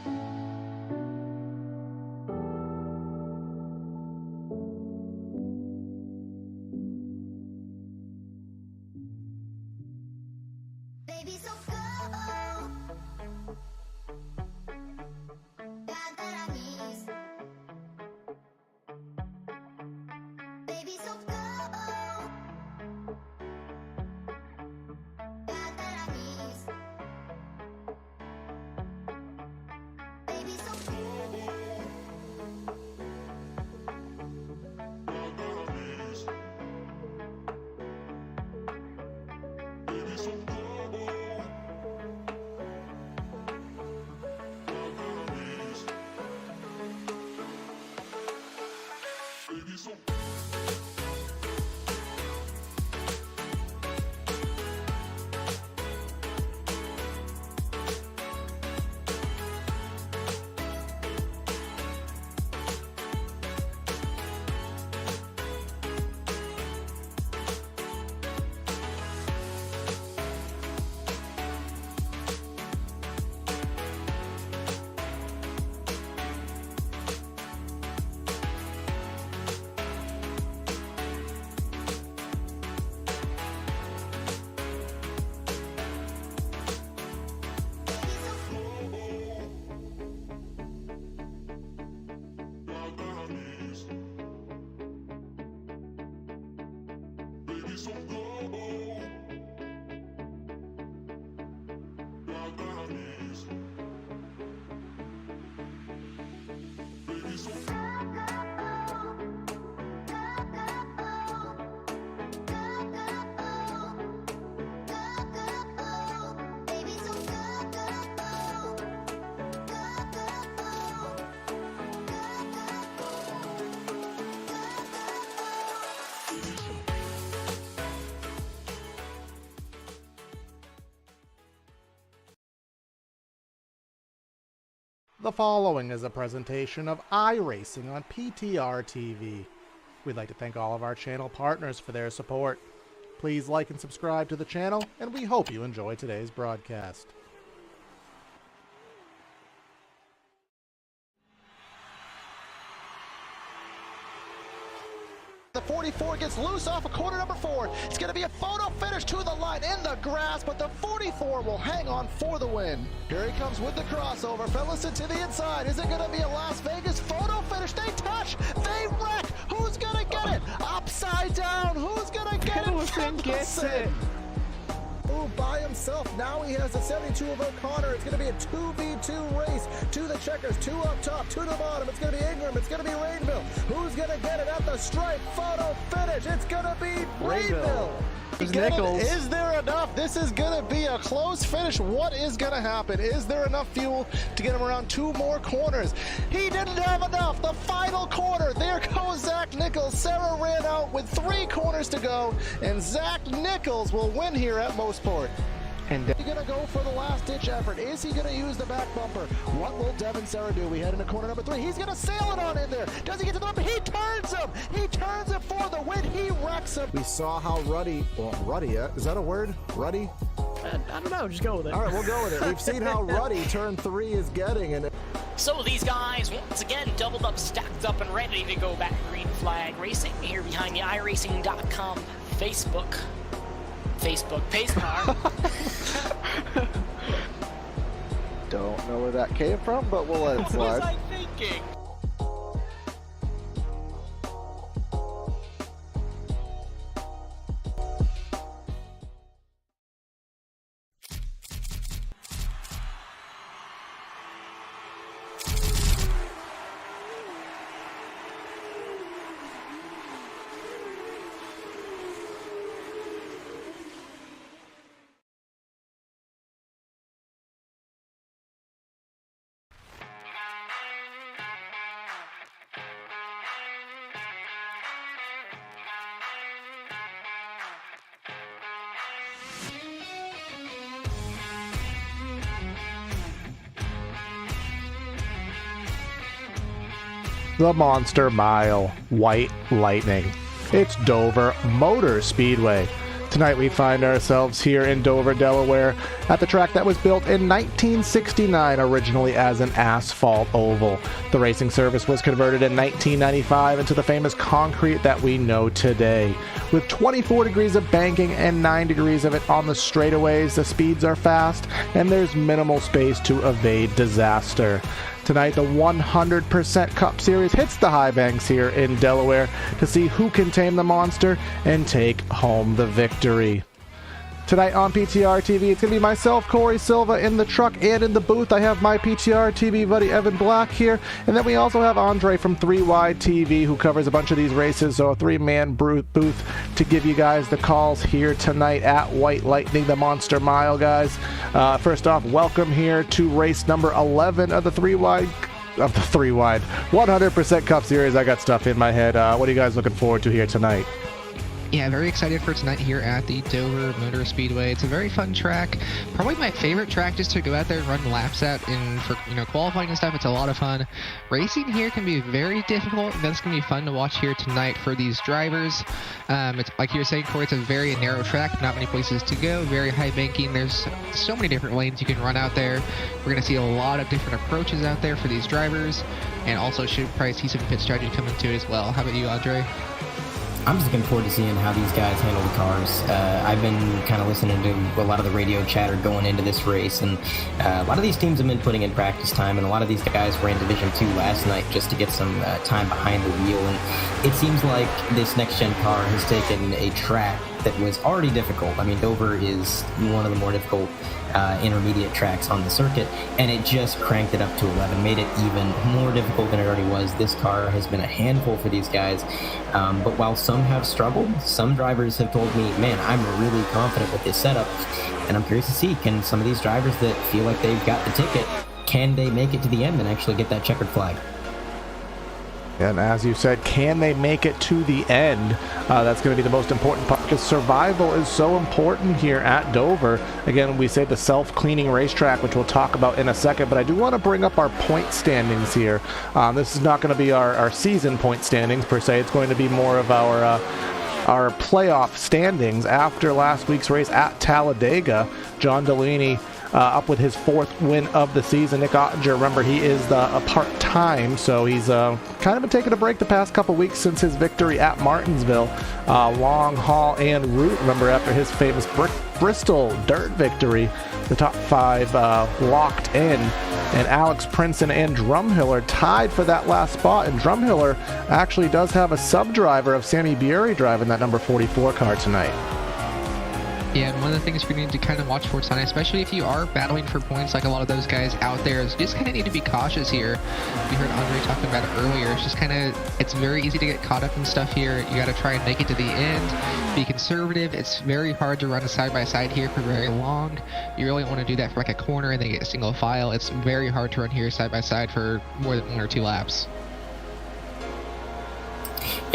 Baby, so go. Baby, so go. Baby, so go. The following is a presentation of iRacing on PTR TV. We'd like to thank all of our channel partners for their support. Please like and subscribe to the channel, and we hope you enjoy today's broadcast. The 44 gets loose off of corner number 4. It's going to be a photo finish to the line in the grass, but the 44 will hang on for the win. Here he comes with the crossover. Fellison to the inside. Is it going to be a Las Vegas photo finish? They touch. They wreck. Who's going to get it? Upside down. Who's going to get it? Fellison gets it. Ooh, by himself. Now he has the 72 of O'Connor. It's going to be a 2v2 race to the checkers. 2 up top, 2 to the bottom. It's going to be Ingram. It's going to be Rainville. Who's going to get it at the stripe? Photo finish. It's going to be Rainville. Is there enough? This is going to be a close finish. What is going to happen? Is there enough fuel to get him around 2 more corners? He didn't have enough. The final corner. There goes Zach Nichols. Sarah ran out with 3 corners to go, and Zach Nichols will win here at Mostport. And is he going to go for the last-ditch effort? Is he going to use the back bumper? What will Devin Sarah do? We head into corner number 3. He's going to sail it on in there. Does he get to the bumper? He turns him. He turns it for the win. He wrecks him. We saw how Ruddy, is that a word? Ruddy? I don't know. Just go with it. All right, we'll go with it. We've seen how Ruddy turn 3 is getting. And so these guys, once again, doubled up, stacked up, and ready to go back green flag racing here behind the iRacing.com Facebook pace car. Don't know where that came from, but we'll let it slide. What was I thinking? The Monster Mile White Lightning. It's Dover Motor Speedway. Tonight we find ourselves here in Dover, Delaware, at the track that was built in 1969, originally as an asphalt oval. The racing surface was converted in 1995 into the famous concrete that we know today. With 24 degrees of banking and 9 degrees of it on the straightaways, the speeds are fast, and there's minimal space to evade disaster. Tonight, the 100% Cup Series hits the high banks here in Delaware to see who can tame the monster and take home the victory. Tonight on PTR TV, it's going to be myself, Corey Silva, in the truck and in the booth. I have my PTR TV buddy, Evan Black, here. And then we also have Andre from 3 Wide TV, who covers a bunch of these races. So a 3-man booth to give you guys the calls here tonight at White Lightning, the Monster Mile, guys. First off, welcome here to race number 11 of the 3 Wide 100% Cup Series. I got stuff in my head. What are you guys looking forward to here tonight? Yeah, very excited for tonight here at the Dover Motor Speedway. It's a very fun track. Probably my favorite track just to go out there and run laps at, and for qualifying and stuff. It's a lot of fun. Racing here can be very difficult, and that's going to be fun to watch here tonight for these drivers. It's like you were saying, Corey, it's a very narrow track, not many places to go, very high banking. There's so many different lanes you can run out there. We're going to see a lot of different approaches out there for these drivers, and also should probably see some pit strategy come into it as well. How about you, Andre? I'm just looking forward to seeing how these guys handle the cars. I've been kind of listening to a lot of the radio chatter going into this race, and a lot of these teams have been putting in practice time, and a lot of these guys ran Division 2 last night just to get some time behind the wheel. And it seems like this next-gen car has taken a track that was already difficult. I mean, Dover is one of the more difficult intermediate tracks on the circuit, and it just cranked it up to 11, made it even more difficult than it already was. This car has been a handful for these guys, but while some have struggled, some drivers have told me, man, I'm really confident with this setup, and I'm curious to see, can some of these drivers that feel like they've got the ticket, can they make it to the end and actually get that checkered flag? And as you said, can they make it to the end? That's going to be the most important part, because survival is so important here at Dover. Again, we say the self-cleaning racetrack, which we'll talk about in a second, but I do want to bring up our point standings here. This is not going to be our season point standings per se. It's going to be more of our playoff standings after last week's race at Talladega. John Delaney up with his 4th win of the season. Nick Ottinger, remember, he is a part-time, so he's kind of been taking a break the past couple weeks since his victory at Martinsville. Long haul and route, remember, after his famous Bristol dirt victory, the top 5 locked in, and Alex Princeton and Drumhill are tied for that last spot, and Drumhiller actually does have a sub-driver of Sammy Bury driving that number 44 car tonight. Yeah, and one of the things we need to kind of watch for tonight, especially if you are battling for points like a lot of those guys out there, is just kind of need to be cautious here. We heard Andre talking about it earlier. It's just kind of, it's very easy to get caught up in stuff here. You got to try and make it to the end, be conservative. It's very hard to run a side-by-side here for very long. You really want to do that for like a corner and then get a single file. It's very hard to run here side-by-side for more than 1 or 2 laps.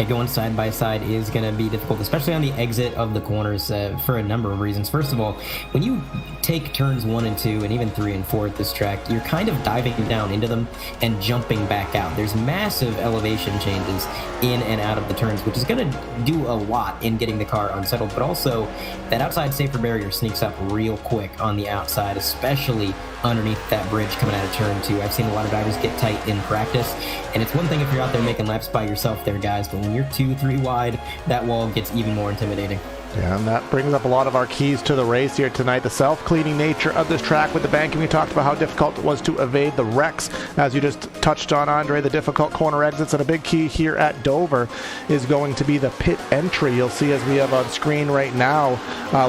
Going side by side is going to be difficult, especially on the exit of the corners for a number of reasons. First of all, when you take turns 1 and 2 and even 3 and 4 at this track, you're kind of diving down into them and jumping back out. There's massive elevation changes in and out of the turns, which is going to do a lot in getting the car unsettled, but also that outside safer barrier sneaks up real quick on the outside, especially underneath that bridge coming out of turn 2. I've seen a lot of drivers get tight in practice, and it's one thing if you're out there making laps by yourself there, guys, but when you're 2-3 wide, that wall gets even more intimidating. Yeah, and that brings up a lot of our keys to the race here tonight. The self-cleaning nature of this track with the banking. We talked about how difficult it was to evade the wrecks, as you just touched on, Andre, the difficult corner exits. And a big key here at Dover is going to be the pit entry. You'll see, as we have on screen right now,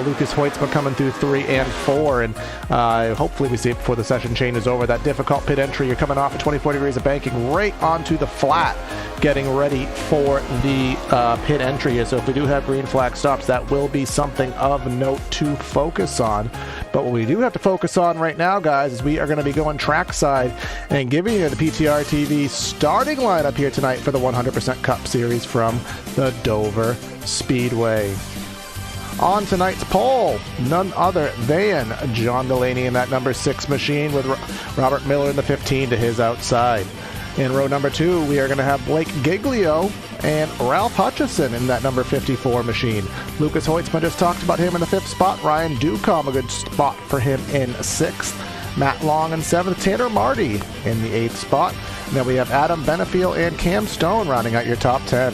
Lucas Hoytsma coming through 3 and 4. And hopefully we see it before the session changes over. That difficult pit entry, you're coming off at 24 degrees of banking right onto the flat, getting ready for the pit entry here. So if we do have green flag stops, that will be something of note to focus on. But what we do have to focus on right now, guys, is we are going to be going trackside and giving you the PTR TV starting lineup here tonight for the 100% Cup Series from the Dover Speedway. On tonight's pole, none other than John Delaney in that number 6 machine, with Robert Miller in the 15 to his outside. In row number 2, we are going to have Blake Giglio and Ralph Hutchison in that number 54 machine. Lucas Hoitzman just talked about him in the 5th spot. Ryan Ducombe, a good spot for him in 6th. Matt Long in 7th. Tanner Marty in the 8th spot. And then we have Adam Benefiel and Cam Stone rounding out your top 10.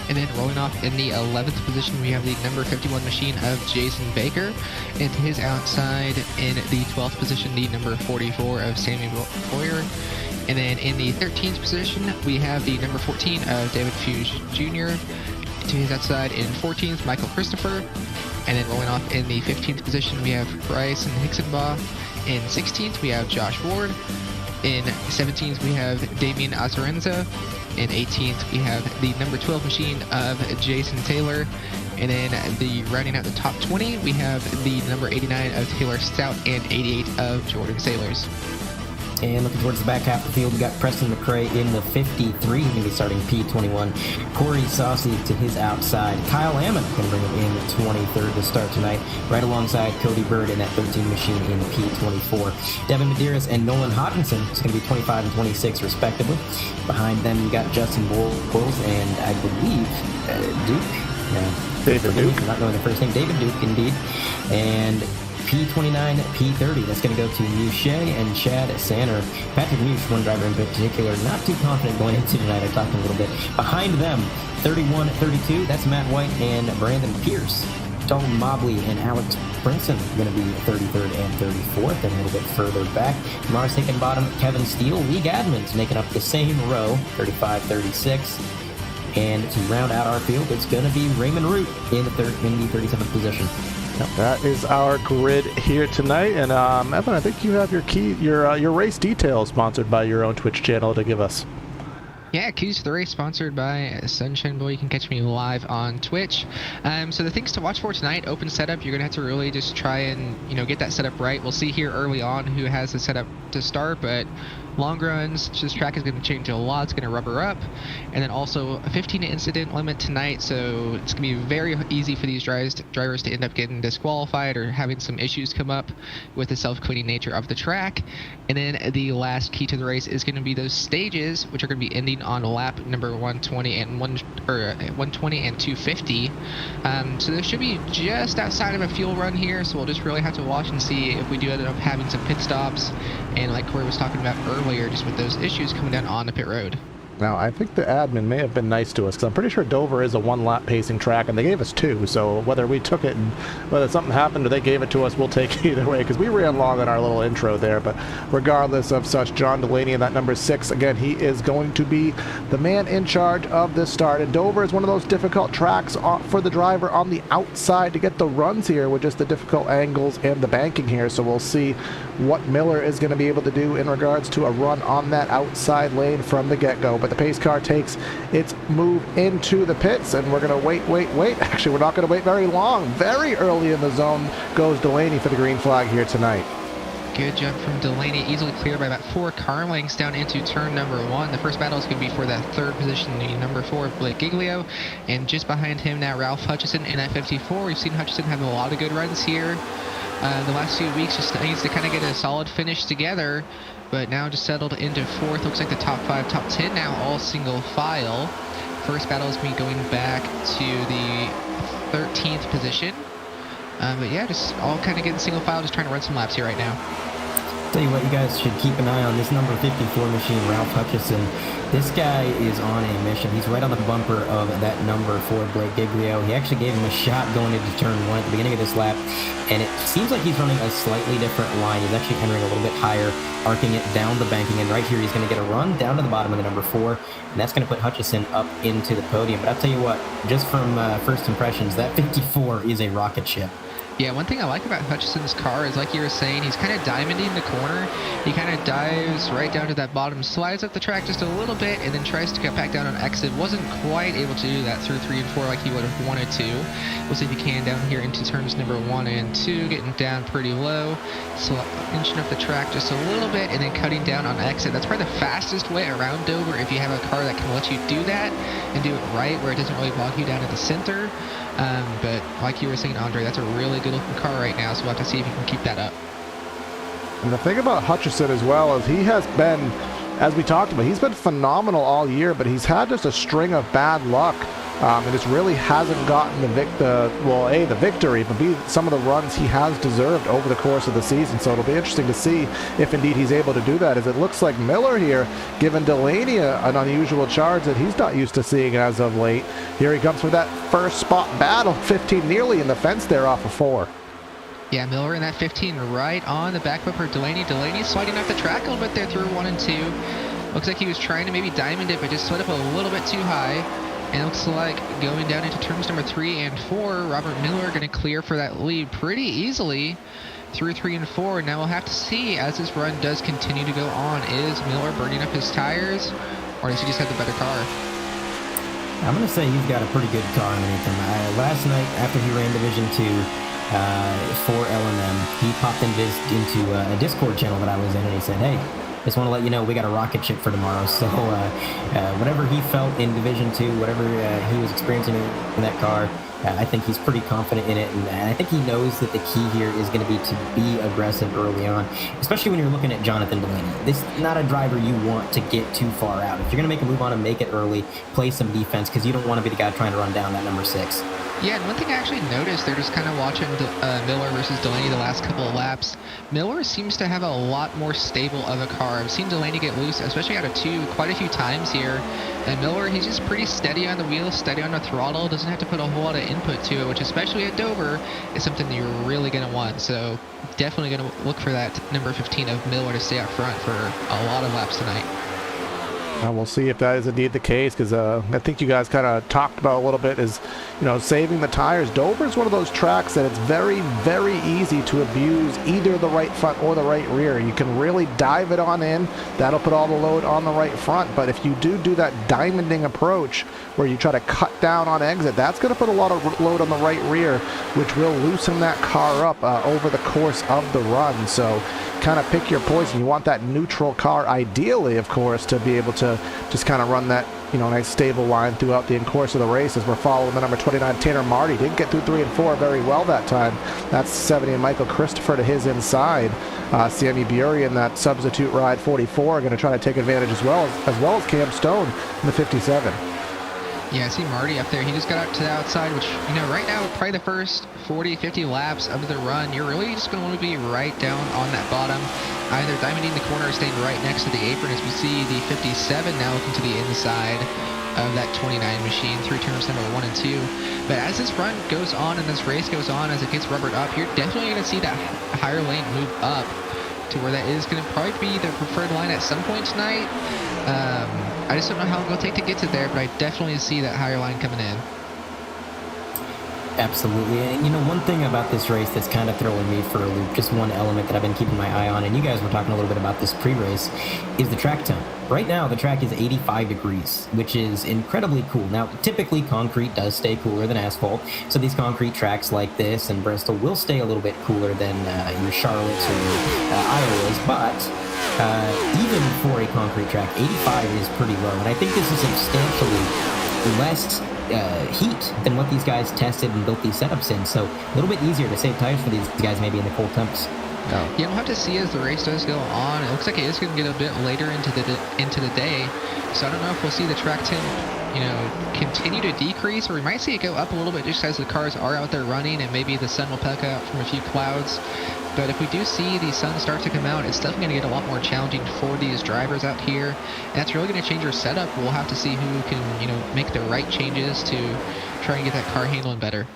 And then rolling off in the 11th position, we have the number 51 machine of Jason Baker. And to his outside in the 12th position, the number 44 of Sammy Boyer. And then in the 13th position, we have the number 14 of David Fuse Jr. To his outside in 14th, Michael Christopher. And then rolling off in the 15th position, we have Bryson Hicksonbaugh. In 16th, we have Josh Ward. In 17th, we have Damian Azarenza. In 18th, we have the number 12 machine of Jason Taylor. And then the rounding out the top 20, we have the number 89 of Taylor Stout and 88 of Jordan Sailors. And looking towards the back half of the field, we got Preston McRae in the 53. He's going to be starting P21. Corey Saucy to his outside. Kyle Ammon going to bring him in 23rd to start tonight, right alongside Cody Bird in that 13 machine in P24. Devin Medeiros and Nolan Hodgkinson is going to be 25 and 26 respectively. Behind them, you got Justin Boyles and I believe Duke. David Duke. I'm not knowing the first name. David Duke, indeed. And P29, P30, that's going to go to Muche and Chad Sanner. Patrick Muche, one driver in particular, not too confident going into tonight. I talked a little bit. Behind them, 31, 32, that's Matt White and Brandon Pierce. Dalton Mobley and Alex Brinson going to be 33rd and 34th, and a little bit further back. Mars Hickenbottom, Kevin Steele, Lee Gadman's making up the same row, 35, 36. And to round out our field, it's going to be Raymond Root in the 37th position. That is our grid here tonight, and Evan, I think you have your race details sponsored by your own Twitch channel to give us. Yeah, Keys to the Race, sponsored by Sunshine Boy. You can catch me live on Twitch. So the things to watch for tonight, open setup, you're going to have to really just try and, get that setup right. We'll see here early on who has the setup to start, but long runs, this track is going to change a lot. It's going to rubber up. And then also a 15 incident limit tonight, so it's going to be very easy for these drivers to end up getting disqualified or having some issues come up with the self-cleaning nature of the track. And then the last key to the race is going to be those stages, which are going to be ending on lap number 120 and 250. So there should be just outside of a fuel run here, so we'll just really have to watch and see if we do end up having some pit stops, and like Corey was talking about earlier, just with those issues coming down on the pit road. Now, I think the admin may have been nice to us, because I'm pretty sure Dover is a one-lap pacing track, and they gave us 2, so whether we took it and whether something happened or they gave it to us, we'll take it either way, because we ran long on our little intro there. But regardless of such, John Delaney in that number 6, again, he is going to be the man in charge of this start. And Dover is one of those difficult tracks for the driver on the outside to get the runs here with just the difficult angles and the banking here, so we'll see what Miller is going to be able to do in regards to a run on that outside lane from the get-go. But the pace car takes its move into the pits, and we're going to wait. Actually, we're not going to wait very long. Very early in the zone goes Delaney for the green flag here tonight. Good jump from Delaney, easily cleared by about 4 car lengths down into turn number 1. The first battle is going to be for that 3rd position, the number 4 of Blake Giglio, and just behind him now Ralph Hutchison in that 54. We've seen Hutchison have a lot of good runs here. The last few weeks just needs to kind of get a solid finish together, but now just settled into 4th. Looks like the top 5, top 10 now all single file. First battle is going to be going back to the 13th position. But yeah, just all kind of getting single file, just trying to run some laps here right now. Tell you what, you guys should keep an eye on this number 54 machine, Ralph Hutchison. This guy is on a mission. He's right on the bumper of that number 4, Blake Giglio. He actually gave him a shot going into turn 1 at the beginning of this lap, and it seems like he's running a slightly different line. He's actually entering a little bit higher, arcing it down the banking, and right here he's going to get a run down to the bottom of the number 4, and that's going to put Hutchison up into the podium. But I'll tell you what, just from first impressions, that 54 is a rocket ship. Yeah, one thing I like about Hutchison's car is, like you were saying, he's kind of diamonding the corner. He kind of dives right down to that bottom, slides up the track just a little bit, and then tries to get back down on exit. Wasn't quite able to do that through 3 and 4 like he would have wanted to. We'll see if he can down here into turns number 1 and 2, getting down pretty low, inching up the track just a little bit, and then cutting down on exit. That's probably the fastest way around Dover if you have a car that can let you do that and do it right, where it doesn't really bog you down at the center. But like you were saying, Andre, that's a really good looking car right now, so we'll have to see if he can keep that up. And the thing about Hutchison as well is he has been as we talked about, he's been phenomenal all year, but he's had just a string of bad luck. And just really hasn't gotten the victory, but B, some of the runs he has deserved over the course of the season. So it'll be interesting to see if indeed he's able to do that, as it looks like Miller here giving Delaney an unusual charge that he's not used to seeing as of late. Here he comes for that first spot battle, 15 nearly in the fence there off of 4. Yeah, Miller in that 15 right on the back bumper. Delaney sliding off the track a little bit there through 1 and 2. Looks like he was trying to maybe diamond it, but just slid up a little bit too high. And it looks like going down into turns number 3 and 4, Robert Miller going to clear for that lead pretty easily through 3 and 4. Now we'll have to see as this run does continue to go on. Is Miller burning up his tires, or does he just have the better car? I'm going to say he's got a pretty good car underneath him. Last night, after he ran Division 2 for LMM, he popped into a Discord channel that I was in, and he said, hey, just want to let you know we got a rocket ship for tomorrow. So whatever he felt in Division 2, whatever he was experiencing in that car, I think he's pretty confident in it. And I think he knows that the key here is going to be aggressive early on, especially when you're looking at Jonathan Delaney. This is not a driver you want to get too far out. If you're going to make a move on him, make it early, play some defense, because you don't want to be the guy trying to run down that number 6. Yeah, and one thing I actually noticed, they're just kind of watching Miller versus Delaney the last couple of laps. Miller seems to have a lot more stable of a car. I've seen Delaney get loose, especially out of 2, quite a few times here. And Miller, he's just pretty steady on the wheel, steady on the throttle, doesn't have to put a whole lot of input to it, which especially at Dover is something that you're really going to want. So definitely going to look for that number 15 of Miller to stay out front for a lot of laps tonight. We'll see if that is indeed the case, because I think you guys kind of talked about a little bit is, saving the tires. Dover is one of those tracks that it's very, very easy to abuse either the right front or the right rear. You can really dive it on in. That'll put all the load on the right front. But if you do that diamonding approach where you try to cut down on exit, that's going to put a lot of load on the right rear, which will loosen that car up over the course of the run. So kind of pick your poison. You want that neutral car, ideally, of course, to be able to just kind of run that, nice stable line throughout the course of the race, as we're following the number 29, Tanner Marty. Didn't get through 3 and 4 very well that time. That's 70 and Michael Christopher to his inside. Sammy Burey in that substitute ride 44 are going to try to take advantage as well as Cam Stone in the 57. Yeah, I see Marty up there. He just got out to the outside, which, right now, probably the first 40, 50 laps of the run, you're really just going to want to be right down on that bottom, either diamonding the corner or staying right next to the apron, as we see the 57 now looking to the inside of that 29 machine through turns number 1 and 2. But as this run goes on and this race goes on, as it gets rubbered up, you're definitely going to see that higher lane move up to where that is going to probably be the preferred line at some point tonight. I just don't know how long it'll take to get to there, but I definitely see that higher line coming in. Absolutely. And one thing about this race that's kind of throwing me for a loop, just one element that I've been keeping my eye on, and you guys were talking a little bit about this pre-race, is the track temp. Right now, the track is 85 degrees, which is incredibly cool. Now, typically, concrete does stay cooler than asphalt, so these concrete tracks like this and Bristol will stay a little bit cooler than your Charlottes or Iowas, but even for a concrete track, 85 is pretty low, and I think this is substantially less heat than what these guys tested and built these setups in, so a little bit easier to save tires for these guys maybe in the cold temps. Yeah, we'll have to see as the race does go on. It looks like it is going to get a bit later into the day, so I don't know if we'll see the track temp, continue to decrease, or we might see it go up a little bit just as the cars are out there running, and maybe the sun will peck out from a few clouds. But if we do see the sun start to come out, it's definitely going to get a lot more challenging for these drivers out here, and that's really going to change our setup. We'll have to see who can, make the right changes to try and get that car handling better.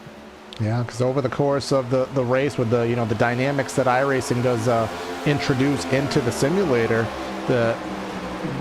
Yeah, because over the course of the race, with the the dynamics that iRacing does introduce into the simulator,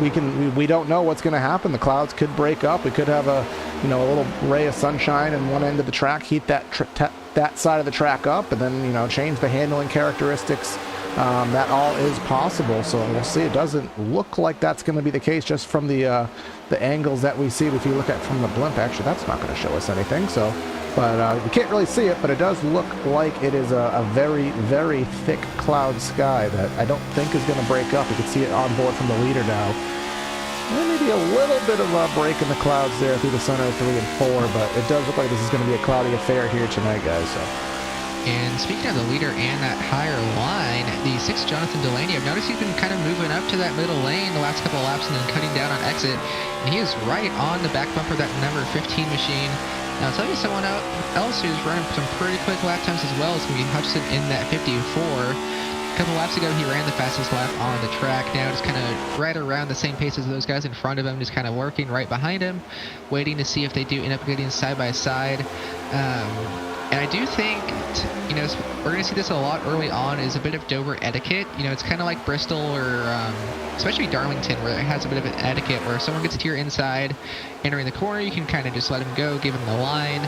we don't know what's going to happen. The clouds could break up. We could have a little ray of sunshine in one end of the track, heat that side of the track up, and then change the handling characteristics. That all is possible. So we'll see. It doesn't look like that's going to be the case just from the angles that we see. If you look at from the blimp, actually, that's not going to show us anything. So. But we can't really see it, but it does look like it is a very, very thick cloud sky that I don't think is going to break up. You can see it on board from the leader now. And maybe a little bit of a break in the clouds there through the center of 3 and 4, but it does look like this is going to be a cloudy affair here tonight, guys. So And speaking of the leader and that higher line, the 6th Jonathan Delaney, I've noticed he's been kind of moving up to that middle lane the last couple of laps and then cutting down on exit. And he is right on the back bumper of that number 15 machine. Now, I'll tell you someone else who's running some pretty quick lap times as well is going to be Hudson in that 54. A couple laps ago, he ran the fastest lap on the track. Now, just kind of right around the same pace as those guys in front of him, just kind of working right behind him, waiting to see if they do end up getting side by side. And I do think, you know, we're going to see this a lot early on, is a bit of Dover etiquette. You know, it's kind of like Bristol or especially Darlington, where it has a bit of an etiquette where if someone gets to your inside, entering the corner, you can kind of just let them go, give them the line,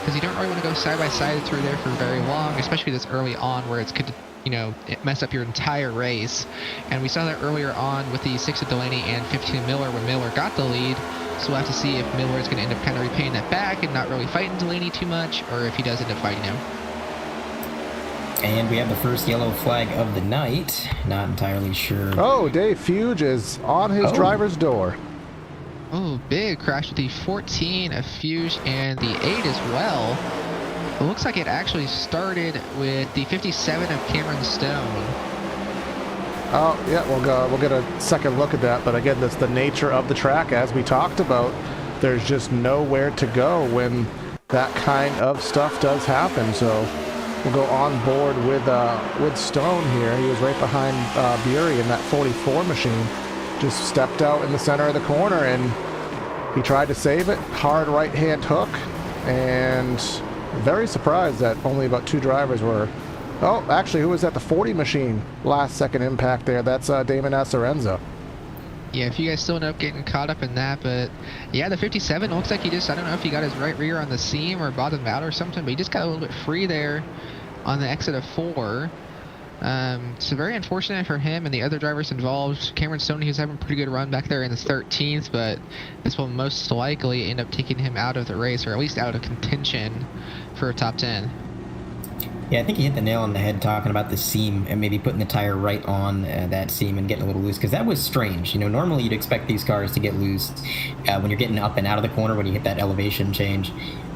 because you don't really want to go side by side through there for very long, especially this early on where it's could, you know, it mess up your entire race. And we saw that earlier on with the 6 of Delaney and 15 Miller when Miller got the lead. So we'll have to see if Miller is going to end up kind of repaying that back and not really fighting Delaney too much, or if he does end up fighting him. And we have the first yellow flag of the night. Not entirely sure. Oh, Dave Fuge is on his driver's door. Oh, big crash with the 14 of Fuge and the 8 as well. It looks like it actually started with the 57 of Cameron Stone. Oh, yeah, we'll get a second look at that. But again, that's the nature of the track. As we talked about, there's just nowhere to go when that kind of stuff does happen. So we'll go on board with Stone here. He was right behind Bury in that 44 machine. Just stepped out in the center of the corner, and he tried to save it. Hard right-hand hook, and very surprised that only about 2 drivers were. Oh, actually, who was at the 40 machine? Last second impact there. That's Damon Acerenza. Yeah, if you guys still end up getting caught up in that, but yeah, the 57 looks like he just, I don't know if he got his right rear on the seam or bottomed out or something, but he just got a little bit free there on the exit of 4. So very unfortunate for him and the other drivers involved. Cameron Stone, he was having a pretty good run back there in the 13th, but this will most likely end up taking him out of the race, or at least out of contention for a top 10. Yeah, I think you hit the nail on the head talking about the seam and maybe putting the tire right on that seam and getting a little loose, because that was strange. You know, normally you'd expect these cars to get loose when you're getting up and out of the corner when you hit that elevation change.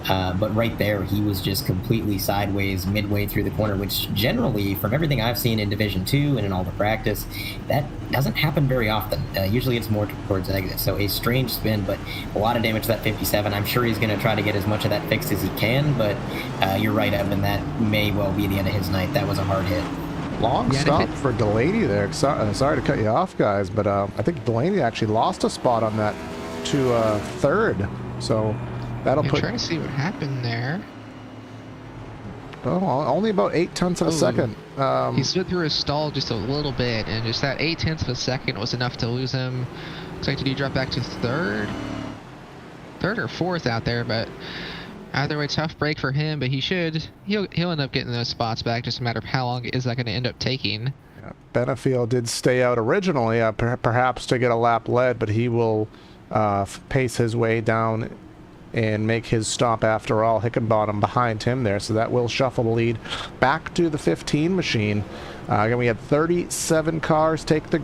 But right there, he was just completely sideways midway through the corner, which generally, from everything I've seen in Division 2 and in all the practice, that doesn't happen very often. Usually it's more towards exit. So a strange spin, but a lot of damage to that 57. I'm sure he's going to try to get as much of that fixed as he can, but you're right, Evan, that may well be the end of his night. That was a hard hit. Long stop for Delaney there. Sorry to cut you off, guys, but I think Delaney actually lost a spot on that to third. So that'll I'm put. trying to see what happened there. Oh, only about 0.8 of a second. He slid through his stall just a little bit, and just that 0.8 of a second was enough to lose him. Looks like, did he drop back to third or fourth out there? But either way, tough break for him. But he'll end up getting those spots back. Just a matter of how long is that going to end up taking. Yeah, Benefield did stay out originally, perhaps to get a lap led, but he will pace his way down and make his stop after all. Hickenbottom behind him there, so that will shuffle the lead back to the 15 machine. Again, we had 37 cars take the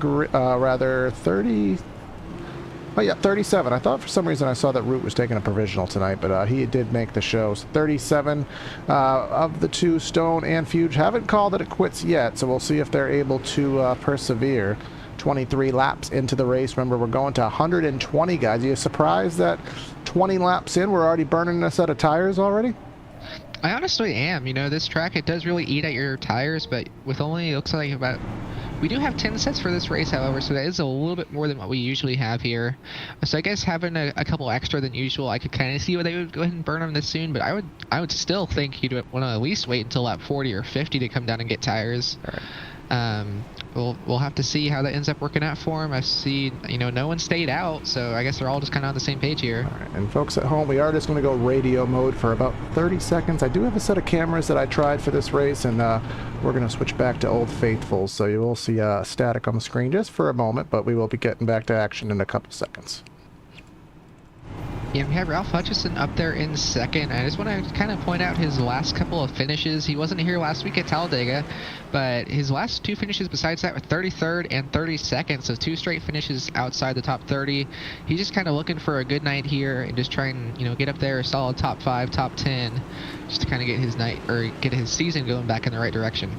37. I thought for some reason I saw that Root was taking a provisional tonight, but he did make the show. So 37 of the 2, Stone and Fuge, haven't called it quits yet, so we'll see if they're able to persevere. 23 laps into the race. Remember, we're going to 120, guys. Are you surprised that 20 laps in, we're already burning a set of tires already? I honestly am. You know, this track, it does really eat at your tires, but with only, it looks like about... We do have 10 sets for this race, however, so that is a little bit more than what we usually have here. So I guess having a couple extra than usual, I could kind of see why they would go ahead and burn them this soon, but I would still think you'd want to at least wait until lap 40 or 50 to come down and get tires. All right. We'll have to see how that ends up working out for him. I see, you know, no one stayed out, so I guess they're all just kind of on the same page here. All right, and folks at home, we are just going to go radio mode for about 30 seconds. I do have a set of cameras that I tried for this race, and we're going to switch back to Old Faithfuls, so you will see static on the screen just for a moment, but we will be getting back to action in a couple seconds. Yeah, we have Ralph Hutchison up there in second. I just want to kind of point out his last couple of finishes. He wasn't here last week at Talladega, but his last 2 finishes besides that were 33rd and 32nd, so 2 straight finishes outside the top 30. He's just kind of looking for a good night here and just try and, get up there a solid top 5, top 10, just to kind of get his night or get his season going back in the right direction.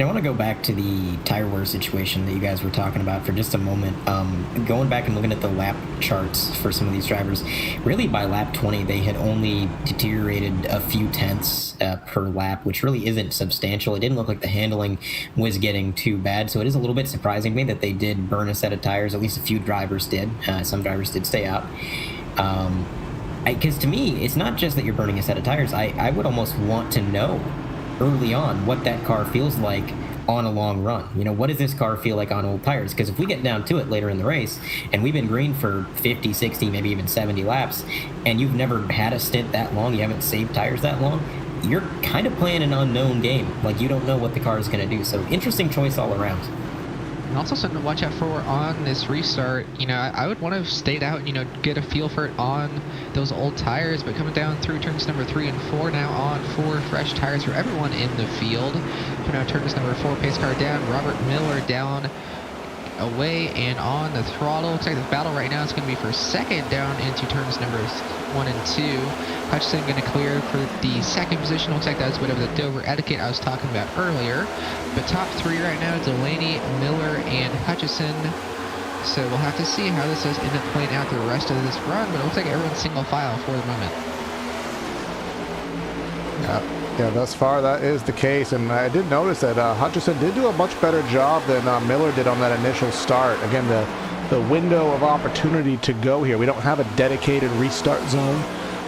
I want to go back to the tire wear situation that you guys were talking about for just a moment. Going back and looking at the lap charts for some of these drivers, really by lap 20, they had only deteriorated a few tenths per lap, which really isn't substantial. It didn't look like the handling was getting too bad, so it is a little bit surprising to me that they did burn a set of tires. At least a few drivers did. Some drivers did stay out. Because to me, it's not just that you're burning a set of tires. I would almost want to know early on what that car feels like on a long run. What does this car feel like on old tires? Because if we get down to it later in the race and we've been green for 50, 60, maybe even 70 laps, and you've never had a stint that long, you haven't saved tires that long, you're kind of playing an unknown game. Like, you don't know what the car is going to do. So interesting choice all around. And also something to watch out for on this restart, I would want to stayed out, get a feel for it on those old tires, but coming down through turns number 3 and 4 now on 4 fresh tires for everyone in the field. Turns number 4, pace car down, Robert Miller down, away and on the throttle. Looks like the battle right now is going to be for second down into turns number 1 and 2. Hutchison going to clear for the second position. Looks like that's a bit of the Dover etiquette I was talking about earlier. But top 3 right now, Delaney, Miller, and Hutchison. So we'll have to see how this does end up playing out the rest of this run, but it looks like everyone's single file for the moment. Yeah, thus far that is the case, and I did notice that Hutchison did do a much better job than Miller did on that initial start. Again, the window of opportunity to go here. We don't have a dedicated restart zone,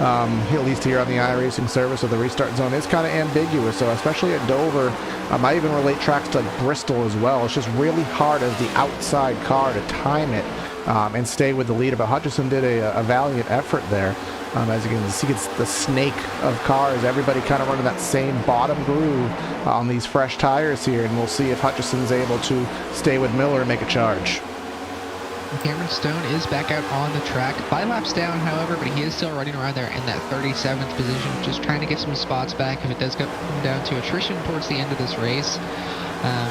at least here on the iRacing service, so the restart zone is kind of ambiguous. So especially at Dover, I even relate tracks to like Bristol as well. It's just really hard as the outside car to time it and stay with the leader. But Hutchison did a valiant effort there. As you can see, it's the snake of cars. Everybody kind of running that same bottom groove on these fresh tires here, and we'll see if Hutchison's able to stay with Miller and make a charge. Cameron Stone is back out on the track. 5 laps down, however, but he is still running around there in that 37th position, just trying to get some spots back if it does come down to attrition towards the end of this race.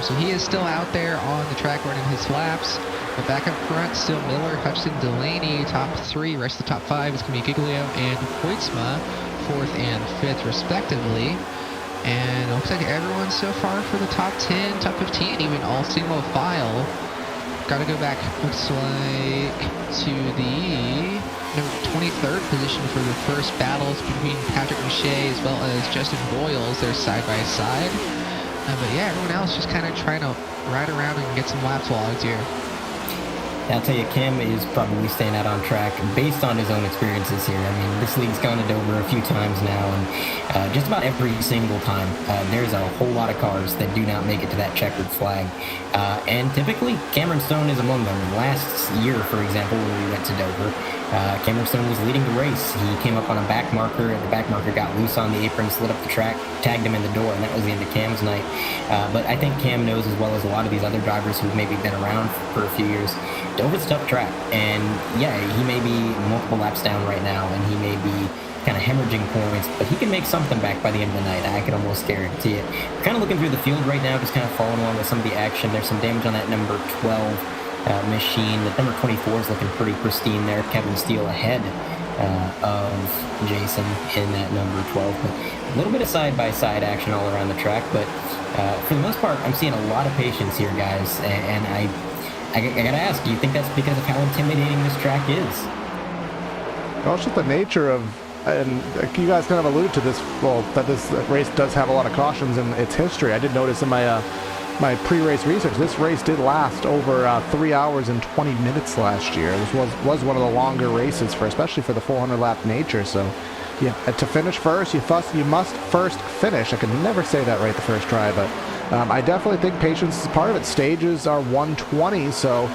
So he is still out there on the track running his laps. But back up front, still Miller, Hutchison, Delaney, top 3. Rest of the top 5 is going to be Giglio and Hoytsma, 4th and 5th, respectively. And it looks like everyone so far for the top 10, top 15, even all single file. Got to go back, looks like, to the 23rd position for the first battles between Patrick Miche as well as Justin Boyles. They're side by side. But yeah, everyone else just kind of trying to ride around and get some lap logs here. I'll tell you, Cam is probably staying out on track based on his own experiences here. I mean, this league's gone to Dover a few times now, and just about every single time, there's a whole lot of cars that do not make it to that checkered flag. And typically, Cameron Stone is among them. Last year, for example, when we went to Dover, Cameron Stone was leading the race. He came up on a back marker, and the back marker got loose on the apron, slid up the track, tagged him in the door, and that was the end of Cam's night. But I think Cam knows, as well as a lot of these other drivers who've maybe been around for a few years, Dover's a tough track. And yeah, he may be multiple laps down right now, and he may be kind of hemorrhaging points, but he can make something back by the end of the night. I can almost guarantee it. We're kind of looking through the field right now, just kind of following along with some of the action. There's some damage on that number 12 machine. The number 24 is looking pretty pristine there. Kevin Steele ahead of Jason in that number 12. But a little bit of side-by-side action all around the track, but for the most part, I'm seeing a lot of patience here, guys, and I gotta ask, do you think that's because of how intimidating this track is? Well, it's just the nature of, and you guys kind of alluded to this, well, that this race does have a lot of cautions in its history. I did notice in my my pre-race research, this race did last over 3 hours and 20 minutes last year. This was one of the longer races, especially for the 400-lap nature. So, yeah, to finish first, you must first finish. I can never say that right the first try, but I definitely think patience is part of it. Stages are 120, so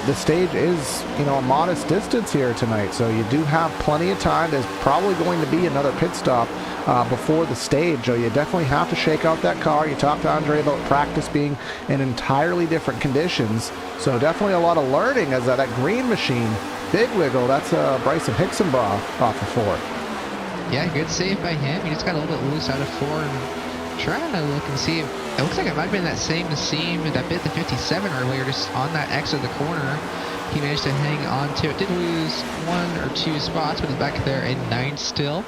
the stage is, a modest distance here tonight. So you do have plenty of time. There's probably going to be another pit stop before the stage. So you definitely have to shake out that car. You talked to Andre about practice being in entirely different conditions. So definitely a lot of learning as that green machine big wiggle. That's Bryson Hicksonbaugh off of 4. Yeah, good save by him. He just got a little bit loose out of 4 and trying to look and see. It looks like it might have been that same seam that bit the 57 earlier, just on that X of the corner. He managed to hang on to it. Did lose 1 or 2 spots, but he's back there in 9th still.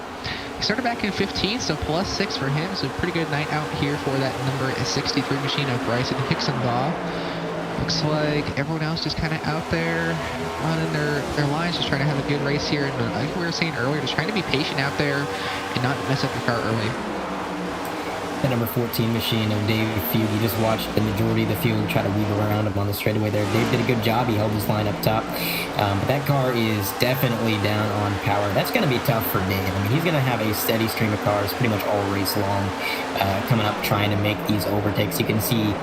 He started back in 15th, so +6 for him. So pretty good night out here for that number 63 machine of Bryson Hicksonbaugh. Looks like everyone else just kind of out there running their lines, just trying to have a good race here. And like we were saying earlier, just trying to be patient out there and not mess up your car early. The number 14 machine of Dave Feud, you just watched the majority of the field try to weave around him on the straightaway there. Dave did a good job. He held his line up top. But that car is definitely down on power. That's going to be tough for Dave. I mean, he's going to have a steady stream of cars pretty much all race long coming up trying to make these overtakes. You can see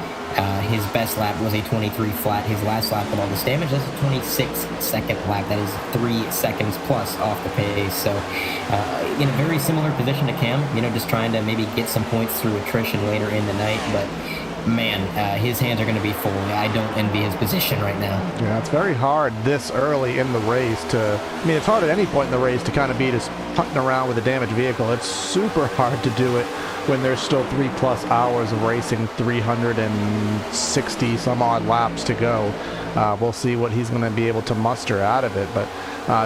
his best lap was a 23 flat. His last lap with all this damage, that's a 26-second lap. That is 3 seconds plus off the pace. So in a very similar position to Cam, just trying to maybe get some points through attrition later in the night. But man, his hands are going to be full. I don't envy his position right now. Yeah, it's very hard this early in the race to, it's hard at any point in the race to kind of be just putting around with a damaged vehicle. It's super hard to do it when there's still 3+ hours of racing, 360 some odd laps to go. We'll see what he's going to be able to muster out of it. But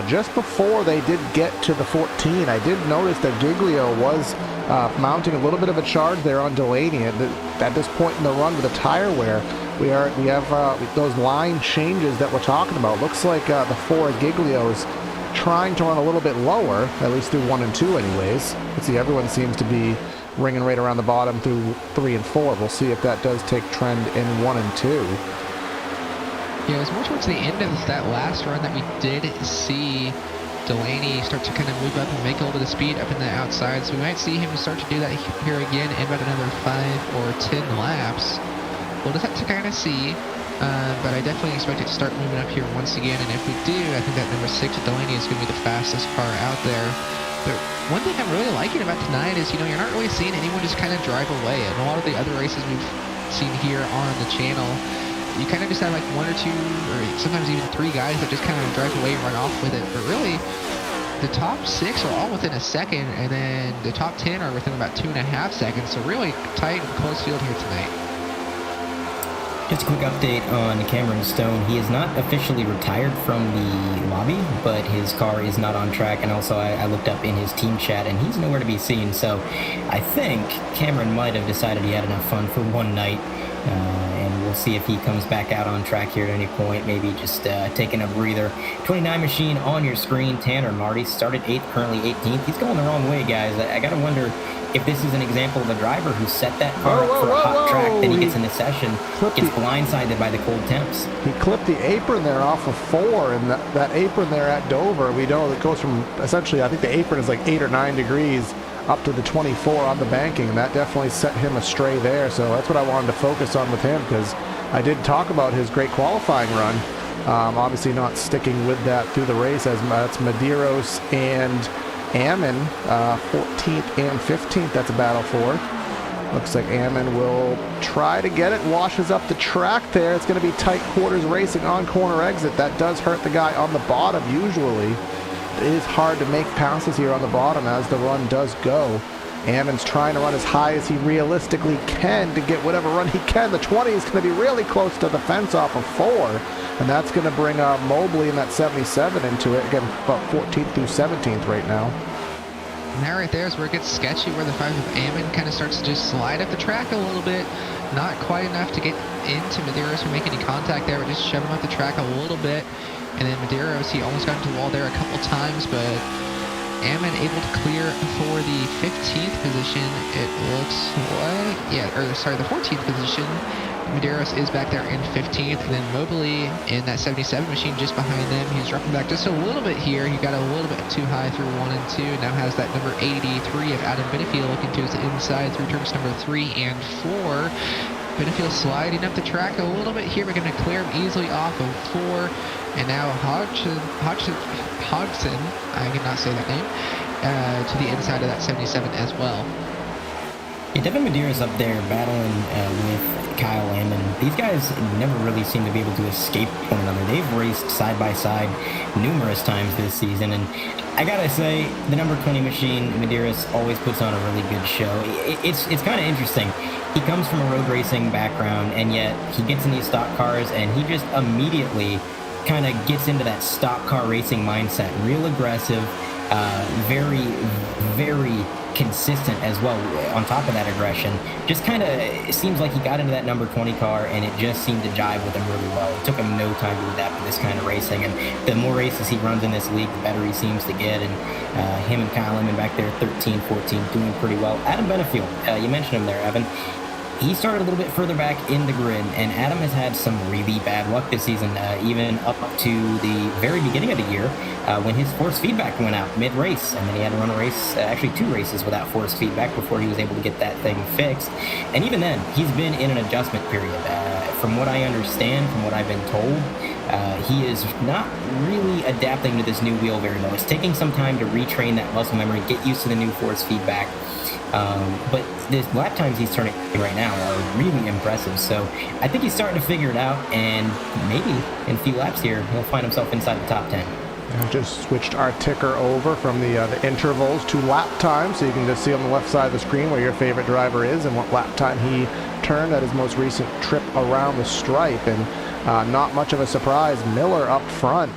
just before they did get to the 14, I did notice that Giglio was mounting a little bit of a charge there on Delaney at this point in the run with the tire wear. We have those line changes that we're talking about. Looks like the 4 Giglios trying to run a little bit lower, at least through 1 and 2 anyways. Let's see, everyone seems to be ringing right around the bottom through 3 and 4. We'll see if that does take trend in 1 and 2. Yeah, it was more towards the end of that last run that we did see Delaney start to kind of move up and make a little bit of speed up in the outside. So we might see him start to do that here again in about another 5 or 10 laps. We'll just have to kind of see. But I definitely expect it to start moving up here once again. And if we do, I think that number 6 Delaney is going to be the fastest car out there. But one thing I'm really liking about tonight is, you're not really seeing anyone just kind of drive away. And a lot of the other races we've seen here on the channel, you kind of just have like 1 or 2 or sometimes even 3 guys that just kind of drive away and run off with it. But really, the top 6 are all within a second, and then the top 10 are within about 2.5 seconds. So really tight and close field here tonight. Just a quick update on Cameron Stone. He is not officially retired from the lobby, but his car is not on track. And also, I looked up in his team chat, and he's nowhere to be seen. So I think Cameron might have decided he had enough fun for one night. And we'll see if he comes back out on track here at any point. Maybe just taking a breather. 29 machine on your screen. Tanner Marty started 8th, currently 18th. He's going the wrong way, guys. I got to wonder if this is an example of a driver who set that car up for a hot track, then he gets in the session, gets blindsided by the cold temps. He clipped the apron there off of 4, and that apron there at Dover, we know it goes from essentially, I think the apron is like 8 or 9 degrees up to the 24 on the banking, and that definitely set him astray there. So that's what I wanted to focus on with him, because I did talk about his great qualifying run. Obviously not sticking with that through the race, as that's Medeiros and Ammon, 14th and 15th, that's a battle for. Looks like Ammon will try to get it, washes up the track there. It's going to be tight quarters racing on corner exit. That does hurt the guy on the bottom usually. It is hard to make passes here on the bottom as the run does go. Ammon's trying to run as high as he realistically can to get whatever run he can. The 20 is going to be really close to the fence off of 4. And that's going to bring Mobley in that 77 into it. Again, about 14th through 17th right now. And that right there is where it gets sketchy, where the 5 of Ammon kind of starts to just slide up the track a little bit. Not quite enough to get into Medeiros or make any contact there, but just shove him up the track a little bit. And then Medeiros, he almost got into the wall there a couple times, but Ammon able to clear for the 15th position. It looks like, the 14th position. Medeiros is back there in 15th, and then Mobley in that 77 machine just behind them. He's dropping back just a little bit here. He got a little bit too high through 1 and 2. Now has that number 83 of Adam Benefield looking to his inside through turns number 3 and 4. Benefield sliding up the track a little bit here. We're going to clear him easily off of 4. And now Hodgson, I cannot say that name, to the inside of that 77 as well. Yeah, Devin Medeiros up there battling with Kyle Landon. These guys never really seem to be able to escape one another. They've raced side by side numerous times this season, and I gotta say, the number 20 machine, Medeiros, always puts on a really good show. It's kind of interesting. He comes from a road racing background, and yet he gets in these stock cars, and he just immediately kind of gets into that stock car racing mindset. Real aggressive, very, very consistent as well. On top of that aggression, just kind of seems like he got into that number 20 car, and it just seemed to jive with him really well. It took him no time to adapt to this kind of racing, and the more races he runs in this league, the better he seems to get. And him and Kyle Lemon back there, 13, 14, doing pretty well. Adam Benefield, you mentioned him there, Evan. He started a little bit further back in the grid, and Adam has had some really bad luck this season, even up to the very beginning of the year when his force feedback went out mid-race, and then he had to run a race, actually 2 races without force feedback before he was able to get that thing fixed. And even then, he's been in an adjustment period. From what I understand, from what I've been told, he is not really adapting to this new wheel very well. It's taking some time to retrain that muscle memory, get used to the new force feedback. But the lap times he's turning right now are really impressive. So I think he's starting to figure it out, and maybe in a few laps here, he'll find himself inside the top 10. I just switched our ticker over from the intervals to lap time, so you can just see on the left side of the screen where your favorite driver is and what lap time he turned at his most recent trip around the stripe. And not much of a surprise, Miller up front.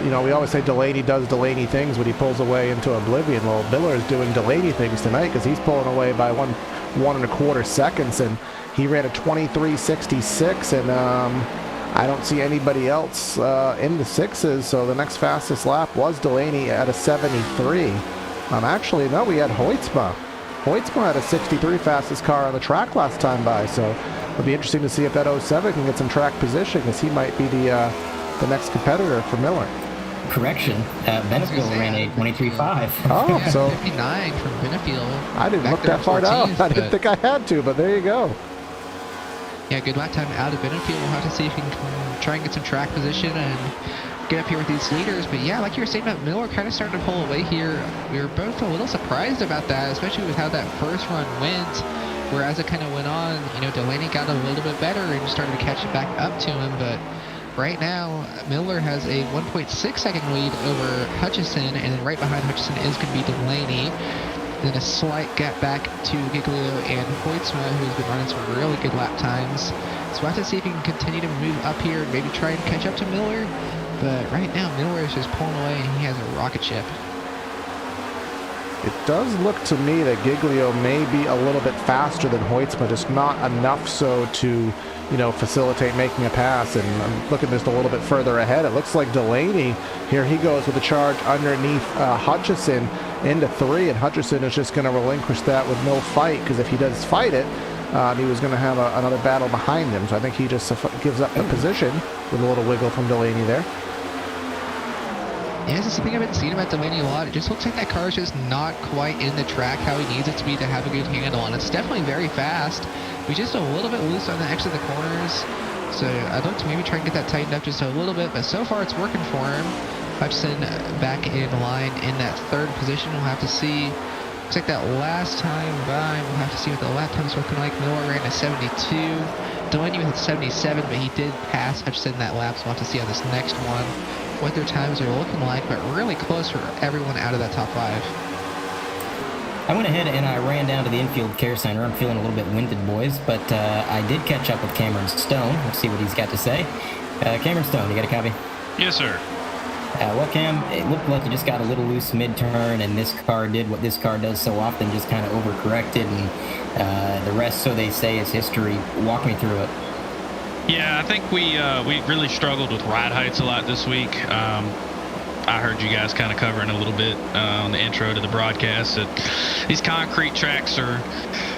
You know, we always say Delaney does Delaney things when he pulls away into oblivion. Well, Miller is doing Delaney things tonight because he's pulling away by 1.25 seconds, and he ran a 23.66, and I don't see anybody else in the 6s, so the next fastest lap was Delaney at a 73. Actually, no, we had Hoytsma. Hoytsma had a 63 fastest car on the track last time by, so it'll be interesting to see if that 07 can get some track position, because he might be the next competitor for Miller. Correction, Benefield ran a 23.5. Oh, Yeah, so 59 from Benefield. I didn't Back look there that far in down. 14th, I didn't but- think I had to, but there you go. Yeah, good lap time out of Benefield. We'll have to see if he can try and get some track position and get up here with these leaders. But yeah, like you were saying about Miller kind of starting to pull away here. We were both a little surprised about that, especially with how that first run went. Whereas it kind of went on, you know, Delaney got a little bit better and started to catch it back up to him. But right now, Miller has a 1.6 second lead over Hutchison, and then right behind Hutchison is going to be Delaney. Then a slight gap back to Giglio and Hoytsma, who's been running some really good lap times. So we'll have to see if he can continue to move up here and maybe try and catch up to Miller. But right now, Miller is just pulling away, and he has a rocket ship. It does look to me that Giglio may be a little bit faster than Hoytsma, just not enough so to, you know, facilitate making a pass. And I'm looking just a little bit further ahead. It looks like Delaney, here he goes with a charge underneath Hutchison into 3, and Hutchison is just going to relinquish that with no fight, because if he does fight it, he was going to have another battle behind him. So I think he just gives up the position with a little wiggle from Delaney there. Yeah, this is something I've been seeing about Delaney a lot. It just looks like that car is just not quite in the track how he needs it to be to have a good handle on it. It's definitely very fast, but just a little bit loose on the exit of the corners. So I'd like to maybe try and get that tightened up just a little bit, but so far it's working for him. Hutchison back in line in that 3rd position. We'll have to see. Looks like that last time by, we'll have to see what the lap time is looking like. Miller ran a 72. Delaney with a 77, but he did pass Hutchison that lap, so we'll have to see on this next one what their times are looking like, but really close for everyone out of that top 5. I went ahead and I ran down to the infield care center. I'm feeling a little bit winded, boys, but I did catch up with Cameron Stone. Let's see what he's got to say. Cameron Stone, you got a copy? Yes, sir. Well, Cam, it looked like you just got a little loose mid-turn, and this car did what this car does so often, just kind of overcorrected, and the rest, so they say, is history. Walk me through it. Yeah, I think we really struggled with ride heights a lot this week. I heard you guys kind of covering a little bit on the intro to the broadcast that these concrete tracks are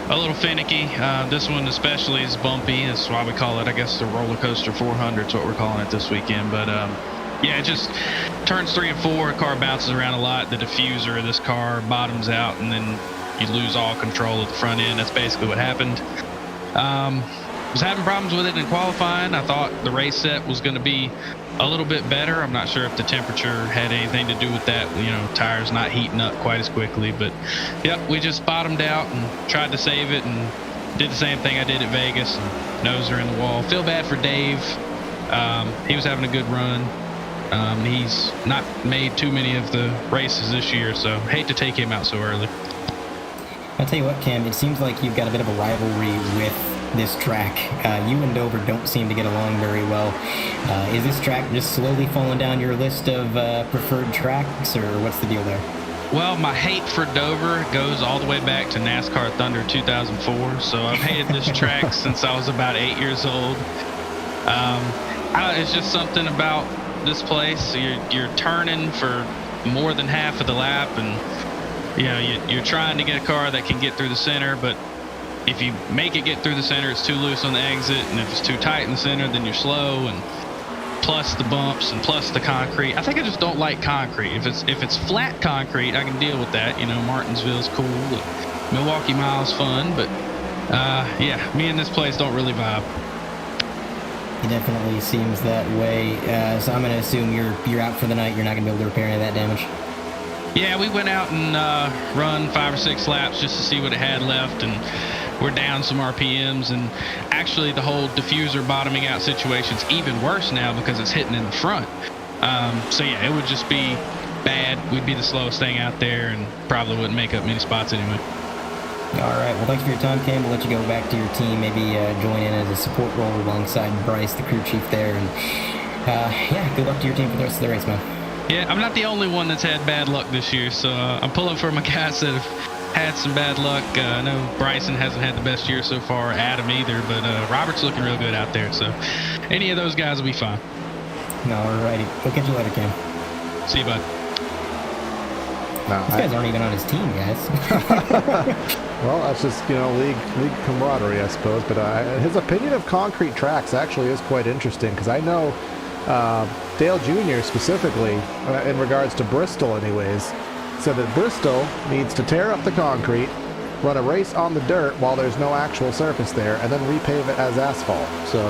a little finicky. This one especially is bumpy. That's why we call it, I guess, the roller coaster 400 is what we're calling it this weekend. But yeah, it just turns 3 and 4. The car bounces around a lot. The diffuser of this car bottoms out, and then you lose all control of the front end. That's basically what happened. was having problems with it in qualifying. I thought the race set was going to be a little bit better. I'm not sure if the temperature had anything to do with that, tires not heating up quite as quickly. But, yep, we just bottomed out and tried to save it and did the same thing I did at Vegas. And nose her in the wall. Feel bad for Dave. He was having a good run. He's not made too many of the races this year, so hate to take him out so early. I'll tell you what, Cam, it seems like you've got a bit of a rivalry with this track. You and Dover don't seem to get along very well. Is this track just slowly falling down your list of preferred tracks, or what's the deal there? Well, my hate for Dover goes all the way back to NASCAR Thunder 2004, so I've hated this track since I was about 8 years old. It's just something about this place. You're turning for more than half of the lap, and you're trying to get a car that can get through the center, but if you make it get through the center, it's too loose on the exit, and if it's too tight in the center, then you're slow, and plus the bumps and plus the concrete. I think I just don't like concrete. If it's flat concrete, I can deal with that. Martinsville's cool, Milwaukee Mile's fun, but me and this place don't really vibe. It definitely seems that way. So I'm going to assume you're out for the night. You're not going to be able to repair any of that damage. Yeah, we went out and run 5 or 6 laps just to see what it had left, and we're down some RPMs. And actually, the whole diffuser bottoming out situation's even worse now because it's hitting in the front. It would just be bad. We'd be the slowest thing out there and probably wouldn't make up many spots anyway. All right. Well, thanks for your time, Cam. We'll let you go back to your team. Maybe join in as a support role alongside Bryce, the crew chief there. And good luck to your team for the rest of the race, man. Yeah, I'm not the only one that's had bad luck this year, so I'm pulling for my guys that have had some bad luck. I know Bryson hasn't had the best year so far, Adam either, but Robert's looking real good out there, so any of those guys will be fine. All righty. We'll catch you later, Cam. See you, bud. No, These guys aren't even on his team, guys. Well, that's just, league camaraderie, I suppose. But his opinion of concrete tracks actually is quite interesting, because I know Dale Jr. specifically, in regards to Bristol anyways, said that Bristol needs to tear up the concrete, run a race on the dirt while there's no actual surface there, and then repave it as asphalt. So,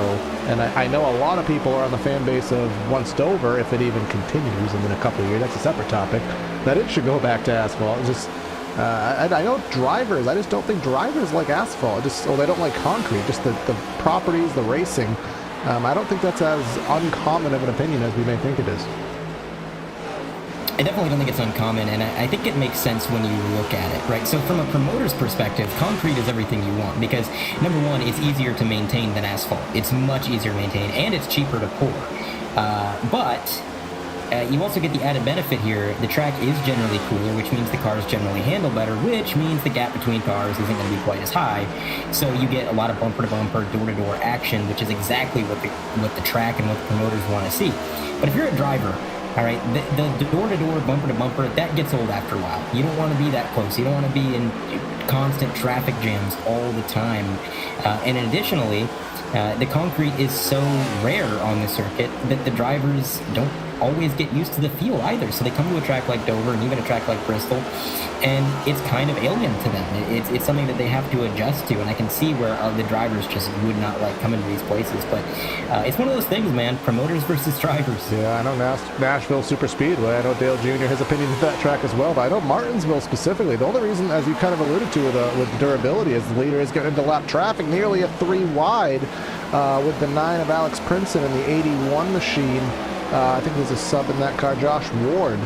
and I know a lot of people are on the fan base of once Dover, if it even continues in a couple of years, that's a separate topic, that it should go back to asphalt. It's just, I know drivers, I just don't think drivers like asphalt. They don't like concrete, just the properties, the racing. I don't think that's as uncommon of an opinion as we may think it is. I definitely don't think it's uncommon, and I think it makes sense when you look at it, right? So from a promoter's perspective, concrete is everything you want, because number one, it's easier to maintain than asphalt. It's much easier to maintain, and it's cheaper to pour. But you also get the added benefit here. The track is generally cooler, which means the cars generally handle better, which means the gap between cars isn't going to be quite as high. So you get a lot of bumper-to-bumper, door-to-door action, which is exactly what the track and what the promoters want to see. But if you're a driver, all right, the door-to-door, bumper-to-bumper, that gets old after a while. You don't want to be that close. You don't want to be in constant traffic jams all the time. And additionally, the concrete is so rare on the circuit that the drivers don't always get used to the feel either. So they come to a track like Dover and even a track like Bristol, and it's kind of alien to them. It's something that they have to adjust to, and I can see where the drivers just would not like coming to these places. But it's one of those things, man, promoters versus drivers. Yeah, I know Nashville Super Speedway. I know Dale Jr., his opinion of that track as well, but I know Martinsville specifically. The only reason, as you kind of alluded to with durability, is the leader is getting into lap traffic nearly a 3 wide with the 9 of Alex Princeton and the 81 machine. I think there's a sub in that car, Josh Ward.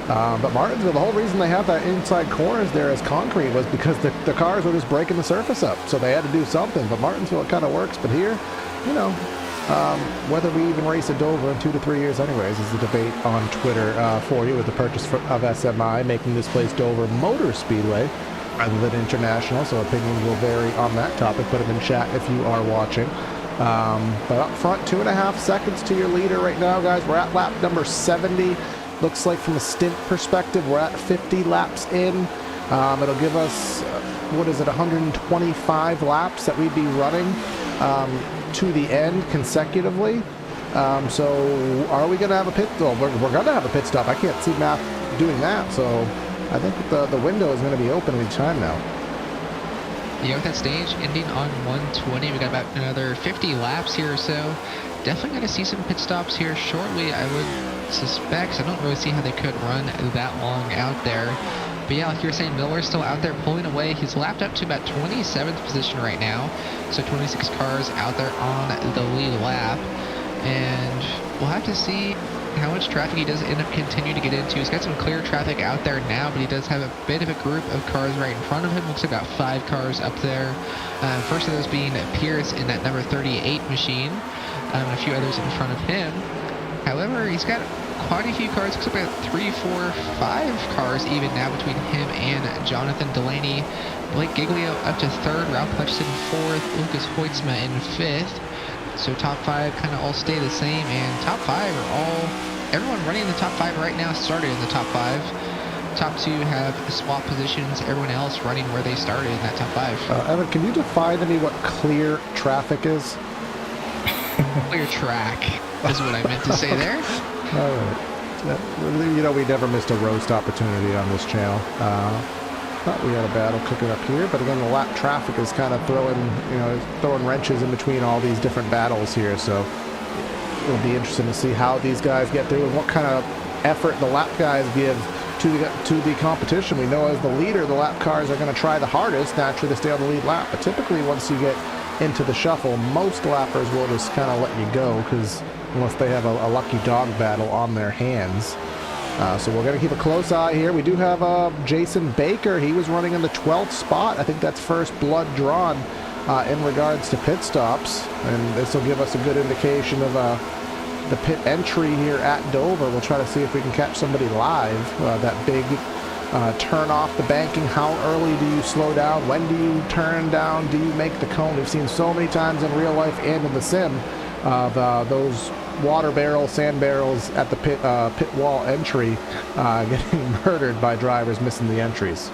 But Martinsville, the whole reason they have that inside corners there as concrete was because the cars were just breaking the surface up. So they had to do something. But Martinsville, it kind of works. But here, whether we even race at Dover in 2 to 3 years anyways is the debate on Twitter for you with the purchase of SMI, making this place Dover Motor Speedway rather than International. So opinions will vary on that topic. Put them in chat if you are watching. But up front, 2.5 seconds to your leader right now, guys. We're at lap number 70. Looks like from a stint perspective, we're at 50 laps in. It'll give us, 125 laps that we'd be running to the end consecutively. So are we going to have a pit? Well, we're going to have a pit stop. I can't see math doing that. So I think the window is going to be open each time now. yeah, with that stage ending on 120, we got about another 50 laps here or so. Definitely going to see some pit stops here shortly, I would suspect. I don't really see how they could run that long out there. But yeah, like you were saying, Miller's still out there pulling away. He's lapped up to about 27th position right now. So 26 cars out there on the lead lap. And we'll have to see how much traffic he does end up continuing to get into. He's got some clear traffic out there now, but he does have a bit of a group of cars right in front of him. Looks like about 5 cars up there. First of those being Pierce in that number 38 machine. And a few others in front of him. However, he's got quite a few cars. Looks like about 3, 4, 5 cars even now between him and Jonathan Delaney. Blake Giglio up to 3rd, Ralph Hutchison 4th, Lucas Hoitzma in 5th. So top 5 kind of all stay the same, and top 5 are all, everyone running in the top 5 right now started in the top 5. Top 2 have swap positions, everyone else running where they started in that top 5. Evan, can you define to me what clear traffic is? Clear track is what I meant to say there. All right. You know, we never missed a roast opportunity on this channel. Thought we had a battle cooking up here, but again, the lap traffic is kind of throwing wrenches in between all these different battles here. So it'll be interesting to see how these guys get through and what kind of effort the lap guys give to the competition. We know as the leader, the lap cars are going to try the hardest naturally to stay on the lead lap. But typically, once you get into the shuffle, most lappers will just kind of let you go, because unless they have a lucky dog battle on their hands. So we're going to keep a close eye here. We do have Jason Baker. He was running in the 12th spot. I think that's first blood drawn in regards to pit stops. And this will give us a good indication of the pit entry here at Dover. We'll try to see if we can catch somebody live. That big turn off the banking. How early do you slow down? When do you turn down? Do you make the cone? We've seen so many times in real life and in the sim of those water barrels, sand barrels at the pit wall entry getting murdered by drivers missing the entries.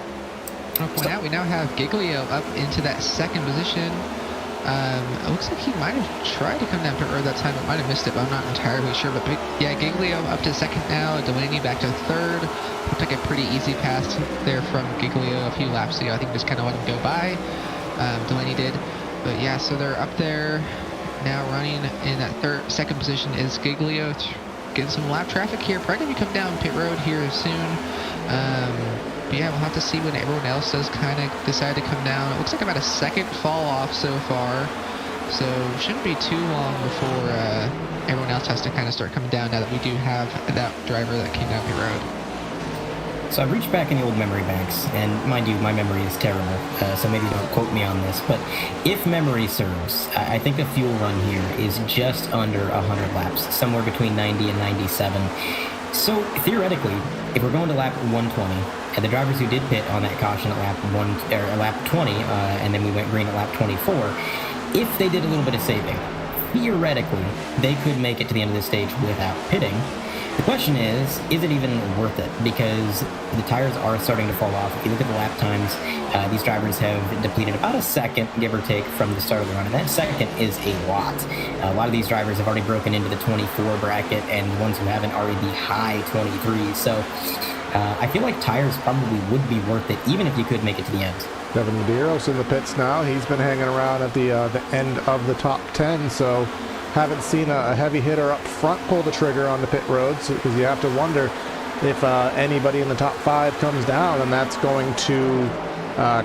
I'll point out we now have Giglio up into that 2nd position. It looks like he might have tried to come down to Earth that time, but might have missed it, but I'm not entirely sure. But yeah, Giglio up to 2nd now, Delaney back to 3rd. Looked like a pretty easy pass there from Giglio a few laps ago. I think just kind of let him go by. Delaney did. But yeah, so they're up there now running in that 2nd position is Giglio. Getting some lap traffic here. Probably going to come down pit road here soon. But yeah, we'll have to see when everyone else does kind of decide to come down. It looks like about a 2nd fall off so far. So shouldn't be too long before everyone else has to kind of start coming down now that we do have that driver that came down pit road. So I've reached back in the old memory banks, and mind you, my memory is terrible, so maybe don't quote me on this, but if memory serves, I think the fuel run here is just under 100 laps, somewhere between 90 and 97. So theoretically, if we're going to lap 120, and the drivers who did pit on that caution at lap 20, and then we went green at lap 24, if they did a little bit of saving, theoretically, they could make it to the end of the stage without pitting. The question is it even worth it? Because the tires are starting to fall off. If you look at the lap times, these drivers have depleted about a 2nd, give or take, from the start of the run. And that 2nd is a lot. A lot of these drivers have already broken into the 24 bracket, and the ones who haven't are in the high 23s. So I feel like tires probably would be worth it, even if you could make it to the end. Devin Medeiros in the pits now. He's been hanging around at the end of the top 10, so haven't seen a heavy hitter up front pull the trigger on the pit roads, because you have to wonder if anybody in the top 5 comes down, and that's going to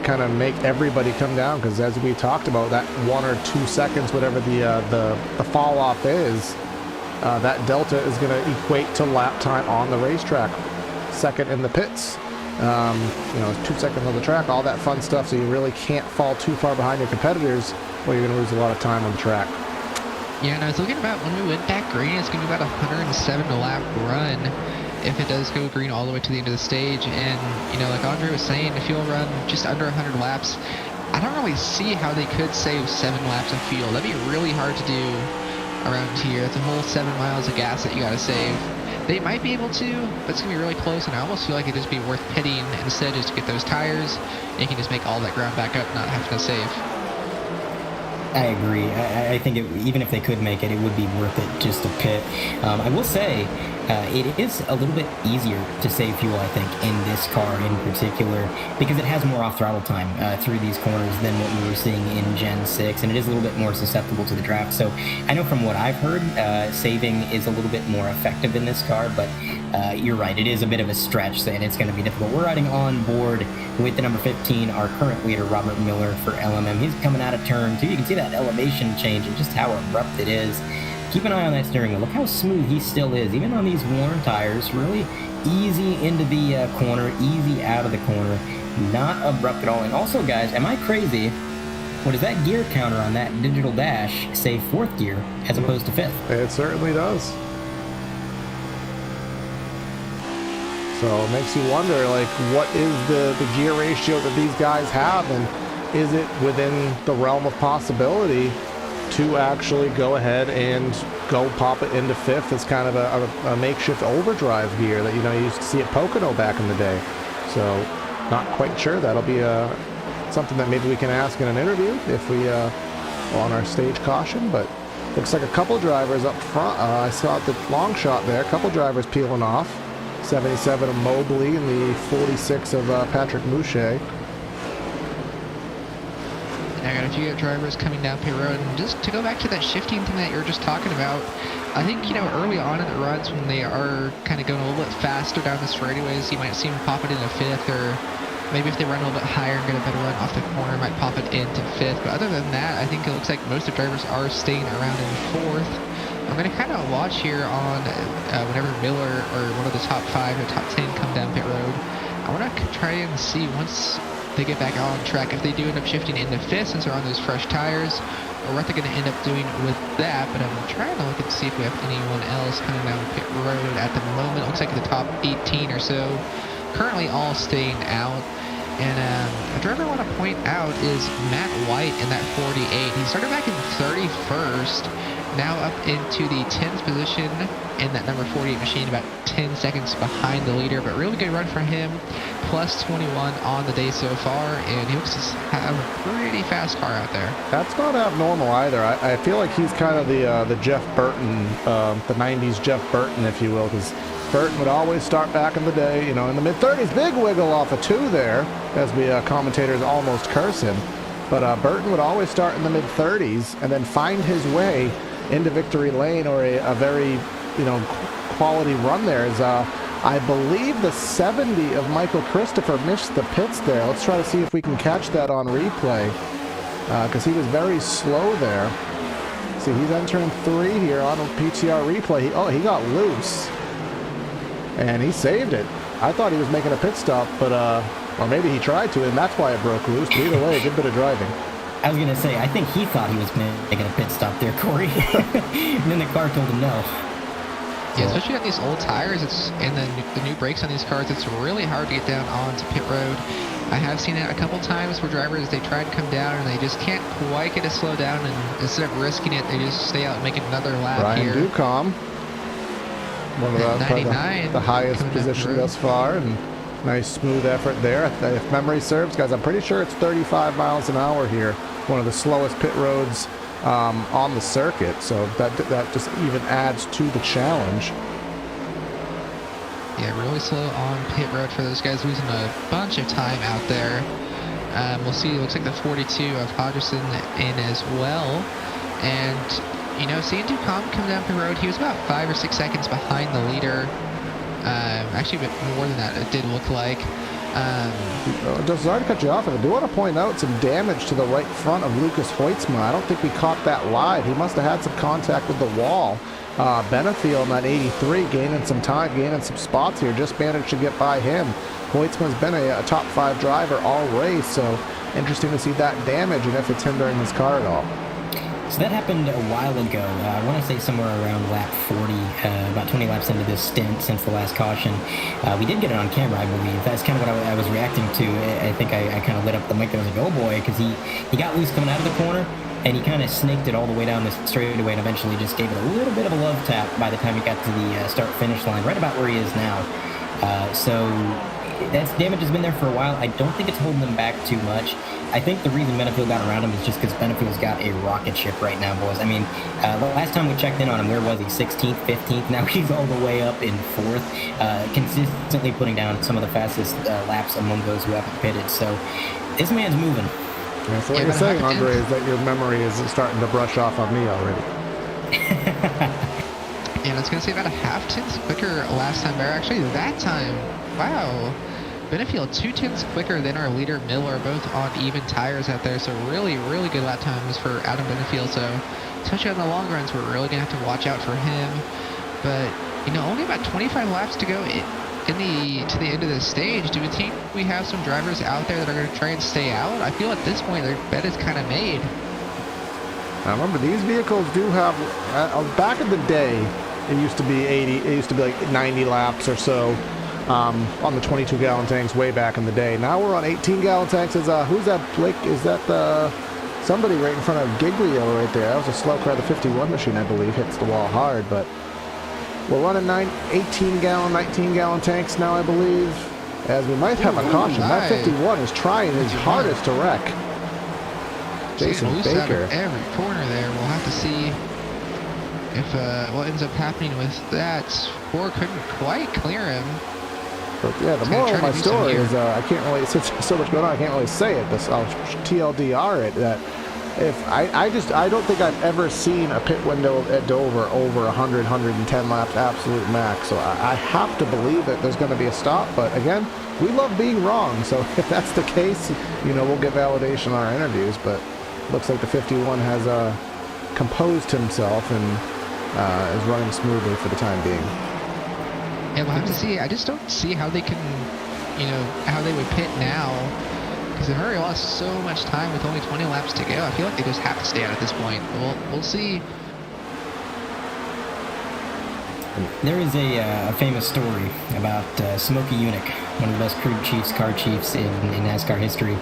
kind of make everybody come down, because as we talked about, that 1 or 2 seconds, whatever the fall off is, that delta is going to equate to lap time on the racetrack. 2nd in the pits, 2 seconds on the track, all that fun stuff, so you really can't fall too far behind your competitors, or you're going to lose a lot of time on the track. Yeah, and I was looking about when we went back green, it's going to be about 107 lap run if it does go green all the way to the end of the stage. And, like Andre was saying, if you'll run just under 100 laps, I don't really see how they could save 7 laps of fuel. That'd be really hard to do around here. It's a whole 7 miles of gas that you got to save. They might be able to, but it's going to be really close, and I almost feel like it'd just be worth pitting instead just to get those tires. And you can just make all that ground back up, not having to save. I agree. I think even if they could make it, it would be worth it just to pit. I will say it is a little bit easier to save fuel, I think, in this car in particular, because it has more off-throttle time through these corners than what we were seeing in Gen 6, and it is a little bit more susceptible to the draft. So I know from what I've heard, saving is a little bit more effective in this car, but you're right, it is a bit of a stretch, and it's going to be difficult. We're riding on board with the number 15, our current leader, Robert Miller, for LMM. He's coming out of turn 2. You can see that elevation change and just how abrupt it is. Keep an eye on that steering wheel. Look how smooth he still is, even on these worn tires. Really easy into the corner, easy out of the corner. Not abrupt at all. And also, guys, am I crazy? What does that gear counter on that digital dash say 4th gear as opposed to 5th? It certainly does. So it makes you wonder, like, what is the gear ratio that these guys have, and is it within the realm of possibility to actually go ahead and go pop it into 5th as kind of a makeshift overdrive gear that, you know, you used to see at Pocono back in the day. So not quite sure. That'll be something that maybe we can ask in an interview if we on our stage caution. But looks like a couple drivers up front. I saw the long shot there, a couple drivers peeling off. 77 of Mobley and the 46 of Patrick Mouchet. I got a few drivers coming down pit road, and just to go back to that shifting thing that you were just talking about, I think, you know, early on in the runs when they are kind of going a little bit faster down the straightaways, you might see them pop it into 5th, or maybe if they run a little bit higher and get a better run off the corner, might pop it into 5th. But other than that, I think it looks like most of the drivers are staying around in 4th. I'm going to kind of watch here on whenever Miller or one of the top 5 or top 10 come down pit road. I want to try and see once they get back on track if they do end up shifting into 5th since they're on those fresh tires, or what they're going to end up doing with that. But I'm trying to look and see if we have anyone else coming down pit road at the moment. It looks like the top 18 or so currently all staying out. And a driver I want to point out is Matt White in that 48. He started back in 31st, now up into the 10th position in that number 48 machine, about 10 seconds behind the leader, but really good run for him, plus 21 on the day so far, and he looks to have a pretty fast car out there. That's not abnormal either. I feel like he's kind of the Jeff Burton, the 90s Jeff Burton, if you will, because Burton would always start back in the day, you know, in the mid-30s. Big wiggle off a 2 there, as we commentators almost curse him. But Burton would always start in the mid-30s and then find his way into victory lane, or a very, you know, quality run there. Is I believe the 70 of Michael Christopher missed the pits there. Let's try to see if we can catch that on replay, because he was very slow there. See, he's entering 3 here on a PTR replay. He got loose, and he saved it. I thought he was making a pit stop, but or maybe he tried to, and that's why it broke loose. But either way, a good bit of driving. I was going to say, I think he thought he was making a pit stop there, Corey. And then the car told him no. Yeah, especially on these old tires, and the new brakes on these cars, it's really hard to get down onto pit road. I have seen it a couple times where drivers, they try to come down and they just can't quite get to slow down, and instead of risking it, they just stay out and make another lap Ryan here. Ducombe, one of the highest position thus far, and nice smooth effort there. If memory serves, guys, I'm pretty sure it's 35 miles an hour here. One of the slowest pit roads on the circuit, so that just even adds to the challenge. Yeah, really slow on pit road for those guys, losing a bunch of time out there. We'll see, it looks like the 42 of Hodgson in as well. And, you know, seeing Ducombe come down pit road, he was about 5 or 6 seconds behind the leader. Actually a bit more than that, it did look like. Sorry to cut you off, and I do want to point out some damage to the right front of Lucas Hoitzma. I don't think we caught that live. He must have had some contact with the wall. Benefield in that 83 gaining some time, gaining some spots here, just managed to get by him. Hoitzma's been a top 5 driver all race, so interesting to see that damage and if it's hindering his car at all. So that happened a while ago. I want to say somewhere around lap 40, about 20 laps into this stint since the last caution. We did get it on camera, I believe. That's kind of what I was reacting to. I think I kind of lit up the mic. I was like, oh boy, because he got loose coming out of the corner, and he kind of snaked it all the way down the straightaway and eventually just gave it a little bit of a love tap by the time he got to the start-finish line, right about where he is now. So that damage has been there for a while. I don't think it's holding them back too much. I think the reason Benefield got around him is just because Benefield's got a rocket ship right now, boys. I mean, the last time we checked in on him, where was he? 16th, 15th? Now he's all the way up in 4th, consistently putting down some of the fastest laps among those who haven't pitted. So this man's moving. Yeah, so what you're saying, Andre, is that your memory is starting to brush off on me already. Yeah, I was going to say about a half-tenth quicker last time there. Actually, that time, wow. Benefield 2/10 quicker than our leader Miller, both on even tires out there. So really, really good lap times for Adam Benefield. So especially on the long runs, we're really going to have to watch out for him. But, you know, only about 25 laps to go to the end of this stage. Do we think we have some drivers out there that are going to try and stay out? I feel at this point their bet is kind of made. Now remember, these vehicles do have, back in the day, it used to be 80, it used to be like 90 laps or so on the 22-gallon tanks way back in the day. Now we're on 18-gallon tanks. Who's that, Blake? Is that somebody right in front of Giglio right there? That was a slow car. The 51 machine, I believe, hits the wall hard, but we're running 18-gallon, 19-gallon tanks now, I believe, as we might have a caution. That 51 is trying his hardest to wreck. Jason Baker. Every corner there. We'll have to see if what ends up happening with that. Four couldn't quite clear him. But yeah, the moral of my story is I can't really, since there's so much going on, I can't really say it. I'll TLDR it, that if I don't think I've ever seen a pit window at Dover over 100, 110 laps absolute max. So I have to believe that there's going to be a stop. But again, we love being wrong. So if that's the case, you know, we'll get validation on our interviews. But looks like the 51 has composed himself and is running smoothly for the time being. Yeah, we'll have to see. I just don't see how they can, you know, how they would pit now. Because they've already lost so much time with only 20 laps to go. I feel like they just have to stay out at this point. We'll see. There is a famous story about Smokey Unick, one of the best crew chiefs, car chiefs in NASCAR history.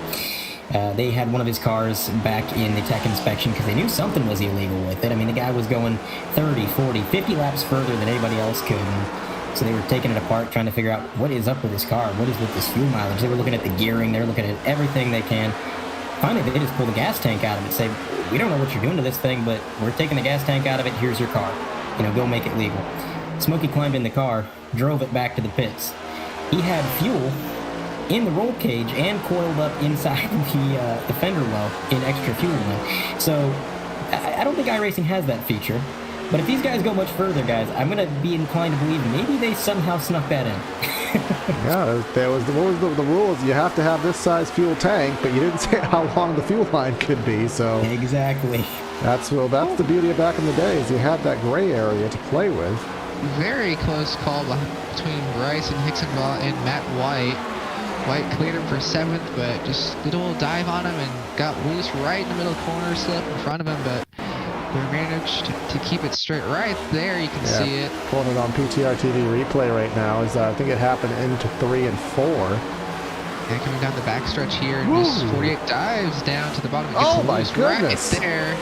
They had one of his cars back in the tech inspection because they knew something was illegal with it. I mean, the guy was going 30, 40, 50 laps further than anybody else could. So they were taking it apart, trying to figure out what is up with this car, what is with this fuel mileage. They were looking at the gearing, they were looking at everything they can. Finally, they just pull the gas tank out of it and say, we don't know what you're doing to this thing, but we're taking the gas tank out of it, here's your car. You know, go make it legal. Smokey climbed in the car, drove it back to the pits. He had fuel in the roll cage and coiled up inside the fender well in extra fuel line. So I don't think iRacing has that feature. But if these guys go much further, guys, I'm going to be inclined to believe maybe they somehow snuck that in. Yeah, there was the rules. You have to have this size fuel tank, but you didn't say how long the fuel line could be. So exactly. That's the beauty of back in the day, is you had that gray area to play with. Very close call between Bryson Hicksonbaugh and Matt White. White cleared him for 7th, but just did a little dive on him and got loose right in the middle corner slip in front of him, but we managed to keep it straight right there. You can see it. Pulling it on PTR TV replay right now. I think it happened into 3 and 4. And coming down the backstretch here, and just 48 dives down to the bottom. Oh my goodness! Right there,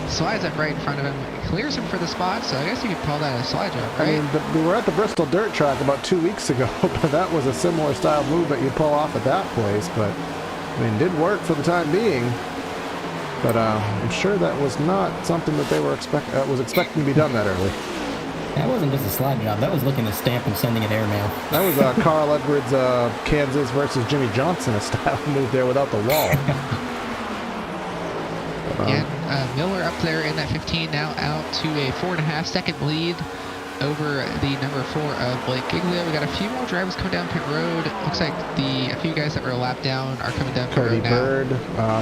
slides up right in front of him, clears him for the spot. So I guess you could call that a slide jump, right? I mean, we were at the Bristol Dirt Track about 2 weeks ago, but that was a similar style move that you pull off at that place. But I mean, it did work for the time being. But I'm sure that was not something that they were expecting to be done that early. That wasn't just a slide job. That was looking to stamp and sending an airmail. That was Carl Edwards, Kansas versus Jimmy Johnson, a style move there without the wall. And Miller up there in that 15 now out to a 4.5-second lead over the number 4 of Blake Giglio. We got a few more drivers coming down pit road. Looks like a few guys that were a lap down are coming down pit road now. Bird,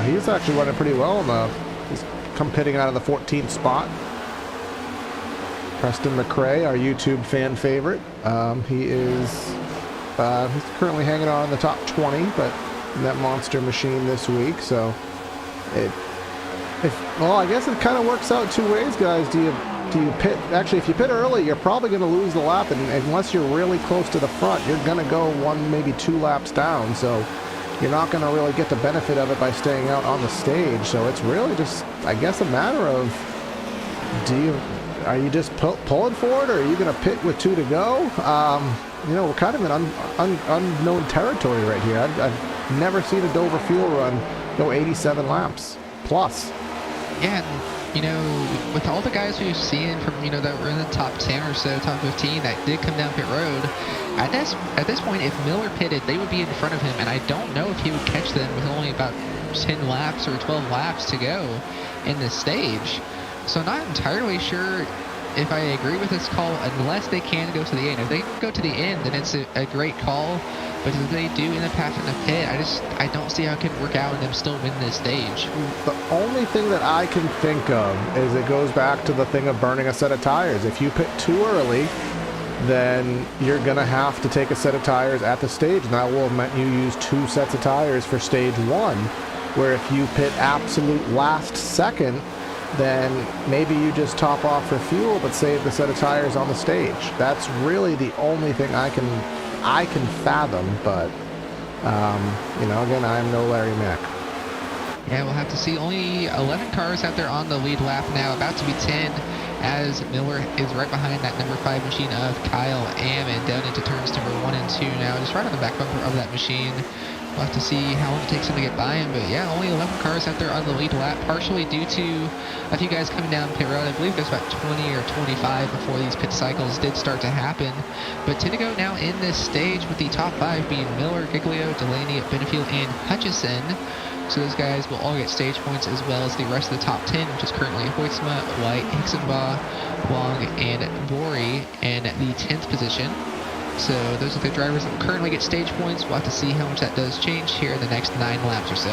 he's actually running pretty well. He's come pitting out of the 14th spot. Preston McRae, our YouTube fan favorite. He's currently hanging on in the top 20, but in that monster machine this week. So I guess it kind of works out 2 ways, guys. Do you pit? Actually, if you pit early, you're probably going to lose the lap, and unless you're really close to the front, you're going to go 1, maybe 2 laps down. So you're not going to really get the benefit of it by staying out on the stage. So it's really just, I guess, a matter of, are you just pulling for it, or are you going to pit with 2 to go? we're kind of in unknown territory right here. I've never seen a Dover fuel run go 87 laps plus. Yeah, and, with all the guys we've seen from, that were in the top 10 or so, top 15, that did come down pit road, at this point, if Miller pitted, they would be in front of him, and I don't know if he would catch them with only about 10 laps or 12 laps to go in this stage. So not entirely sure if I agree with this call, unless they can go to the end. If they can go to the end, then it's a great call. But if they do end up having to pit, I don't see how it could work out and them still win this stage. The only thing that I can think of is it goes back to the thing of burning a set of tires. If you pit too early, then you're going to have to take a set of tires at the stage, and that will mean you use 2 sets of tires for stage 1, where if you pit absolute last second, then maybe you just top off for fuel but save the set of tires on the stage. That's really the only thing I can fathom, but again, I'm no Larry Mack. Yeah, we'll have to see. Only 11 cars out there on the lead lap now, about to be 10, as Miller is right behind that number 5 machine of Kyle Ammon down into turns number 1 and 2 now, just right on the back bumper of that machine. We'll have to see how long it takes him to get by him, but yeah, only 11 cars out there on the lead lap, partially due to a few guys coming down pit road. I believe there's about 20 or 25 before these pit cycles did start to happen. But to go now in this stage with the top 5 being Miller, Giglio, Delaney, Benefield, and Hutchison. So those guys will all get stage points, as well as the rest of the top 10, which is currently Hoytsma, White, Hicksenbaugh, Wong, and Bori in the 10th position. So those are the drivers that will currently get stage points. We'll have to see how much that does change here in the next 9 laps or so.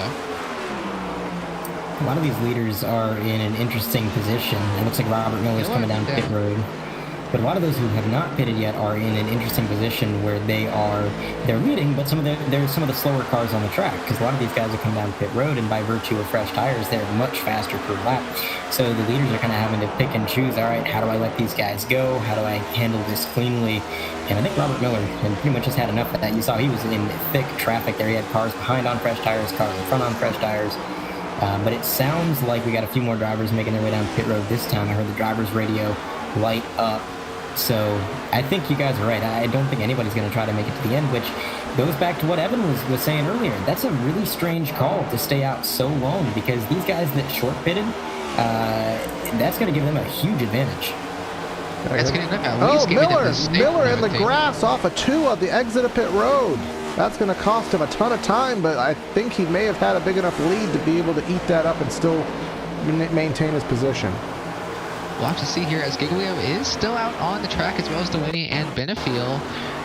A lot of these leaders are in an interesting position. It looks like Robert Miller's coming down pit road. But a lot of those who have not pitted yet are in an interesting position where they're leading, but they're some of the slower cars on the track, because a lot of these guys are coming down pit road, and by virtue of fresh tires, they're much faster per lap. So the leaders are kind of having to pick and choose. All right, how do I let these guys go? How do I handle this cleanly? And I think Robert Miller pretty much just had enough of that. You saw he was in thick traffic there. He had cars behind on fresh tires, cars in front on fresh tires. But it sounds like we got a few more drivers making their way down pit road this time. I heard the driver's radio light up. So I think you guys are right. I don't think anybody's going to try to make it to the end, which goes back to what Evan was saying earlier. That's a really strange call to stay out so long, because these guys that short pitted, that's going to give them a huge advantage. That's going to at least give them Miller in the grass off of 2 at the exit of pit road. That's going to cost him a ton of time, but I think he may have had a big enough lead to be able to eat that up and still maintain his position. We'll have to see here, as Giglio is still out on the track, as well as Delaney and Benefield.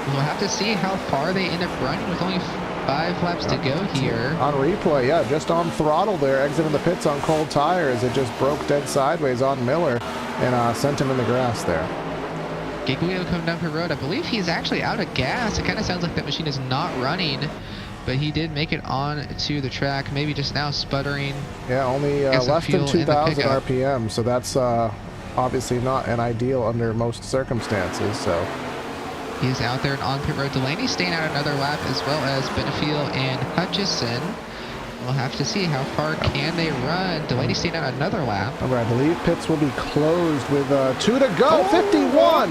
We'll have to see how far they end up running with only 5 laps to go here. On replay, yeah, just on throttle there, exiting the pits on cold tires. It just broke dead sideways on Miller and sent him in the grass there. Giglio coming down pit road. I believe he's actually out of gas. It kind of sounds like that machine is not running, but he did make it on to the track, maybe just now sputtering. Yeah, only less than 2,000 RPM, so that's obviously not an ideal under most circumstances. So he's out there and on pit road. Delaney staying out another lap, as well as Benefield and Hutchison. We'll have to see how far can they run. Delaney staying out another lap. I believe pits will be closed with 2 to go. 51.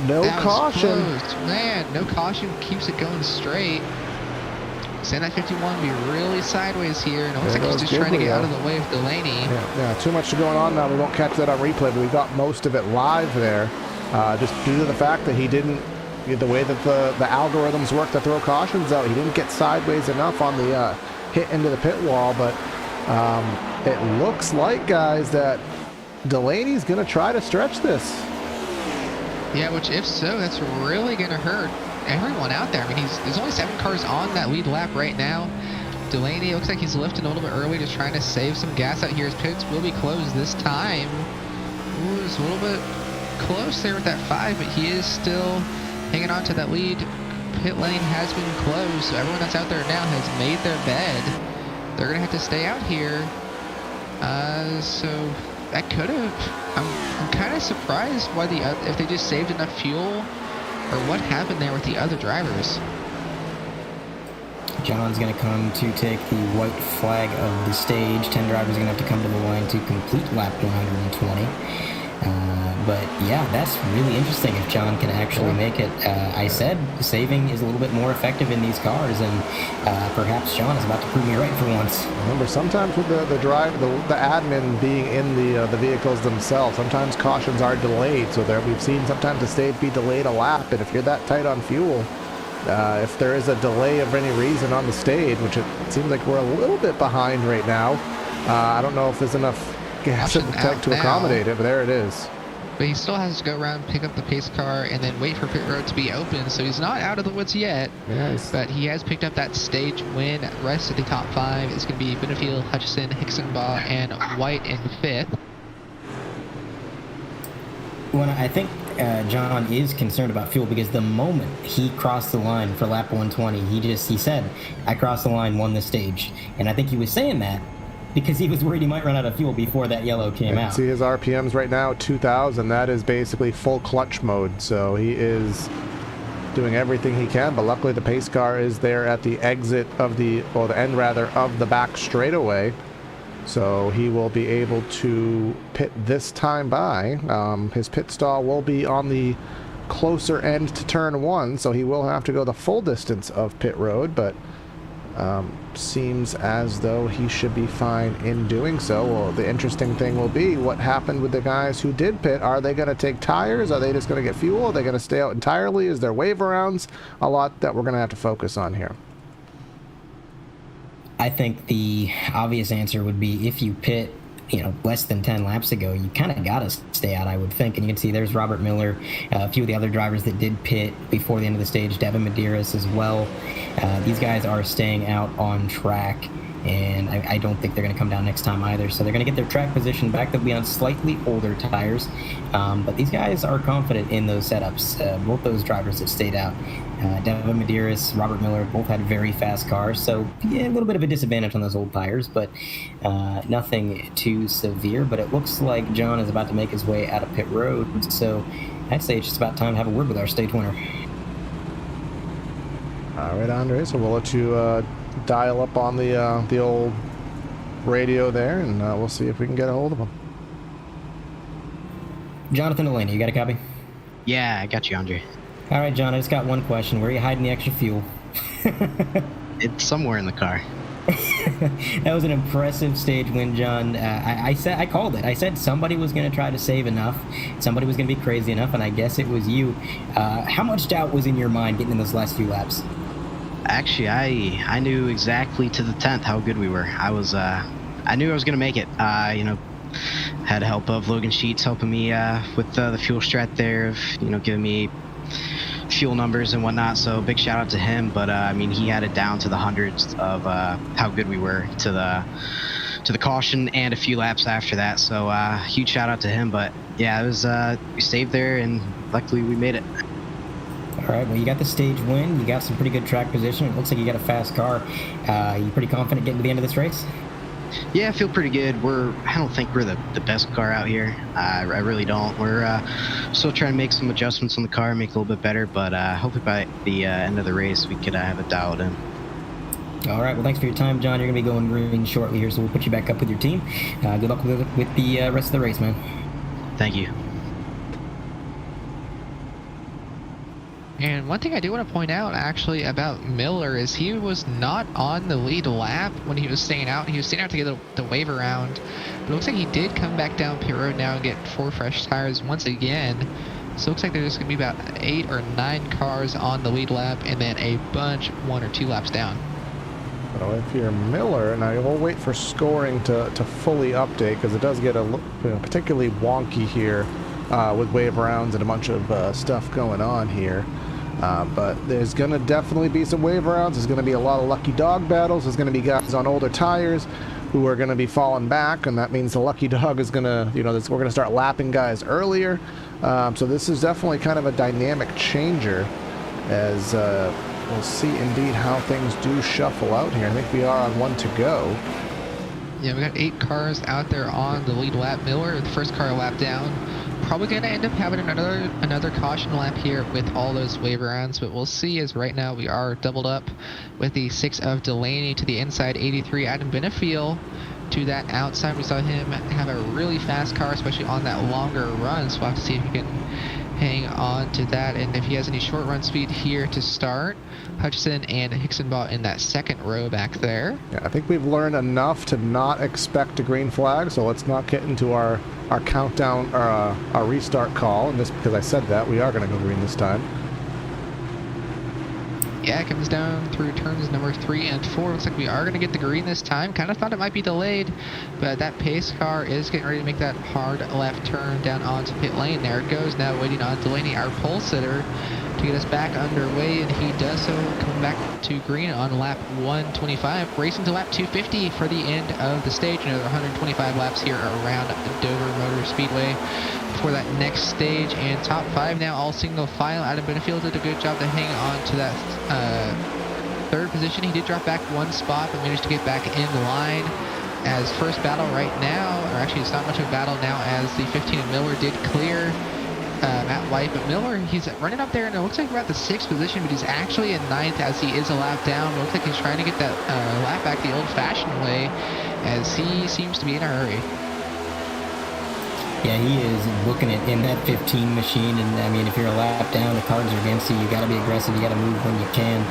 No caution. Man, no caution keeps it going straight. Saying that 51 will be really sideways here, and it looks like he's just trying to get out of the way of Delaney. Yeah, too much going on now. We won't catch that on replay, but we got most of it live there, just due to the fact that he didn't, the way that the algorithms work to throw cautions out, he didn't get sideways enough on the hit into the pit wall. But it looks like, guys, that Delaney's going to try to stretch this. Yeah, which if so, that's really going to hurt everyone out there. I mean, there's only 7 cars on that lead lap right now. Delaney looks like he's lifting a little bit early, just trying to save some gas out here. His pits will be closed this time. Ooh, it's a little bit close there with that 5, but he is still hanging on to that lead. Pit lane has been closed, so everyone that's out there now has made their bed. They're gonna have to stay out here. So that could have. I'm kind of surprised why if they just saved enough fuel, or what happened there with the other drivers. John's going to come to take the white flag of the stage. 10 drivers are going to have to come to the line to complete lap 120. But yeah, that's really interesting if John can actually make it. I said saving is a little bit more effective in these cars, and perhaps John is about to prove me right for once. Remember, sometimes with the admin being in the vehicles themselves, sometimes cautions are delayed. So we've seen sometimes the stage be delayed a lap, and if you're that tight on fuel, if there is a delay of any reason on the stage, which it seems like we're a little bit behind right now, I don't know if there's enough gas in the tank to accommodate it, but there it is. But he still has to go around, pick up the pace car, and then wait for pit road to be open. So he's not out of the woods yet. Nice. But he has picked up that stage win. Rest of the top 5 is going to be Benefield, Hutchison, Hicksonbaugh, and White in 5th. Well, I think John is concerned about fuel because the moment he crossed the line for lap 120, he said, "I crossed the line, won the stage," and I think he was saying that because he was worried he might run out of fuel before that yellow came out. See his RPMs right now, 2,000. That is basically full clutch mode. So he is doing everything he can. But luckily, the pace car is there at the exit of the end rather of the back straightaway. So he will be able to pit this time by. His pit stall will be on the closer end to turn 1, so he will have to go the full distance of pit road. But seems as though he should be fine in doing so. Well, the interesting thing will be what happened with the guys who did pit. Are they going to take tires? Are they just going to get fuel? Are they going to stay out entirely? Is there wave arounds? A lot that we're going to have to focus on here. I think the obvious answer would be if you pit, less than 10 laps ago, you kind of got to stay out, I would think. And you can see there's Robert Miller, a few of the other drivers that did pit before the end of the stage, Devin Medeiros as well. These guys are staying out on track, and I don't think they're going to come down next time either. So they're going to get their track position back. They'll be on slightly older tires, but these guys are confident in those setups. Both those drivers that stayed out, Devin Medeiros, Robert Miller, both had very fast cars. So yeah, a little bit of a disadvantage on those old tires, but nothing too severe. But it looks like John is about to make his way out of pit road. So I'd say it's just about time to have a word with our stage winner. All right, Andre, so we'll let you dial up on the old radio there, and we'll see if we can get a hold of him. Jonathan Delaney, you got a copy? Yeah, I got you, Andre. All right, John, I just got one question. Where are you hiding the extra fuel? It's somewhere in the car. That was an impressive stage win, John. I called it. I said somebody was going to try to save enough. Somebody was going to be crazy enough, and I guess it was you. How much doubt was in your mind getting in those last few laps? Actually, I knew exactly to the 10th how good we were. I knew I was gonna make it. Had help of Logan Sheets helping me with the fuel strat there, of giving me fuel numbers and whatnot. So big shout out to him. But he had it down to the hundreds of how good we were to the caution and a few laps after that. So huge shout out to him. But yeah, it was we saved there, and luckily we made it. All right, well, you got the stage win. You got some pretty good track position. It looks like you got a fast car. You pretty confident getting to the end of this race? Yeah, I feel pretty good. I don't think we're the best car out here. I really don't. We're still trying to make some adjustments on the car, make it a little bit better, but hopefully by the end of the race we could have it dialed in. All right, well, thanks for your time, John. You're going to be going green shortly here, so we'll put you back up with your team. Good luck with the rest of the race, man. Thank you. And one thing I do want to point out, actually, about Miller is he was not on the lead lap when he was staying out. He was staying out to get the wave around. But it looks like he did come back down pit road now and get 4 fresh tires once again. So it looks like there's going to be about 8 or 9 cars on the lead lap, and then a bunch 1 or 2 laps down. Well, if you're Miller, now we'll wait for scoring to fully update, because it does get particularly wonky here with wave rounds and a bunch of stuff going on here. But there's going to definitely be some wave rounds. There's going to be a lot of lucky dog battles. There's going to be guys on older tires who are going to be falling back, and that means the lucky dog is going to, we're going to start lapping guys earlier. So this is definitely kind of a dynamic changer, as we'll see indeed how things do shuffle out here. I think we are on 1 to go. Yeah, we got 8 cars out there on the lead lap. Miller, the first car lap down. Probably going to end up having another caution lap here with all those wave rounds, but we'll see, as right now we are doubled up with the 6 of Delaney to the inside, 83 Adam Benefield, to that outside. We saw him have a really fast car, especially on that longer run, so we'll have to see if he can hang on to that, and if he has any short run speed here to start. Hutchison and Hicksonbaugh in that second row back there. Yeah, I think we've learned enough to not expect a green flag, so let's not get into our countdown, our restart call, and just because I said that, we are going to go green this time. Yeah, it comes down through turns number 3 and 4. Looks like we are going to get the green this time. Kind of thought it might be delayed, but that pace car is getting ready to make that hard left turn down onto pit lane. There it goes, now waiting on Delaney, our pole sitter, to get us back underway, and he does so, coming back to green on lap 125, racing to lap 250 for the end of the stage. Another 125 laps here around Dover Motor Speedway for that next stage, and top 5 now all single file. Adam Benefield did a good job to hang on to that third position. He did drop back 1 spot, but managed to get back in line as first battle right now, or actually it's not much of a battle now, as the 15 of Miller did clear Matt White, but Miller, he's running up there, and it looks like we're at the 6th position, but he's actually in 9th as he is a lap down. It looks like he's trying to get that lap back the old-fashioned way, as he seems to be in a hurry. Yeah, he is booking it in that 15 machine, and I mean, if you're a lap down, the cards are against you. You got to be aggressive. You got to move when you can.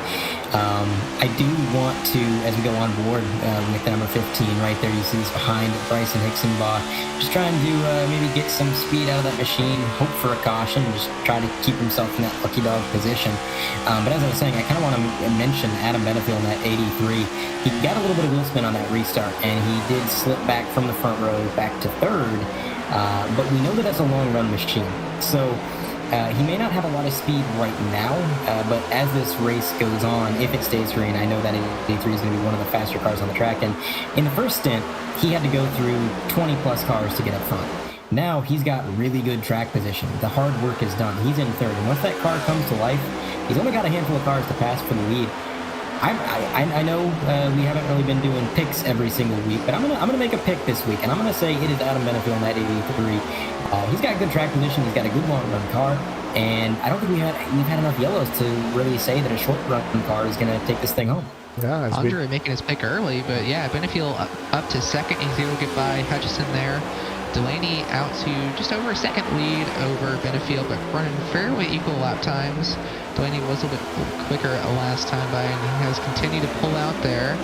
I do want to, as we go on board, with the number 15 right there, you see he's behind Bryson Hicksonbaugh, just trying to maybe get some speed out of that machine, hope for a caution, and just try to keep himself in that lucky dog position. But as I was saying, I kind of want to mention Adam Benefield in that 83. He got a little bit of wheel spin on that restart, and he did slip back from the front row back to 3rd. But we know that that's a long run machine. So he may not have a lot of speed right now, but as this race goes on, if it stays green, I know that 83 is going to be one of the faster cars on the track. And in the first stint, he had to go through 20 plus cars to get up front. Now he's got really good track position. The hard work is done. He's in 3rd. And once that car comes to life, he's only got a handful of cars to pass for the lead. I know we haven't really been doing picks every single week, but I'm gonna make a pick this week, and I'm gonna say it is Adam Benefield in that 83. He's got good track position, he's got a good long run car, and I don't think we've had enough yellows to really say that a short run car is gonna take this thing home. Yeah, Andre making his pick early, but yeah, Benefield up to 2nd. He's able to get by Hutchison there. Delaney out to just over a 2nd lead over Benefield, but running fairly equal lap times. Delaney was a little bit quicker last time by, and he has continued to pull out there.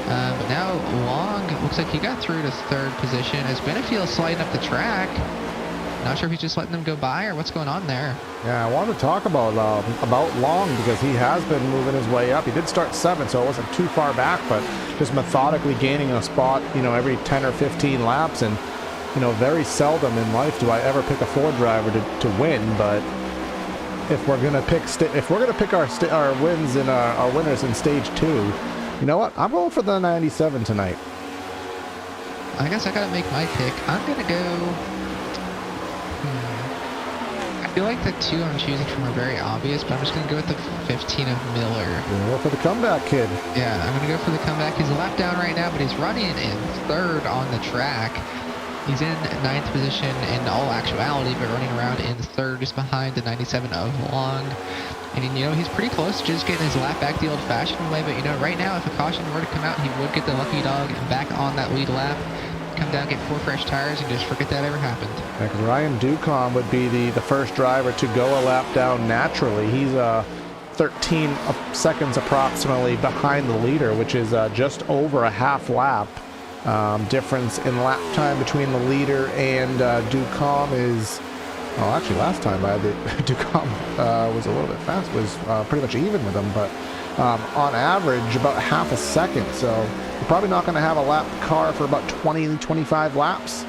But now Long, looks like he got through to 3rd position as Benefield sliding up the track. Not sure if he's just letting them go by or what's going on there. Yeah, I wanted to talk about Long because he has been moving his way up. He did start 7th, so it wasn't too far back, but just methodically gaining a spot, every 10 or 15 laps. And very seldom in life do I ever pick a Ford driver to win, but if we're gonna pick our wins and our winners in stage 2, you know what? I'm going for the 97 tonight. I guess I gotta make my pick. I'm gonna go. I feel like the 2 I'm choosing from are very obvious, but I'm just gonna go with the 15 of Miller. You're go for the comeback kid. Yeah, I'm gonna go for the comeback. He's a lap down right now, but he's running in 3rd on the track. He's in 9th position in all actuality, but running around in 3rd, just behind the 97 of Long. And he's pretty close to just getting his lap back the old-fashioned way, but right now, if a caution were to come out, he would get the lucky dog back on that lead lap, come down, get 4 fresh tires, and just forget that ever happened. Yeah, 'cause Ryan DeCunha would be the first driver to go a lap down naturally. He's 13 seconds approximately behind the leader, which is just over a half lap. Difference in lap time between the leader and DeCunha is, actually last time DeCunha was a little bit fast, was pretty much even with him, but on average about half a second, so you're probably not going to have a lap car for about 20-25 laps,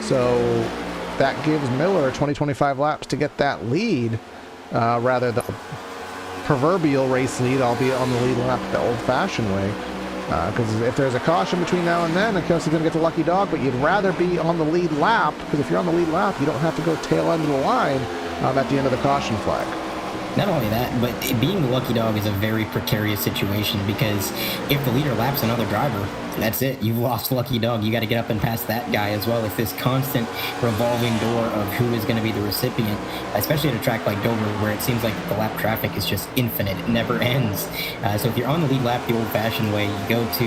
so that gives Miller 20-25 laps to get that lead, rather the proverbial race lead, albeit on the lead lap the old-fashioned way. Because if there's a caution between now and then, of course he's going to get the lucky dog, but you'd rather be on the lead lap, because if you're on the lead lap, you don't have to go tail end of the line at the end of the caution flag. Not only that, but being the lucky dog is a very precarious situation, because if the leader laps another driver, that's it. You've lost Lucky Dog. You got to get up and pass that guy as well. It's this constant revolving door of who is going to be the recipient, especially at a track like Dover where it seems like the lap traffic is just infinite. It never ends. So if you're on the lead lap the old-fashioned way, you go to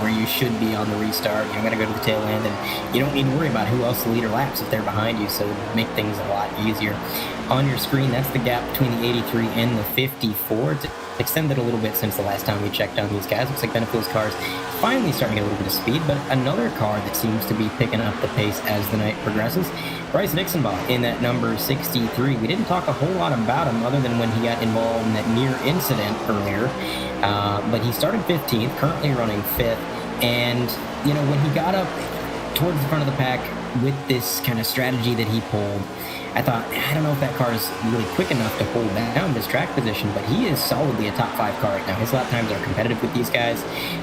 where you should be on the restart. You don't got to go to the tail end, and you don't need to worry about who else the leader laps if they're behind you, so make things a lot easier. On your screen, that's the gap between the 83 and the 54. It's extended a little bit since the last time we checked on these guys. Looks like Benefield's car's finally starting to get a little bit of speed, but another car that seems to be picking up the pace as the night progresses. Bryce Dixonbaugh in that number 63. We didn't talk a whole lot about him other than when he got involved in that near incident earlier, but he started 15th, currently running 5th, and when he got up towards the front of the pack with this kind of strategy that he pulled, I thought, I don't know if that car is really quick enough to hold down this track position, but he is solidly a top 5 car right now. His lap times are competitive with these guys,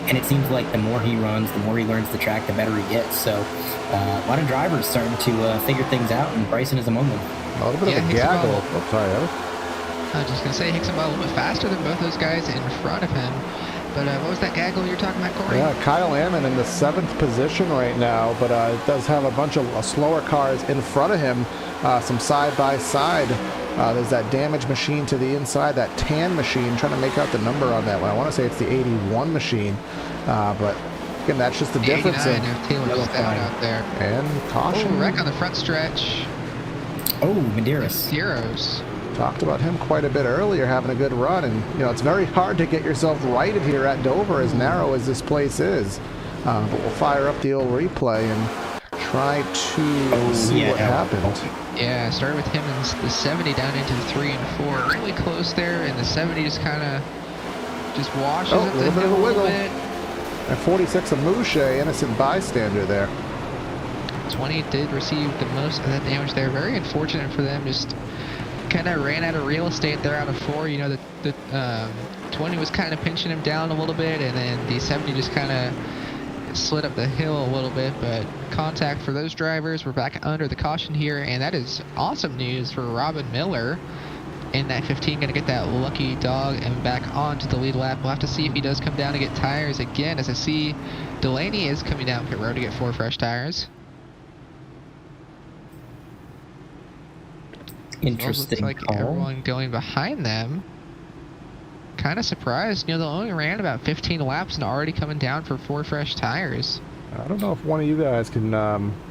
and it seems like the more he runs, the more he learns the track, the better he gets. So a lot of drivers starting to figure things out, and Bryson is among them. A little bit of a gaggle. Oh, sorry, Evan. I was just going to say, Hicksonball a little bit faster than both those guys in front of him. But what was that gaggle you're talking about, Corey? Yeah, Kyle Ammon in the 7th position right now, but it does have a bunch of slower cars in front of him, some side-by-side. There's that damage machine to the inside, that tan machine, trying to make out the number on that one. I want to say it's the 81 machine, but again, that's just the difference in Taylor's out there. And caution. Oh, wreck on the front stretch. Oh, Medeiros. Medeiros. Talked about him quite a bit earlier, having a good run, and it's very hard to get yourself righted here at Dover, as narrow as this place is. But we'll fire up the old replay and try to see what happened. Yeah, started with him in the 70 down into the 3 and 4, really close there, and the 70 just kind of washes up the hill a little bit. At 46, a Mouche, innocent bystander there. 20 did receive the most of that damage there. Very unfortunate for them. Just kind of ran out of real estate there out of 4. The 20 was kind of pinching him down a little bit, and then the 70 just kind of slid up the hill a little bit. But contact for those drivers. We're back under the caution here, and that is awesome news for Robin Miller in that 15. Going to get that lucky dog and back onto the lead lap. We'll have to see if he does come down to get tires again, as I see Delaney is coming down pit road to get 4 fresh tires. Interesting. Looks like everyone going behind them. Kind of surprised. They only ran about 15 laps and already coming down for 4 fresh tires. I don't know if one of you guys can,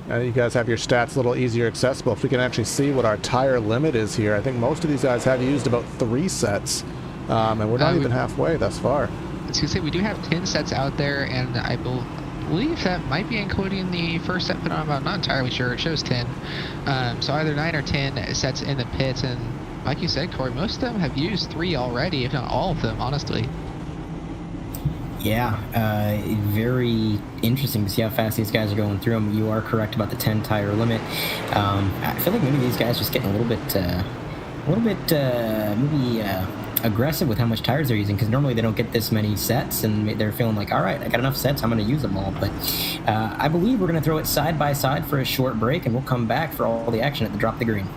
you guys have your stats a little easier accessible. If we can actually see what our tire limit is here. I think most of these guys have used about 3 sets, and we're not even halfway thus far. I was going to say, we do have 10 sets out there, and I believe that might be including the first set put on. I'm not entirely sure. It shows 10. So either 9 or 10 sets in the pits, and like you said, Corey, most of them have used 3 already, if not all of them, honestly. Yeah, very interesting to see how fast these guys are going through them. You are correct about the 10 tire limit. I feel like maybe these guys are just getting a little bit aggressive with how much tires they're using, because normally they don't get this many sets, and they're feeling like, all right, I got enough sets, I'm going to use them all. But I believe we're going to throw it side by side for a short break, and we'll come back for all the action at the Drop the Green.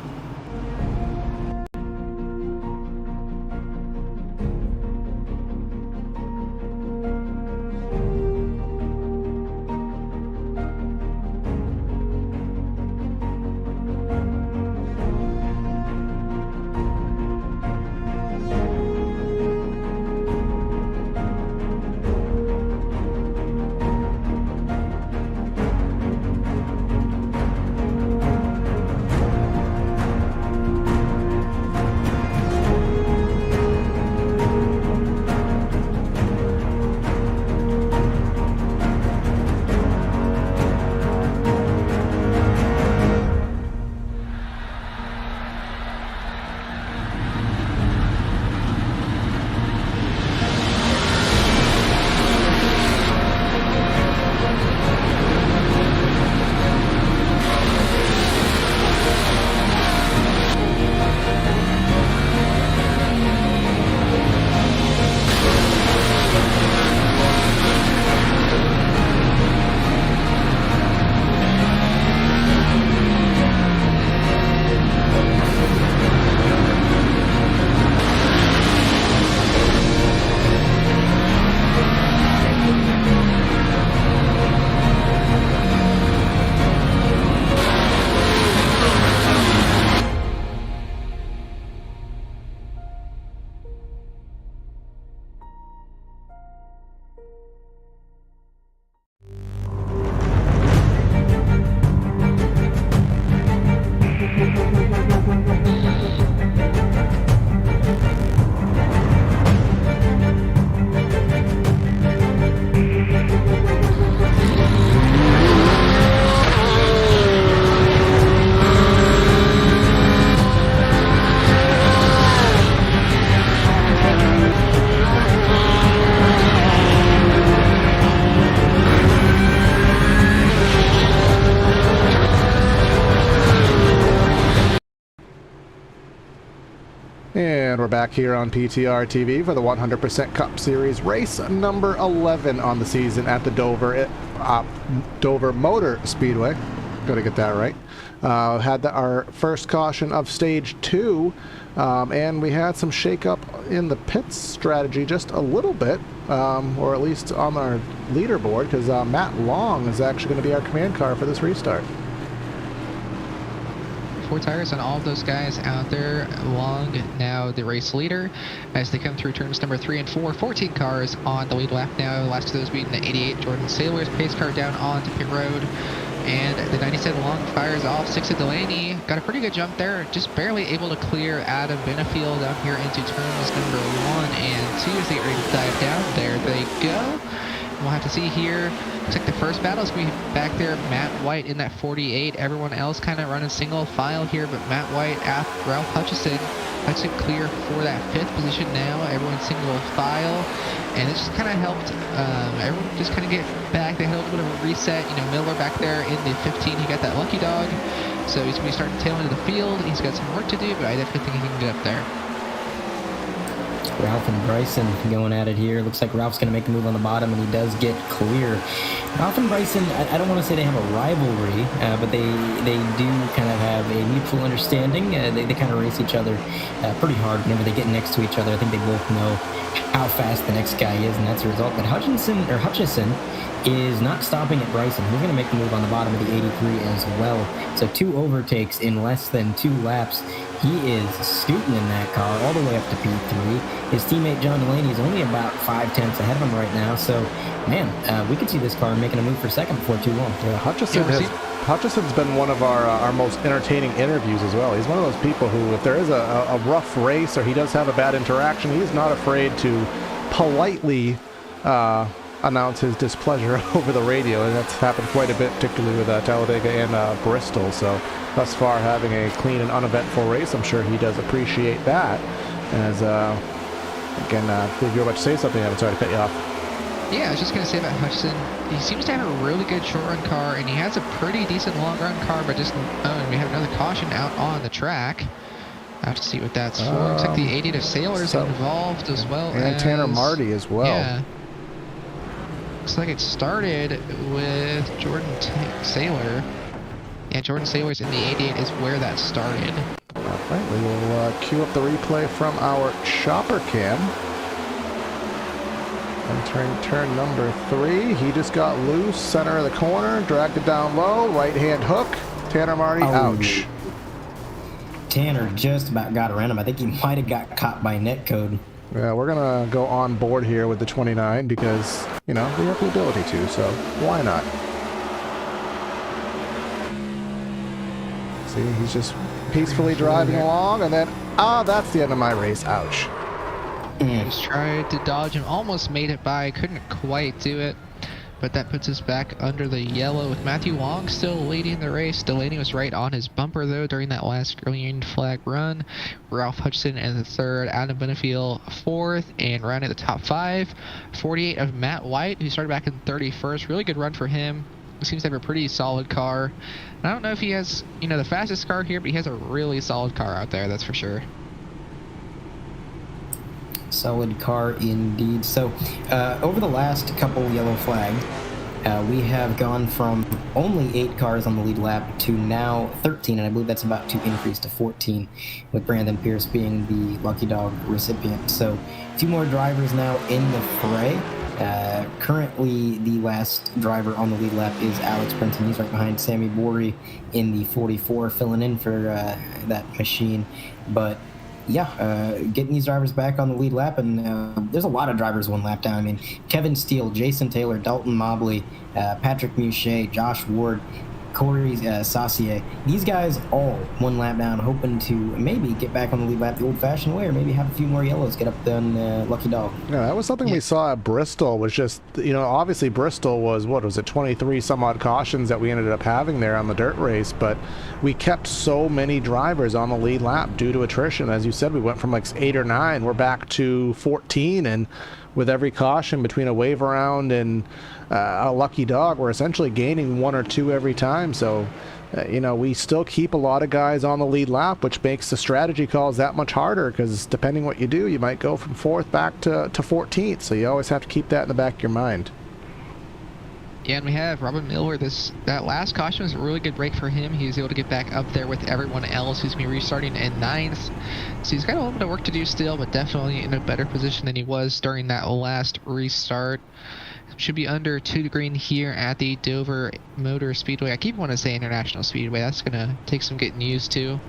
And we're back here on PTR TV for the 100% Cup Series race number 11 on the season at the Dover Motor Speedway. Gotta get that right. Had our first caution of stage 2, and we had some shake-up in the pits strategy just a little bit, or at least on our leaderboard, because Matt Long is actually going to be our command car for this restart. 4 tires on all of those guys out there. Long now the race leader as they come through turns number 3 and 4. 14 cars on the lead lap now. The last of those being the 88 Jordan Sailor's pace car down onto pit road. And the 97 Long fires off 6 of Delaney. Got a pretty good jump there. Just barely able to clear Adam Benefield down here into turns number 1 and 2 as they get ready to dive down. There they go. We'll have to see here. Looks like the first battle is going to be back there. Matt White in that 48. Everyone else kind of running single file here, but Matt White, Ralph Hutchison. Hutchison clear for that 5th position now. Everyone single file. And it just kind of helped everyone just kind of get back. They had a little bit of a reset. You know, Miller back there in the 15. He got that lucky dog. So he's going to be starting to tail into the field. He's got some work to do, but I definitely think he can get up there. Ralph and Bryson going at it here. Looks like Ralph's going to make the move on the bottom, and he does get clear. Ralph and Bryson, I don't want to say they have a rivalry, but they do kind of have a mutual understanding. They kind of race each other pretty hard whenever they get next to each other. I think they both know how fast the next guy is, and that's the result. But Hutchison is not stopping at Bryson. He's going to make the move on the bottom of the 83 as well. So 2 overtakes in less than 2 laps. He is scooting in that car all the way up to P3. His teammate John Delaney is only about 5/10 ahead of him right now. So, man, we could see this car making a move for second before too long. Yeah, Hutchison's been one of our most entertaining interviews as well. He's one of those people who, if there is a rough race or he does have a bad interaction, he's not afraid to politely announce his displeasure over the radio, and that's happened quite a bit, particularly with Talladega and Bristol. So thus far, having a clean and uneventful race, I'm sure he does appreciate that. As again, if you're about to say something, I'm sorry to cut you off. Yeah, I was just going to say about Hutchison, he seems to have a really good short run car, and he has a pretty decent long run car, but just, we have another caution out on the track. I have to see what that's for. Looks like the 80 to Sailor's involved as well. And Tanner Marty as well. Yeah. Looks like it started with Jordan Sailor. Yeah, Jordan Sailor's in the 88 is where that started. All right, we will cue up the replay from our chopper cam. Entering turn number 3. He just got loose, center of the corner, dragged it down low, right hand hook. Tanner Marty, ouch. Tanner just about got around him. I think he might have got caught by netcode. Yeah, we're going to go on board here with the 29 because, you know, we have the ability to, so why not? See, he's just peacefully driving along, and then, that's the end of my race. Ouch. Just tried to dodge him, almost made it by, couldn't quite do it. But that puts us back under the yellow with Matthew Wong still leading the race. Delaney was right on his bumper, though, during that last green flag run. Ralph Hutchison in the 3rd, Adam Benefield 4th, and rounding the top 5. 48 of Matt White, who started back in 31st. Really good run for him. He seems to have a pretty solid car. And I don't know if he has, the fastest car here, but he has a really solid car out there, that's for sure. Solid car indeed. So over the last couple yellow flags, we have gone from only 8 cars on the lead lap to now 13, and I believe that's about to increase to 14, with Brandon Pierce being the lucky dog recipient. So 2 more drivers now in the fray. Currently, the last driver on the lead lap is Alex Princeton. He's right behind Sammy Borey in the 44, filling in for that machine. But yeah, getting these drivers back on the lead lap, and there's a lot of drivers 1 lap down. I mean, Kevin Steele, Jason Taylor, Dalton Mobley, Patrick Muchet, Josh Ward, Corey Saucier. These guys all 1 lap down, hoping to maybe get back on the lead lap the old-fashioned way, or maybe have a few more yellows get up on lucky dog. Yeah, that was something we saw at Bristol. Was just, obviously Bristol was, 23 some odd cautions that we ended up having there on the dirt race, but we kept so many drivers on the lead lap due to attrition. As you said, we went from like 8 or 9, we're back to 14, and with every caution between a wave around and a lucky dog, we're essentially gaining 1 or 2 every time. So we still keep a lot of guys on the lead lap, which makes the strategy calls that much harder, because depending what you do, you might go from 4th back to 14th, so you always have to keep that in the back of your mind. Yeah, and we have Robin Miller. That last caution was a really good break for him. He was able to get back up there with everyone else who's going to be restarting in 9th. So he's got a little bit of work to do still, but definitely in a better position than he was during that last restart. Should be under 2 green here at the Dover Motor Speedway. I keep wanting to say International Speedway. That's going to take some getting used to.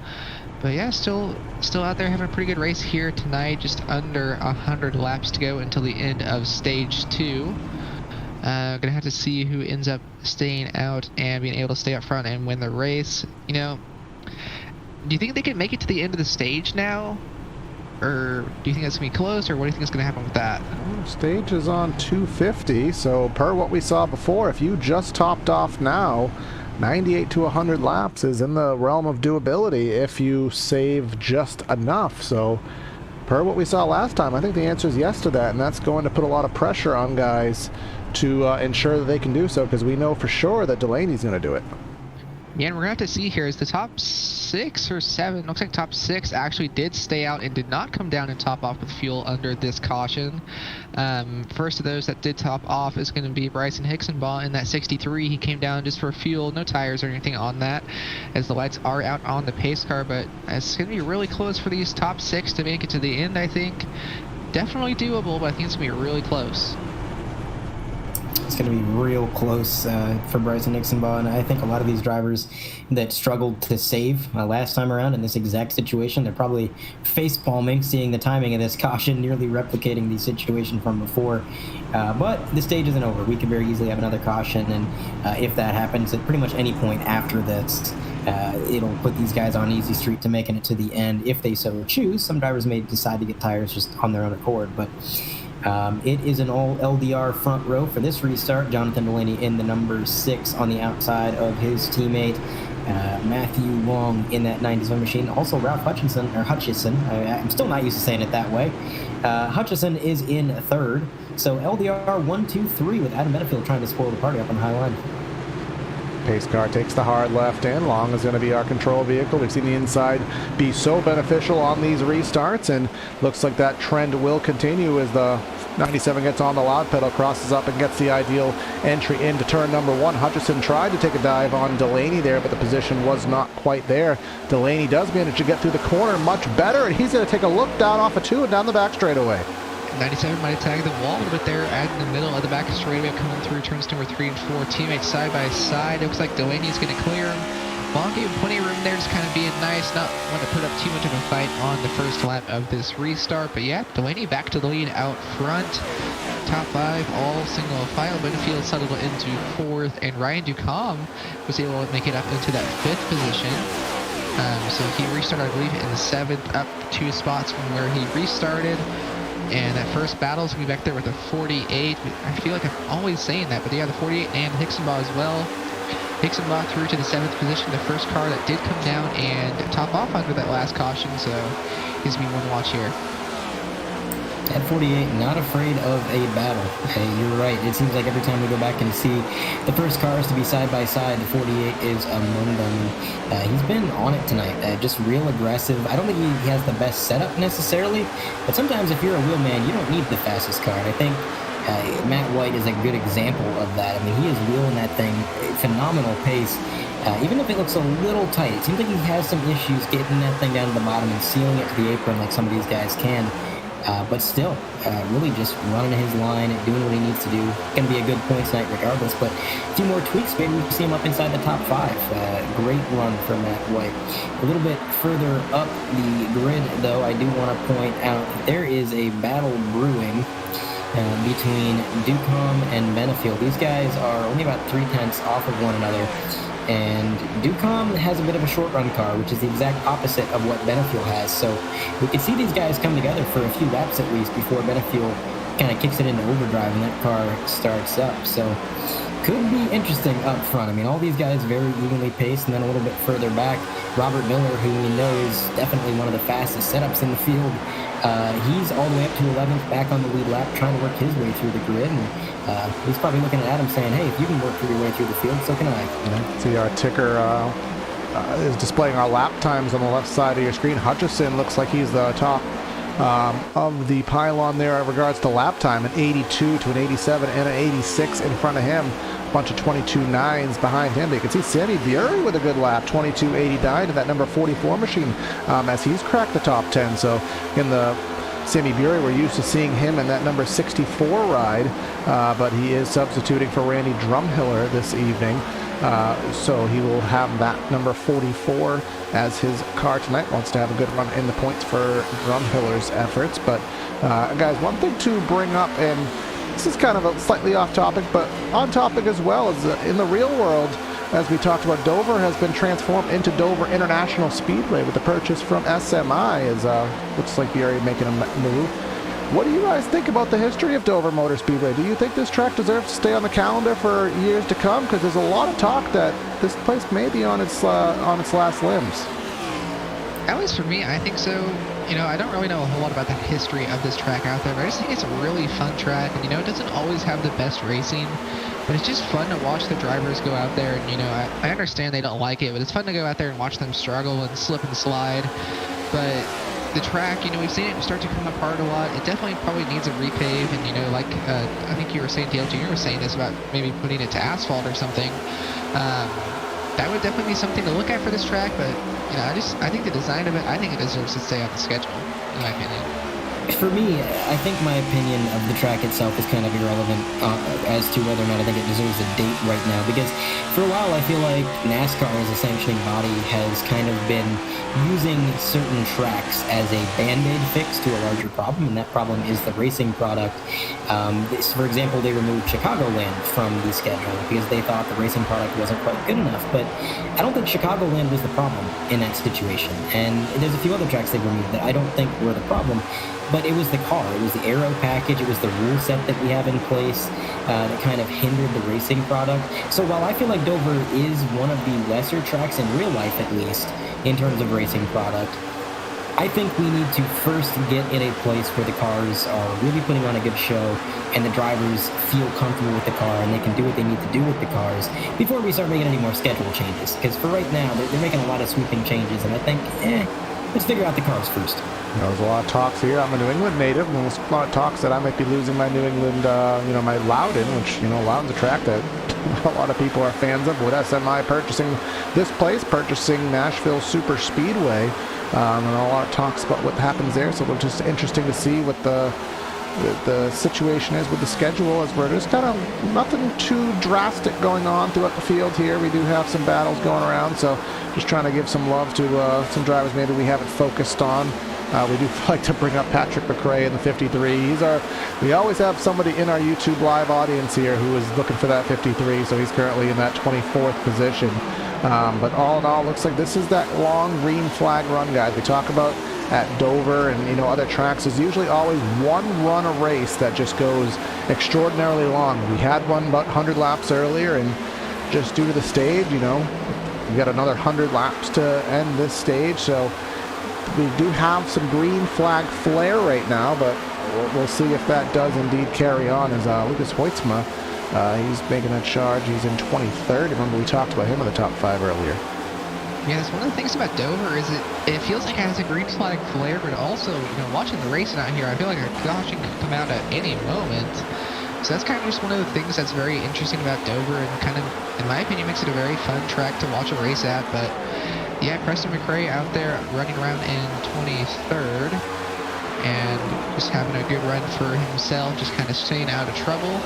But yeah, still out there having a pretty good race here tonight. Just under 100 laps to go until the end of stage 2. Gonna have to see who ends up staying out and being able to stay up front and win the race. Do you think they can make it to the end of the stage now? Or do you think that's going to be close, or what do you think is going to happen with that? Stage is on 250, so per what we saw before, if you just topped off now, 98 to 100 laps is in the realm of doability if you save just enough. So per what we saw last time, I think the answer is yes to that, and that's going to put a lot of pressure on guys to ensure that they can do so, because we know for sure that Delaney's going to do it. Yeah, and we're going to have to see here is the top 6 or 7, looks like top 6 actually did stay out and did not come down and top off with fuel under this caution. First of those that did top off is going to be Bryson Hicksonbaugh in that 63. He came down just for fuel, no tires or anything on that, as the lights are out on the pace car, but it's going to be really close for these top 6 to make it to the end, I think. Definitely doable, but I think it's going to be really close. It's going to be real close for Bryson Hicksonbaugh, and I think a lot of these drivers that struggled to save last time around in this exact situation, they're probably face-palming, seeing the timing of this caution, nearly replicating the situation from before. But the stage isn't over. We could very easily have another caution, and if that happens at pretty much any point after this, it'll put these guys on easy street to making it to the end if they so choose. Some drivers may decide to get tires just on their own accord, but it is an all LDR front row for this restart. Jonathan Delaney in the number 6 on the outside of his teammate Matthew Long in that 97 machine. Also Ralph Hutchison. I'm still not used to saying it that way. Hutchison is in 3rd. So LDR 1, 2, 3 with Adam Benefield trying to spoil the party up on the high line. Pace car takes the hard left in. Long is going to be our control vehicle. We've seen the inside be so beneficial on these restarts, and looks like that trend will continue as the 97 gets on the loud pedal, crosses up and gets the ideal entry into turn number 1. Hutchison tried to take a dive on Delaney there, but the position was not quite there. Delaney does manage to get through the corner much better, and he's going to take a look down off of 2 and down the back straightaway. 97 might have tagged the wall a little bit there, in the middle of the back straightaway, coming through turns number 3 and 4. Teammates side by side. It looks like Delaney's going to clear him. Long gave him plenty of room there, just kind of being nice, not want to put up too much of a fight on the first lap of this restart. But yeah, Delaney back to the lead out front. Top 5, all single file. Benefield settled into 4th, and Ryan DeCunha was able to make it up into that 5th position. So he restarted, I believe, in the 7th, up 2 spots from where he restarted. And that first battle is going to be back there with a 48. I feel like I'm always saying that, but yeah, the 48 and Hicksonbaugh as well. Hicksonbaugh through to the 7th position, the first car that did come down and top off under that last caution, so he's going to be one to watch here. At 48, not afraid of a battle. Hey, you're right. It seems like every time we go back and see the first cars to be side by side, the 48 is among them. He's been on it tonight, just real aggressive. I don't think he has the best setup necessarily, but sometimes if you're a wheel man, you don't need the fastest car. And I think Matt White is a good example of that. I mean, he is wheeling that thing phenomenal pace. Even if it looks a little tight, it seems like he has some issues getting that thing down to the bottom and sealing it to the apron like some of these guys can. But still, really just running his line and doing what he needs to do. Going to be a good points night regardless, but a few more tweaks, maybe we can see him up inside the top 5. Great run for Matt White. A little bit further up the grid, though, I do want to point out that there is a battle brewing between DeCunha and Benefield. These guys are only about 3/10 off of one another. And DeCunha has a bit of a short run car, which is the exact opposite of what Benefield has. So we can see these guys come together for a few laps at least before Benefield kind of kicks it into overdrive and that car starts up. So could be interesting up front. I mean, all these guys very evenly paced, and then a little bit further back, Robert Miller, who we know is definitely one of the fastest setups in the field. He's all the way up to 11th, back on the lead lap, trying to work his way through the grid. And he's probably looking at Adam saying, hey, if you can work your way through the field, so can I. See our ticker is displaying our lap times on the left side of your screen. Hutchison looks like he's the top of the pylon there in regards to lap time, an 82 to an 87 and an 86 in front of him. A bunch of 22.9s behind him. But you can see Sammy Bury with a good lap, 22.89 in that number 44 machine as he's cracked the top 10. So in the Sammy Bury, we're used to seeing him in that number 64 ride, but he is substituting for Randy Drumhiller this evening. So he will have that number 44 as his car tonight. Wants to have a good run in the points for Drumhiller's efforts. But guys, one thing to bring up, and this is kind of a slightly off topic, but on topic as well, is in the real world, as we talked about, Dover has been transformed into Dover International Speedway with the purchase from SMI. Looks like Bury making a move. What do you guys think about the history of Dover Motor Speedway? Do you think this track deserves to stay on the calendar for years to come? Because there's a lot of talk that this place may be on its last limbs. At least for me, I think so. You know, I don't really know a whole lot about the history of this track out there, but I just think it's a really fun track. And, you know, it doesn't always have the best racing, but it's just fun to watch the drivers go out there. And, you know, I understand they don't like it, but it's fun to go out there and watch them struggle and slip and slide. But the track, you know, we've seen it start to come apart a lot. It definitely probably needs a repave, and, you know, like I think you were saying, DL Jr. was saying this about maybe putting it to asphalt or something. That would definitely be something to look at for this track, but, you know, I think the design of it, I think it deserves to stay on the schedule, in my opinion. For me, I think my opinion of the track itself is kind of irrelevant as to whether or not I think it deserves a date right now, because for a while I feel like NASCAR as a sanctioning body has kind of been using certain tracks as a band-aid fix to a larger problem, and that problem is the racing product. For example, they removed Chicagoland from the schedule because they thought the racing product wasn't quite good enough, but I don't think Chicagoland was the problem in that situation, and there's a few other tracks they removed that I don't think were the problem. But it was the car, it was the aero package, it was the rule set that we have in place that kind of hindered the racing product. So while I feel like Dover is one of the lesser tracks in real life, at least, in terms of racing product, I think we need to first get in a place where the cars are really putting on a good show and the drivers feel comfortable with the car and they can do what they need to do with the cars before we start making any more schedule changes. Because for right now, they're making a lot of sweeping changes, and I think, let's figure out the cars first. There's a lot of talks here. I'm a New England native, and there's a lot of talks that I might be losing my New England, my Loudon, which, Loudon's a track that a lot of people are fans of. With SMI purchasing this place, purchasing Nashville Super Speedway, and a lot of talks about what happens there. So it's just interesting to see what the situation is with the schedule, as we're just kind of nothing too drastic going on throughout the field here. We do have some battles going around, so just trying to give some love to some drivers maybe we haven't focused on. We do like to bring up Patrick McRae in the 53. We always have somebody in our YouTube live audience here who is looking for that 53, so he's currently in that 24th position. But all in all, looks like this is that long green flag run, guys. We talk about at Dover and other tracks, there's usually always one run a race that just goes extraordinarily long. We had one about 100 laps earlier, and just due to the stage, we got another 100 laps to end this stage, so we do have some green flag flare right now, but we'll see if that does indeed carry on, as Lucas Hoytsma, he's making a charge. He's in 23rd. Remember, we talked about him in the top 5 earlier. Yeah, that's one of the things about Dover is it feels like it has a green flag flare, but also, watching the racing out here, I feel like a caution could come out at any moment. So that's kind of just one of the things that's very interesting about Dover, and kind of, in my opinion, makes it a very fun track to watch a race at. But yeah, Preston McRae out there running around in 23rd and just having a good run for himself, just kind of staying out of trouble.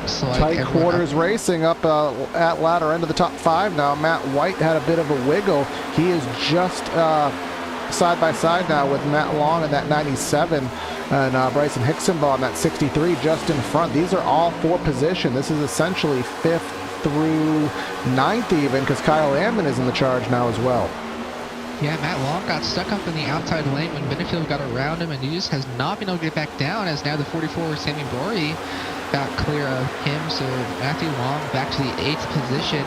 So Tight quarters racing up at ladder end of the top 5 now. Matt White had a bit of a wiggle. He is just side by side now with Matt Long in that 97 and Bryson Hicksonbaum that 63 just in front. These are all for position. This is essentially 5th through 9th even, because Kyle Amman is in the charge now as well. Yeah, Matt Long got stuck up in the outside lane when Benefield got around him, and he just has not been able to get back down, as now the 44 Sammy Bori got clear of him. So Matthew Long back to the 8th position.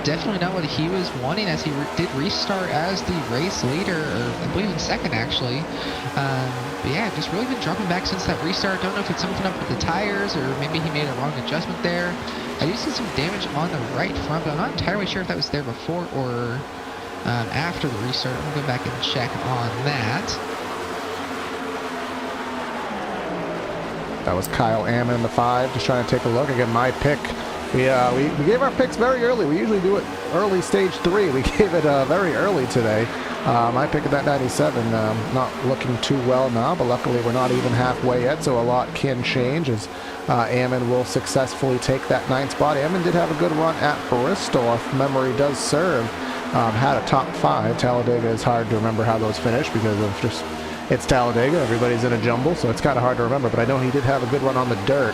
Definitely not what he was wanting, as he did restart as the race leader, or I believe in 2nd actually. But yeah, just really been dropping back since that restart. Don't know if it's something up with the tires or maybe he made a wrong adjustment there. I do see some damage on the right front, but I'm not entirely sure if that was there before or after the restart. I'm going to go back and check on that. That was Kyle Ammon in the 5, just trying to take a look. Again, my pick. We gave our picks very early. We usually do it early stage 3. We gave it very early today. My pick at that 97, not looking too well now, but luckily we're not even halfway yet, so a lot can change as Ammon will successfully take that 9th spot. Ammon did have a good run at Bristol, if memory does serve. Had a top 5. Talladega is hard to remember how those finished because of just, it's Talladega, everybody's in a jumble, so it's kind of hard to remember, but I know he did have a good run on the dirt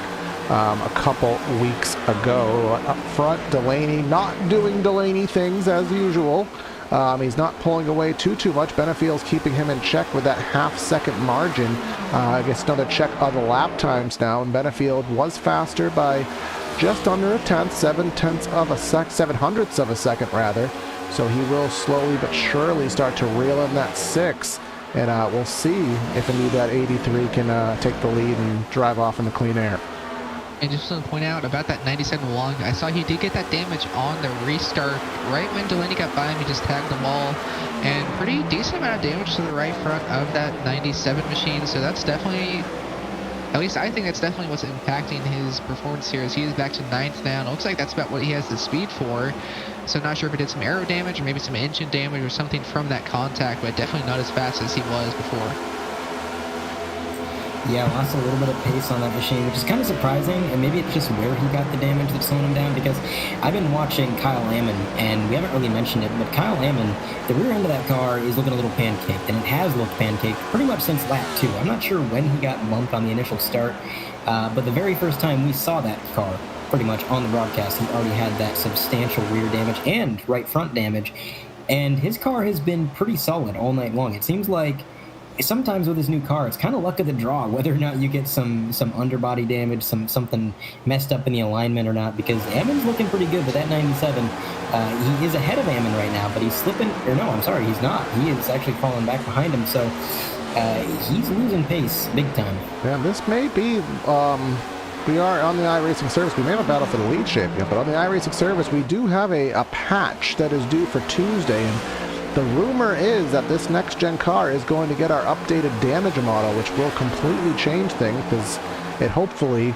a couple weeks ago. Up front, Delaney not doing Delaney things as usual. He's not pulling away too much. Benefield's keeping him in check with that half-second margin. I guess another check on the lap times now, and Benefield was faster by just under a tenth, 7/hundredths of a second rather. So he will slowly but surely start to reel in that 6, and we'll see if indeed that 83 can take the lead and drive off in the clean air. And just want to point out about that 97 long, I saw he did get that damage on the restart right when Delaney got by him. He just tagged the wall, and pretty decent amount of damage to the right front of that 97 machine. So that's definitely, at least I think that's definitely what's impacting his performance here, as he is back to 9th now. And it looks like that's about what he has the speed for. So I'm not sure if it did some aero damage or maybe some engine damage or something from that contact, but definitely not as fast as he was before. Yeah, lost a little bit of pace on that machine, which is kind of surprising, and maybe it's just where he got the damage that's slowing him down, because I've been watching Kyle Ammon, and we haven't really mentioned it, but Kyle Ammon, the rear end of that car is looking a little pancaked, and it has looked pancaked pretty much since lap 2. I'm not sure when he got bumped on the initial start, but the very first time we saw that car, pretty much on the broadcast, he already had that substantial rear damage and right front damage, and his car has been pretty solid all night long. It seems like sometimes with his new car, it's kind of luck of the draw whether or not you get some underbody damage, something messed up in the alignment or not, because Ammon's looking pretty good with that 97. He is ahead of Ammon right now, but he's slipping, or no, I'm sorry, he's not. He is actually falling back behind him, so he's losing pace big time. Yeah, this may be, we are on the iRacing service. We may have a battle for the lead shape yet, but on the iRacing service, we do have a patch that is due for Tuesday, and the rumor is that this next-gen car is going to get our updated damage model, which will completely change things because it hopefully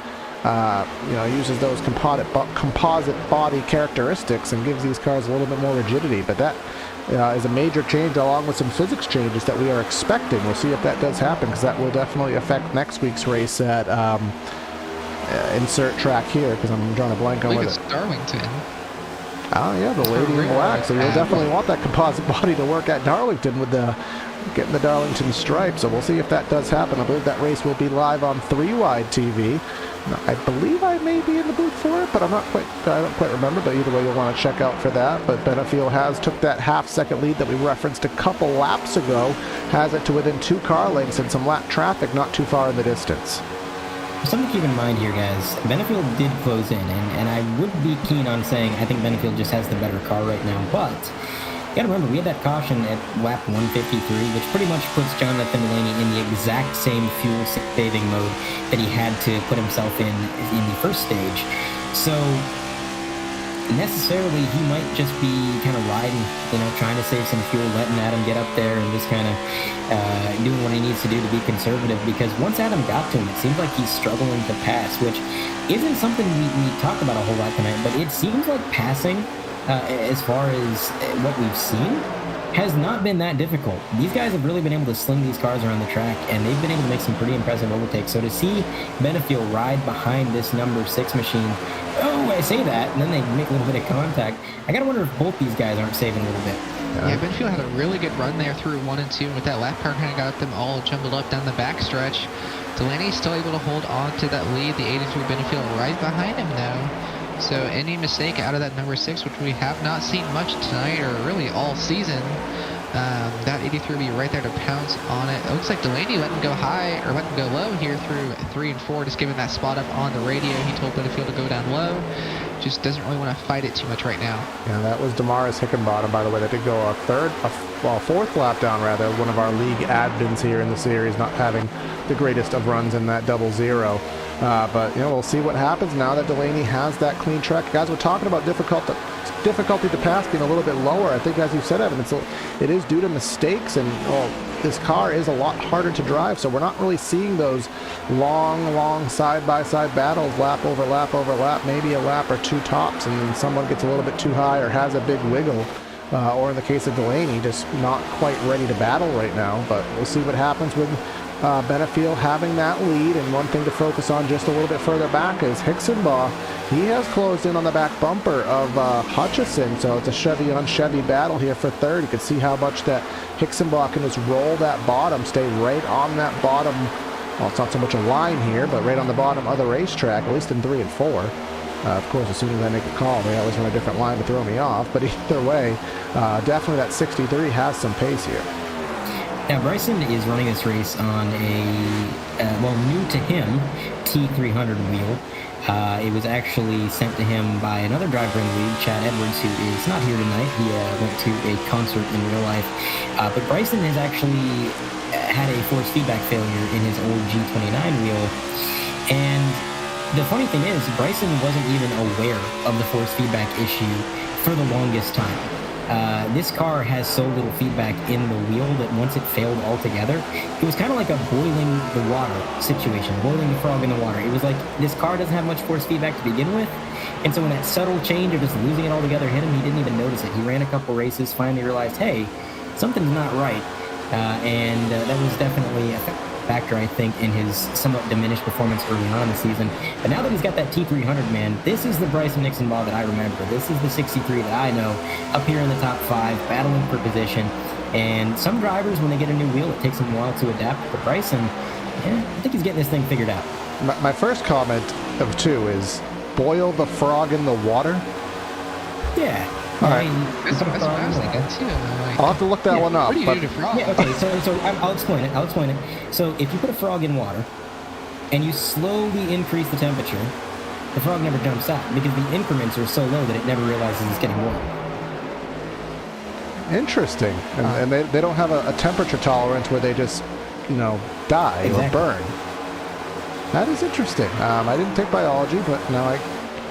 uses those composite body characteristics and gives these cars a little bit more rigidity. But that is a major change along with some physics changes that we are expecting. We'll see if that does happen, because that will definitely affect next week's race at insert track here, because I'm drawing a blank on what it is. Darlington. Oh yeah, the lady in black. So you'll definitely want that composite body to work at Darlington with getting the Darlington stripe. So we'll see if that does happen. I believe that race will be live on 3-Wide TV. I believe I may be in the booth for it, but I don't quite remember. But either way, you'll want to check out for that. But Benefield has took that half-second lead that we referenced a couple laps ago, has it to within 2 car lengths and some lap traffic not too far in the distance. Something to keep in mind here, guys. Benefield did close in, and I would be keen on saying I think Benefield just has the better car right now, but you gotta remember, we had that caution at lap 153, which pretty much puts Jonathan Delaney in the exact same fuel-saving mode that he had to put himself in the first stage. So necessarily he might just be kind of riding, trying to save some fuel, letting Adam get up there and just kind of doing what he needs to do to be conservative, because once Adam got to him, it seems like he's struggling to pass, which isn't something we talk about a whole lot tonight, but it seems like passing, as far as what we've seen, has not been that difficult. These guys have really been able to sling these cars around the track, and they've been able to make some pretty impressive overtakes. So to see Benefield ride behind this number 6 machine, I say that, and then they make a little bit of contact. I gotta wonder if both these guys aren't saving a little bit. Yeah, Benefield had a really good run there through 1 and 2, and with that lap car kind of got them all jumbled up down the backstretch. Delaney's still able to hold on to that lead. The 83 Benefield right behind him now. So any mistake out of that number 6, which we have not seen much tonight or really all season, That 83 will be right there to pounce on it. It looks like Delaney let him go high, or let him go low here through 3 and 4, just giving that spot up on the radio. He told Benefield to go down low. Just doesn't really want to fight it too much right now. Yeah, that was Damaris Hickenbottom, by the way. That did go a fourth lap down, rather. One of our league admins here in the series, not having the greatest of runs in that 0-0. But, we'll see what happens now that Delaney has that clean track. Guys, we're talking about difficulty to pass being a little bit lower. I think, as you said, Evan, it is due to mistakes, and this car is a lot harder to drive, so we're not really seeing those long side-by-side battles, lap over lap over lap, maybe a lap or two tops, and then someone gets a little bit too high or has a big wiggle, or in the case of Delaney, just not quite ready to battle right now. But we'll see what happens with Benefield having that lead. And one thing to focus on just a little bit further back is Hixenbaugh. He has closed in on the back bumper of Hutchison, so it's a Chevy on Chevy battle here for third. You can see how much that Hixenbaugh can just roll that bottom, stay right on that bottom. Well, it's not so much a line here, but right on the bottom of the racetrack, at least in 3 and 4. Of course, as soon as I make a call, they always run a different line to throw me off. But either way, definitely that 63 has some pace here. Now, Bryson is running this race on a, new to him, T300 wheel. It was actually sent to him by another driver in the league, Chad Edwards, who is not here tonight. He went to a concert in real life. But Bryson has actually had a force feedback failure in his old G29 wheel. And the funny thing is, Bryson wasn't even aware of the force feedback issue for the longest time. This car has so little feedback in the wheel that once it failed altogether, it was kind of like a boiling the water situation, boiling the frog in the water. It was like this car doesn't have much force feedback to begin with, and so when that subtle change of just losing it altogether hit him, he didn't even notice it. He ran a couple races, finally realized, hey, something's not right, and that was definitely a factor, I think, in his somewhat diminished performance early on in the season. But now that he's got that T300, man, this is the Bryson Hixenbaugh that I remember. This is the 63 that I know, up here in the top 5, battling for position. And some drivers, when they get a new wheel, it takes them a while to adapt. But Bryson, I think he's getting this thing figured out. My first comment of 2 is, boil the frog in the water? Yeah. All right. That's what I was thinking too. I'll have to look that one up. What do you do to frogs? Yeah, okay, so I'll explain it. So if you put a frog in water and you slowly increase the temperature, the frog never jumps out because the increments are so low that it never realizes it's getting warm. Interesting. And they don't have a temperature tolerance where they just, die or burn. That is interesting. I didn't take biology, but now I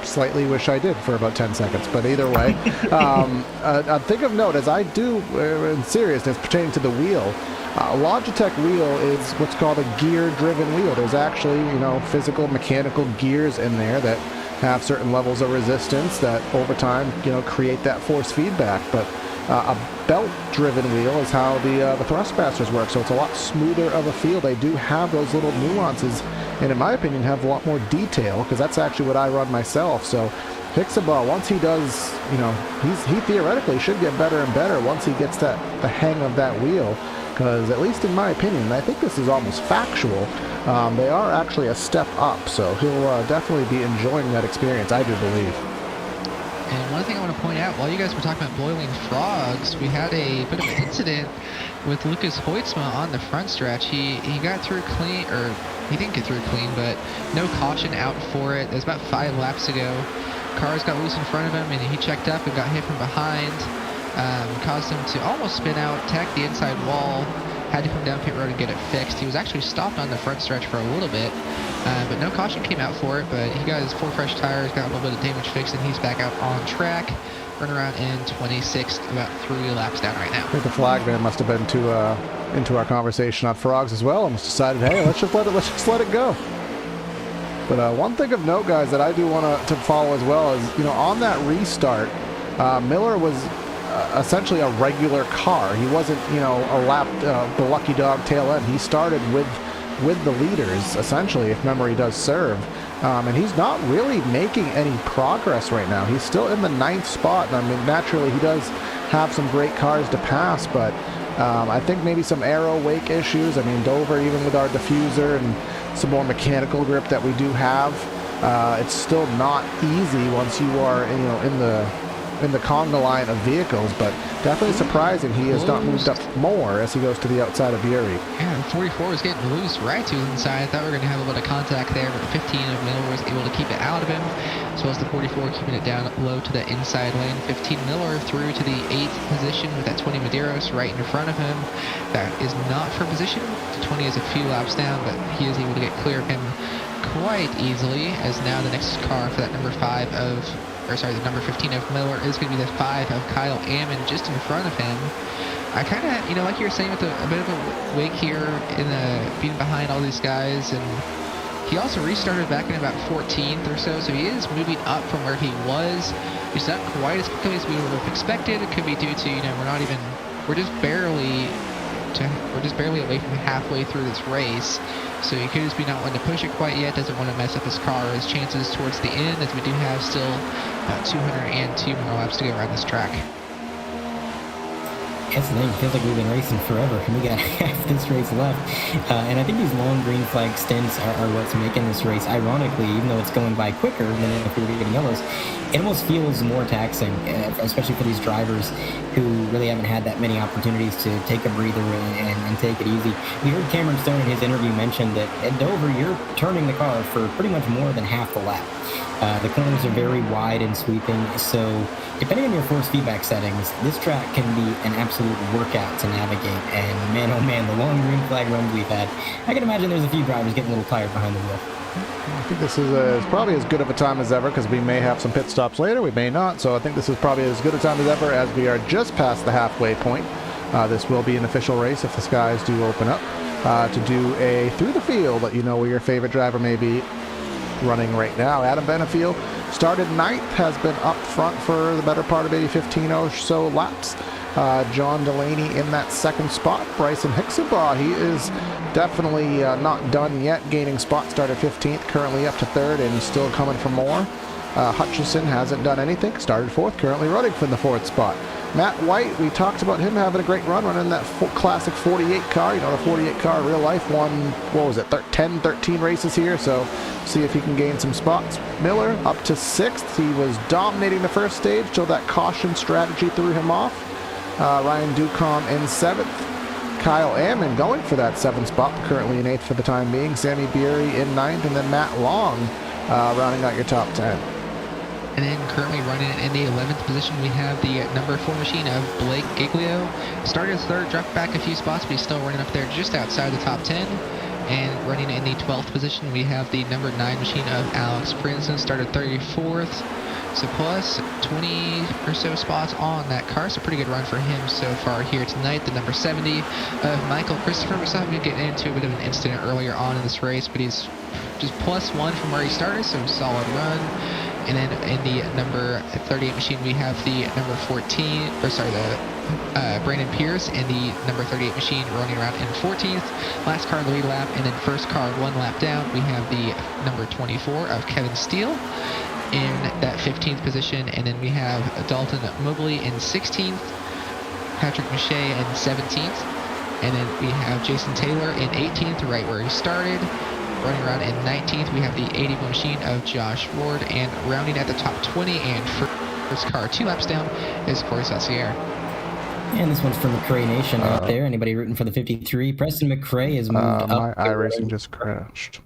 slightly wish I did for about 10 seconds. But either way, a thing of note, as I do in seriousness pertaining to the wheel, a Logitech wheel is what's called a gear-driven wheel. There's actually, physical, mechanical gears in there that have certain levels of resistance that over time, create that force feedback. But a belt-driven wheel is how the Thrustmasters work, so it's a lot smoother of a feel. They do have those little nuances, and in my opinion, have a lot more detail, because that's actually what I run myself. So Hixenbaugh, once he does, he theoretically should get better and better once he gets the hang of that wheel, because at least in my opinion, and I think this is almost factual, they are actually a step up, so he'll definitely be enjoying that experience, I do believe. And one thing I want to point out, while you guys were talking about boiling frogs, we had a bit of an incident with Lucas Hoytsma on the front stretch. He got through clean, or he didn't get through clean, but no caution out for it. It was about 5 laps ago. Cars got loose in front of him, and he checked up and got hit from behind. Caused him to almost spin out, tack the inside wall, had to come down pit road and get it fixed. He was actually stopped on the front stretch for a little bit, but no caution came out for it. But he got his 4 fresh tires, got a little bit of damage fixed, and he's back out on track. Running around in 26th, about 3 laps down right now. I think the flag man must have been into our conversation on frogs as well. Almost decided, hey, let's just let it go. But one thing of note, guys, that I do want to follow as well is, on that restart, Miller was essentially a regular car. He wasn't, a lap, the lucky dog tail end. He started with the leaders, essentially, if memory does serve. And he's not really making any progress right now. He's still in the 9th spot. And I mean, naturally, he does have some great cars to pass, but I think maybe some aero wake issues. I mean, Dover, even with our diffuser and some more mechanical grip that we do have, it's still not easy once you are, in in the conga line of vehicles, but definitely surprising he has not moved up more as he goes to the outside of Bury. Yeah, 44 was getting loose right to his inside. I thought we were going to have a little bit of contact there, but 15 of Miller was able to keep it out of him, as well as the 44 keeping it down low to the inside lane. 15 Miller through to the 8th position with that 20 Medeiros right in front of him. That is not for position. 20 is a few laps down, but he is able to get clear of him quite easily, as now the next car for that number 15 of Miller is going to be the 5 of Kyle Ammon just in front of him. I kind of, you know, like you were saying, with a bit of a wake here in the being behind all these guys, and he also restarted back in about 14th or so he is moving up from where he was. He's not quite as quickly as we would have expected. It could be due to, you know, we're just barely away from halfway through this race, so he could just be not wanting to push it quite yet, doesn't want to mess up his car. His chances towards the end, as we do have still about 202 more laps to go around this track. That's the thing. It feels like we've been racing forever, and we got half this race left. And I think these long green flag stints are what's making this race, ironically, even though it's going by quicker than if we were getting yellows, it almost feels more taxing, especially for these drivers who really haven't had that many opportunities to take a breather and take it easy. We heard Cameron Stone in his interview mention that at Dover, you're turning the car for pretty much more than half the lap. The corners are very wide and sweeping, so depending on your force feedback settings, this track can be an absolute workout to navigate. And man, oh man, the long green flag runs we've had, I can imagine there's a few drivers getting a little tired behind the wheel. I think this is probably as good of a time as ever, because we may have some pit stops later, we may not, so I think this is probably as good a time as ever, as we are just past the halfway point. This will be an official race if the skies do open up, to do a through the field, let you know where your favorite driver may be running right now. Adam Benefield started 9th, has been up front for the better part of maybe 15 or so laps. John Delaney in that 2nd spot. Bryson Hixenbaugh, he is definitely not done yet, gaining spot, started 15th, currently up to 3rd and still coming for more. Hutchison hasn't done anything, started 4th, currently running for the 4th spot. Matt White, we talked about him having a great run running that classic 48 car. You know, the 48 car in real life won, what was it, 13 races here, so see if he can gain some spots. Miller up to 6th. He was dominating the first stage till that caution strategy threw him off. Ryan Ducombe in 7th. Kyle Ammon going for that 7th spot, currently in 8th for the time being. Sammy Beery in 9th, and then Matt Long rounding out your top 10. And then currently running in the 11th position, we have the number 4 machine of Blake Giglio. Started 3rd, dropped back a few spots, but he's still running up there just outside the top 10. And running in the 12th position, we have the number 9 machine of Alex Princeton. Started 34th, so plus 20 or so spots on that car. So pretty good run for him so far here tonight. The number 70 of Michael Christopher. We saw him getting into a bit of an incident earlier on in this race, but he's just +1 from where he started, so solid run. And then in the number 38 machine, we have the number 14, Brandon Pierce, and the number 38 machine running around in 14th. Last car in the lead lap, and then first car 1 lap down, we have the number 24 of Kevin Steele in that 15th position. And then we have Dalton Mobley in 16th, Patrick Mache in 17th, and then we have Jason Taylor in 18th, right where he started. Running around in 19th, we have the 81 machine of Josh Ward, and rounding at the top 20 and first car 2 laps down is Corey Saucier. And this one's from McRae Nation out there. Anybody rooting for the 53? Preston McRae has moved up. My iRacing just crashed.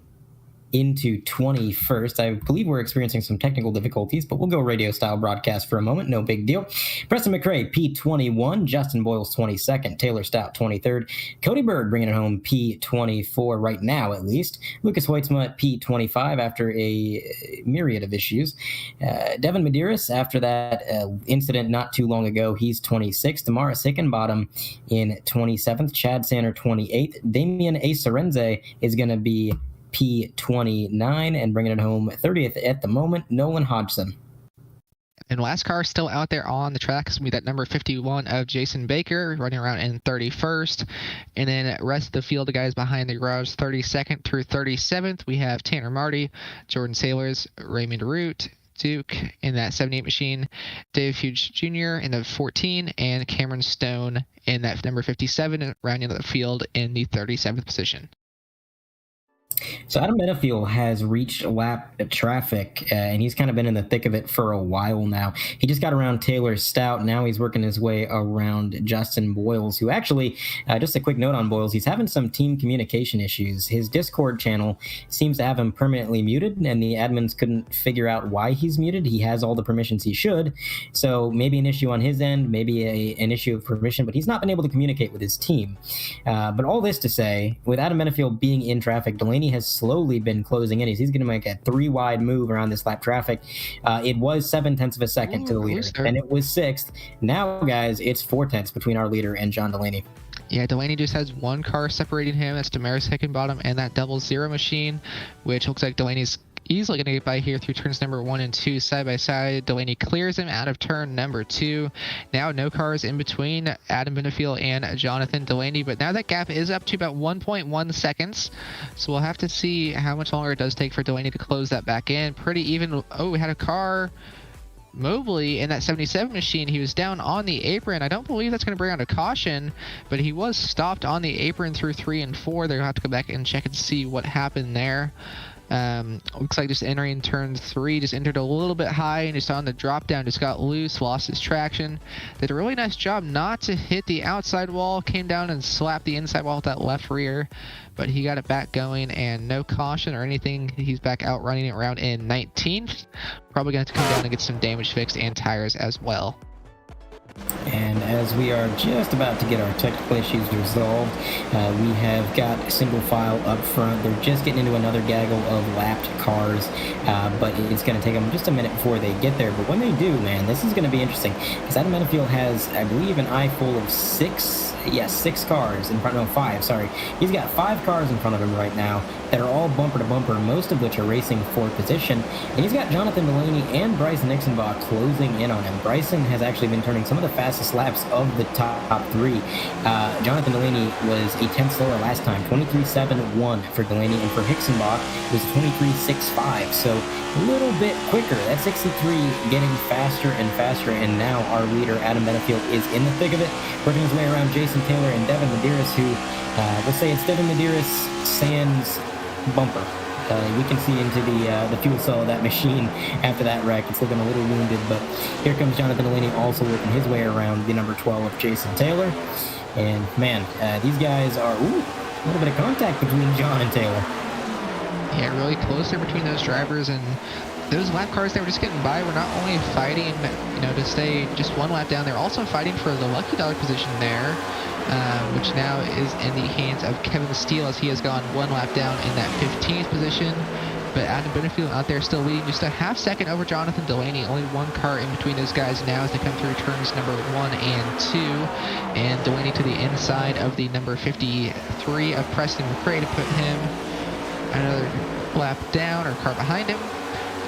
Into 21st. I believe we're experiencing some technical difficulties, but we'll go radio style broadcast for a moment. No big deal. Preston McRae, P21. Justin Boyles, 22nd. Taylor Stout, 23rd. Cody Berg bringing it home, P24 right now, at least. Lucas Hoitzma, P25 after a myriad of issues. Devin Medeiros, after that incident not too long ago, he's 26th. Damaris Hickenbottom in 27th. Chad Sander, 28th. Damian A. Sorenze is going to be P29 and bringing it home 30th at the moment, Nolan Hodgson. And last car still out there on the track is going to be that number 51 of Jason Baker, running around in 31st. And then rest of the field, the guys behind the garage, 32nd through 37th. We have Tanner Marty, Jordan Sailors, Raymond Root, Duke in that 78 machine, Dave Hughes Jr. in the 14, and Cameron Stone in that number 57, rounding out the field in the 37th position. So Adam Benefield has reached lap traffic, and he's kind of been in the thick of it for a while now. He just got around Taylor Stout. Now he's working his way around Justin Boyles, who actually, just a quick note on Boyles, he's having some team communication issues. His Discord channel seems to have him permanently muted, and the admins couldn't figure out why he's muted. He has all the permissions he should, so maybe an issue on his end, maybe an issue of permission, but he's not been able to communicate with his team. But all this to say, with Adam Benefield being in traffic, Delaney has slowly been closing in. He's going to make a 3-wide move around this lap traffic. It was 0.7 of a second to the leader, and it was 6th. Now, guys, it's 0.4 between our leader and John Delaney. Yeah, Delaney just has one car separating him. That's Damaris Hickenbottom and that double zero machine, which looks like Delaney's easily going to get by here through turns number 1 and 2 side by side. Delaney clears him out of turn number 2. Now no cars in between Adam Benefield and Jonathan Delaney, but now that gap is up to about 1.1 seconds. So we'll have to see how much longer it does take for Delaney to close that back in. Pretty even. Oh, we had a car. Mobley in that 77 machine, he was down on the apron. I don't believe that's going to bring out a caution, but he was stopped on the apron through 3 and 4. They're going to have to go back and check and see what happened there. Looks like just entering turn 3, just entered a little bit high and just on the drop down, just got loose, lost his traction. Did a really nice job not to hit the outside wall, came down and slapped the inside wall with that left rear, but he got it back going and no caution or anything. He's back out running it around in 19th. Probably going to have to come down and get some damage fixed and tires as well. And as we are just about to get our technical issues resolved, we have got single file up front. They're just getting into another gaggle of lapped cars, but it's going to take them just a minute before they get there. But when they do, man, this is going to be interesting, because Adam Benefield has, I believe, an eye full of 6 cars in front of him. 5, sorry. He's got 5 cars in front of him right now that are all bumper to bumper, most of which are racing for position. And he's got Jonathan Delaney and Bryson Nixonbach closing in on him. Bryson has actually been turning some of the fastest laps of the top 3. Jonathan Delaney was a 10th slower last time, 23.71 for Delaney, and for Hixenbach it was 23.65, so a little bit quicker. That 63 getting faster and faster, and now our leader Adam Benefield is in the thick of it, working his way around Jason Taylor and Devin Medeiros, who let's say it's Devin Medeiros sans bumper. We can see into the fuel cell of that machine after that wreck. It's looking a little wounded, but here comes Jonathan Delaney also working his way around the number 12 of Jason Taylor. And man, these guys are, a little bit of contact between John and Taylor. Yeah, really close there between those drivers, and those lap cars that were just getting by were not only fighting, to stay just one lap down, they're also fighting for the lucky dollar position there, which now is in the hands of Kevin Steele, as he has gone one lap down in that 15th position. But Adam Benefield out there still leading just a half second over Jonathan Delaney. Only one car in between those guys now as they come through turns number 1 and 2. And Delaney to the inside of the number 53 of Preston McRae to put him another lap down, or car behind him.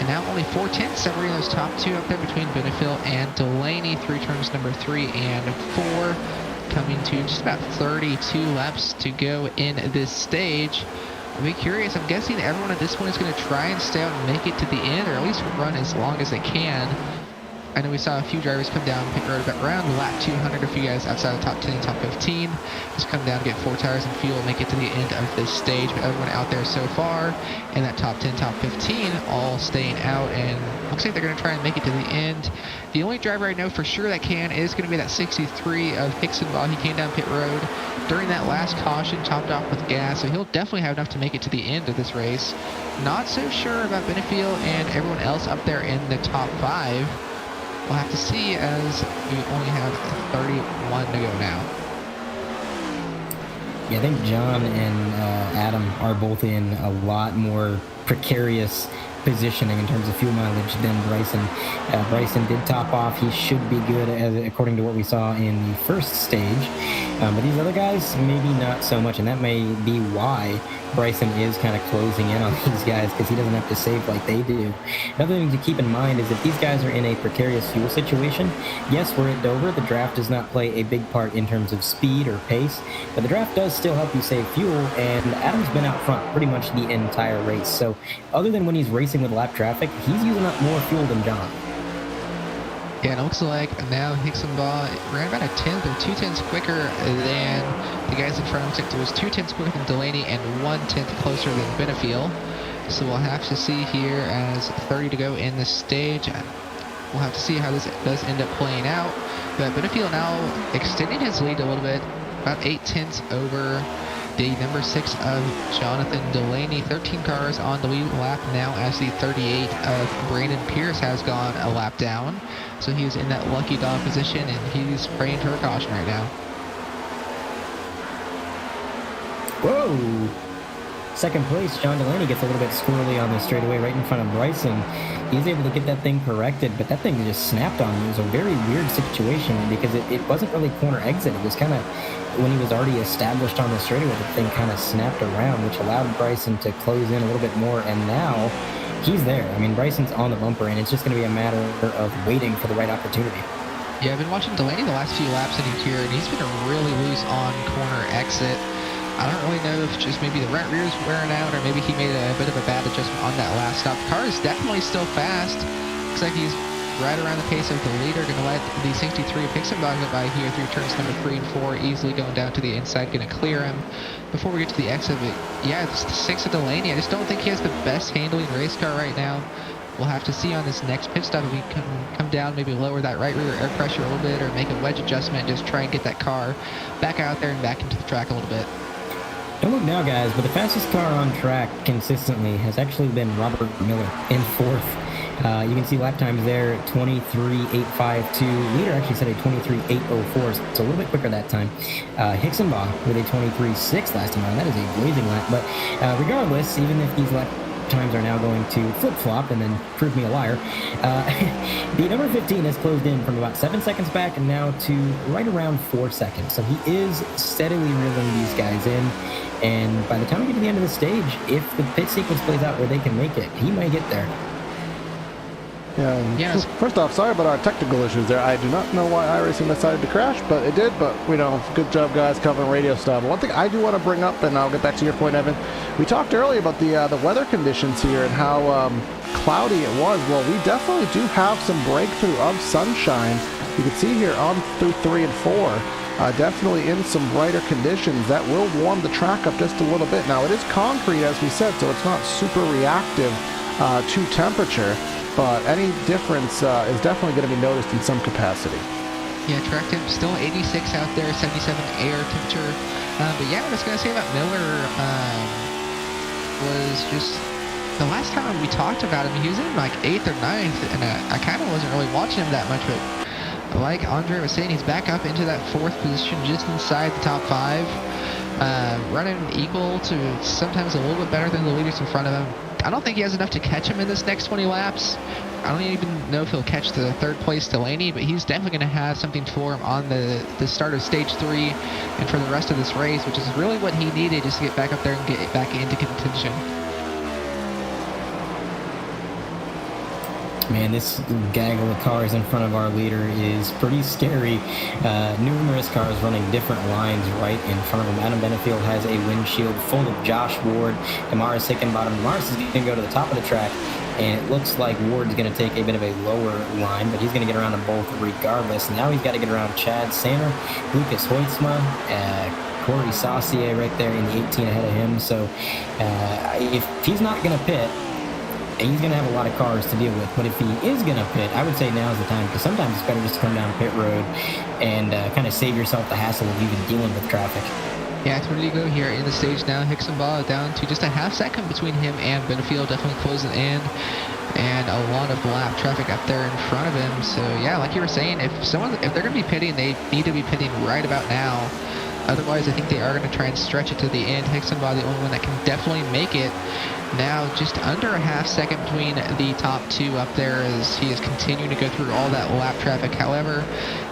And now only 4/10 separating those top 2 up there between Benefield and Delaney through turns number 3 and 4. Coming to just about 32 laps to go in this stage. I'll be curious. I'm guessing everyone at this point is going to try and stay out and make it to the end, or at least run as long as they can. I know we saw a few drivers come down pit road about around lap 200. A few guys outside the top 10 and top 15 just come down, get 4 tires and fuel, make it to the end of this stage. But everyone out there so far in that top 10, top 15, all staying out, and looks like they're going to try and make it to the end. The only driver I know for sure that can is going to be that 63 of Hixenbach. He came down pit road during that last caution, topped off with gas, so he'll definitely have enough to make it to the end of this race. Not so sure about Benefield and everyone else up there in the top 5. We'll have to see, as we only have 31 to go now. Yeah, I think John and Adam are both in a lot more precarious positioning in terms of fuel mileage than Bryson. Bryson did top off. He should be good, according to what we saw in the first stage. But these other guys, maybe not so much, and that may be why Bryson is kind of closing in on these guys, because he doesn't have to save like they do. Another thing to keep in mind is if these guys are in a precarious fuel situation, yes, we're at Dover. The draft does not play a big part in terms of speed or pace, but the draft does still help you save fuel, and Adam's been out front pretty much the entire race. So other than when he's racing with lap traffic, he's using up more fuel than John. Yeah, and it looks like now Hicksonbaugh ran about a tenth or 2/10 quicker than the guys in front of him. It was 2/10 quicker than Delaney and 1/10 closer than Benefiel. So we'll have to see here as 30 to go in the stage. We'll have to see how this does end up playing out. But Benefiel now extending his lead a little bit, about 8/10 over the number 6 of Jonathan Delaney. 13 cars on the lead lap now as the 38 of Brandon Pierce has gone a lap down. So he's in that lucky dog position, and he's praying for a caution right now. Whoa! Second place, John Delaney gets a little bit squirrely on the straightaway right in front of Bryson. He's able to get that thing corrected, but that thing just snapped on him. It was a very weird situation because it wasn't really corner exit. It was kind of when he was already established on the straightaway, the thing kind of snapped around, which allowed Bryson to close in a little bit more, and now he's there. I mean, Bryson's on the bumper, and it's just going to be a matter of waiting for the right opportunity. Yeah, I've been watching Delaney the last few laps in here, and he's been really loose on corner exit. I don't really know if just maybe the right rear is wearing out, or maybe he made a bit of a bad adjustment on that last stop. The car is definitely still fast. Looks like he's right around the pace of the leader. Going to let the 63 of Hicksonbaugh get by here through turns number 3 and 4, easily going down to the inside, going to clear him. Before we get to the exit, yeah, it's the 6 of Delaney. I just don't think he has the best handling race car right now. We'll have to see on this next pit stop if we can come down, maybe lower that right rear air pressure a little bit, or make a wedge adjustment, just try and get that car back out there and back into the track a little bit. Don't look now, guys, but the fastest car on track consistently has actually been Robert Miller in 4th. You can see lap times there, 23.852. Leader actually set a 23.804, so a little bit quicker that time. Hicksonbaugh with a 23.6 last time around. That is a blazing lap, but regardless, even if these lap times are now going to flip-flop and then prove me a liar, the number 15 has closed in from about 7 seconds back and now to right around 4 seconds. So he is steadily reeling these guys in, and by the time we get to the end of the stage, if the pit sequence plays out where they can make it, he may get there. Yeah, first off, sorry about our technical issues there. I do not know why iRacing decided to crash, but it did. But, you know, good job, guys, covering radio style. But one thing I do want to bring up, and I'll get back to your point, Evan, we talked earlier about the weather conditions here and how cloudy it was. Well, we definitely do have some breakthrough of sunshine. You can see here on through 3 and 4, definitely in some brighter conditions. That will warm the track up just a little bit. Now, it is concrete, as we said, so it's not super reactive to temperature. But any difference is definitely going to be noticed in some capacity. Yeah, track temp still 86 out there, 77 air temperature. But yeah, what I was going to say about Miller was just the last time we talked about him, he was in like 8th or 9th, and I kind of wasn't really watching him that much. But like Andre was saying, he's back up into that 4th position, just inside the top 5, running equal to sometimes a little bit better than the leaders in front of him. I don't think he has enough to catch him in this next 20 laps. I don't even know if he'll catch the 3rd place Delaney, but he's definitely going to have something for him on the start of stage 3 and for the rest of this race, which is really what he needed just to get back up there and get back into contention. Man, this gaggle of cars in front of our leader is pretty scary. Numerous cars running different lines right in front of him. Adam Benefiel has a windshield full of Josh Ward. Damaris Hickenbottom. Damaris is going to go to the top of the track, and it looks like Ward's going to take a bit of a lower line, but he's going to get around them both regardless. Now he's got to get around Chad Sander, Lucas Hoytsma, Corey Saucier right there in the 18 ahead of him. So if he's not going to pit, he's going to have a lot of cars to deal with. But if he is going to pit, I would say now's the time, because sometimes it's better just to come down pit road and kind of save yourself the hassle of even dealing with traffic. Yeah, it's ready to go here in the stage now. Hicksonbaugh down to just a half second between him and Benefiel, definitely closing in, and a lot of lap traffic up there in front of him. So yeah, like you were saying, if they're going to be pitting, they need to be pitting right about now. Otherwise, I think they are going to try and stretch it to the end. Hicksonbaugh, the only one that can definitely make it. Now, just under a half second between the top 2 up there as he is continuing to go through all that lap traffic. However,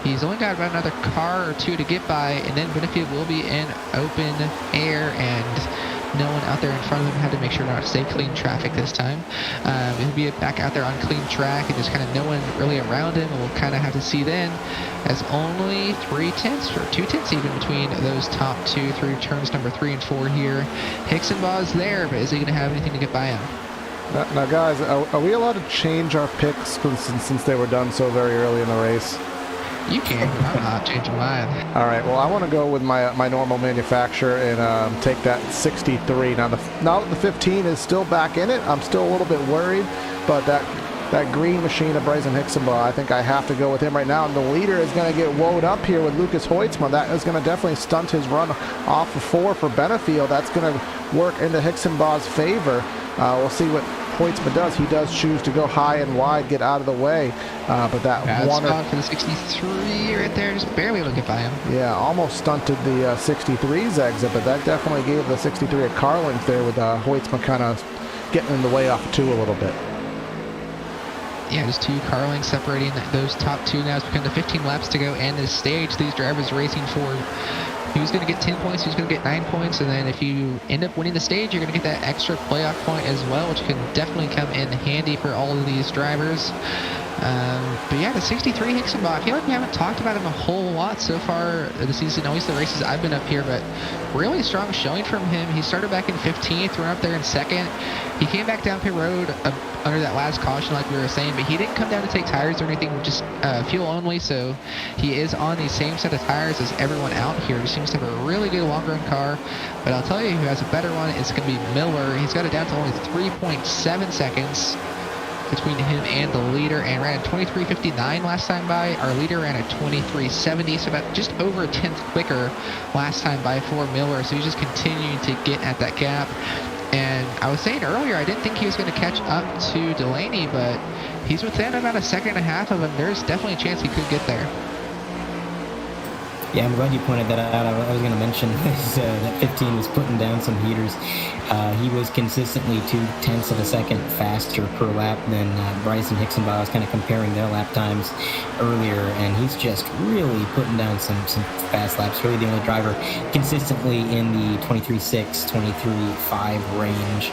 he's only got about another car or 2 to get by, and then Benefiel will be in open air, and no one out there in front of him. Had to make sure not to stay clean traffic this time. He'll be back out there on clean track, and there's kind of no one really around him, and we'll kind of have to see then, as only 3/10 or 2/10 even between those top 2 through turns number 3 and 4 here. Hicksonbaugh's there, but is he going to have anything to get by him? Now, guys, are we allowed to change our picks since they were done so very early in the race? You can, but I'm not changing mine. All right. Well, I want to go with my normal manufacturer and take that 63. Now the 15 is still back in it. I'm still a little bit worried, but that green machine of Bryson Hixenbaugh, I think I have to go with him right now. And the leader is going to get woed up here with Lucas Hoytsma. That is going to definitely stunt his run off of 4 for Benefield. That's going to work into Hixenbaugh's favor. We'll see what Hoytsma does. He does choose to go high and wide, get out of the way, but that one spot for the 63 right there, just barely able to get by him. Yeah, almost stunted the 63's exit, but that definitely gave the 63 a car length there with Hoytsma kind of getting in the way off of 2 a little bit. Yeah, just 2 car lengths separating those top 2 now. It's become the 15 laps to go and this stage. These drivers racing for who's going to get 10 points, who's going to get 9 points, and then if you end up winning the stage, you're going to get that extra playoff point as well, which can definitely come in handy for all of these drivers. But yeah, the 63 Hixenbaugh, I feel like we haven't talked about him a whole lot so far this season, at least the races I've been up here, but really strong showing from him. He started back in 15th, ran up there in 2nd. He came back down pit road under that last caution like we were saying, but he didn't come down to take tires or anything, just fuel only, so he is on the same set of tires as everyone out here. He seems to have a really good long run car, but I'll tell you who has a better one. It's going to be Miller. He's got it down to only 3.7 seconds between him and the leader, and ran at 23.59 last time by. Our leader ran at 23.70, so about just over a tenth quicker last time by for Miller, so he's just continuing to get at that gap. And I was saying earlier, I didn't think he was going to catch up to Delaney, but he's within about a second and a half of him. There's definitely a chance he could get there. Yeah, I'm glad you pointed that out. I was going to mention this, that 15 was putting down some heaters. He was consistently 0.2 of a second faster per lap than Bryson Hixenbaugh. I was kind of comparing their lap times earlier, and he's just really putting down some fast laps. Really the only driver consistently in the 23.6, 23.5 range.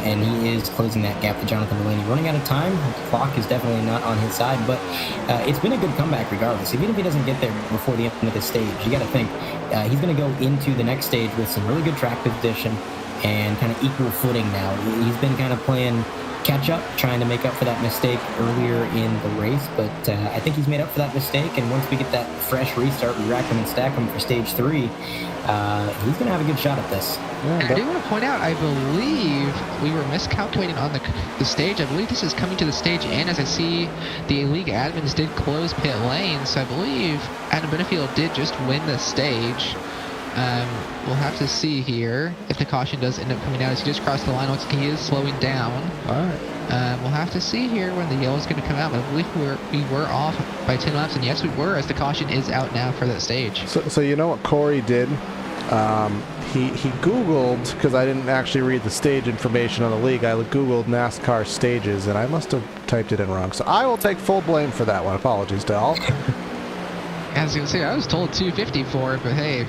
And he is closing that gap to Jonathan Delaney. Running out of time, the clock is definitely not on his side, but it's been a good comeback regardless. Even if he doesn't get there before the end of this stage, you got to think he's going to go into the next stage with some really good track position and kind of equal footing now. He's been kind of playing catch up, trying to make up for that mistake earlier in the race, but I think he's made up for that mistake, and once we get that fresh restart, we rack him and stack him for stage 3, he's going to have a good shot at this. And I do want to point out, I believe we were miscalculating on the stage. I believe this is coming to the stage end. As I see, the league admins did close pit lane, so I believe Adam Benefield did just win the stage. We'll have to see here if the caution does end up coming out as he just crossed the line. Once he is slowing down. All right. We'll have to see here when the yellow is going to come out. But I believe we were off by 10 laps, and yes, we were, as the caution is out now for that stage. So you know what Corey did? He Googled, because I didn't actually read the stage information on the league, I Googled NASCAR stages, and I must have typed it in wrong. So I will take full blame for that one. Apologies to all. I was going to say, I was told 250 for it, but hey,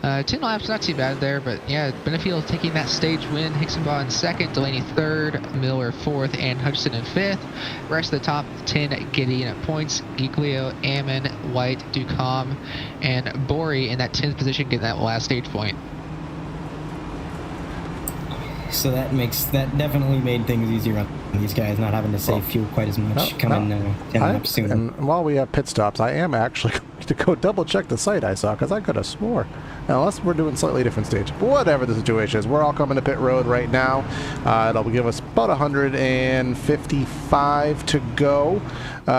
10 laps, not too bad there. But yeah, Benefield taking that stage win. Hixenbaugh in 2nd, Delaney 3rd, Miller 4th, and Hutchinson in 5th. Rest of the top 10 getting points. Giglio, Ammon, White, DeCunha, and Bori in that 10th position getting that last stage point. So that definitely made things easier on these guys, not having to save fuel quite as much coming 10 laps sooner. And while we have pit stops, I am actually going to go double check the site I saw, because I could have swore. Now, unless we're doing slightly different stage. But whatever the situation is, we're all coming to pit road right now. It'll give us about 155 to go,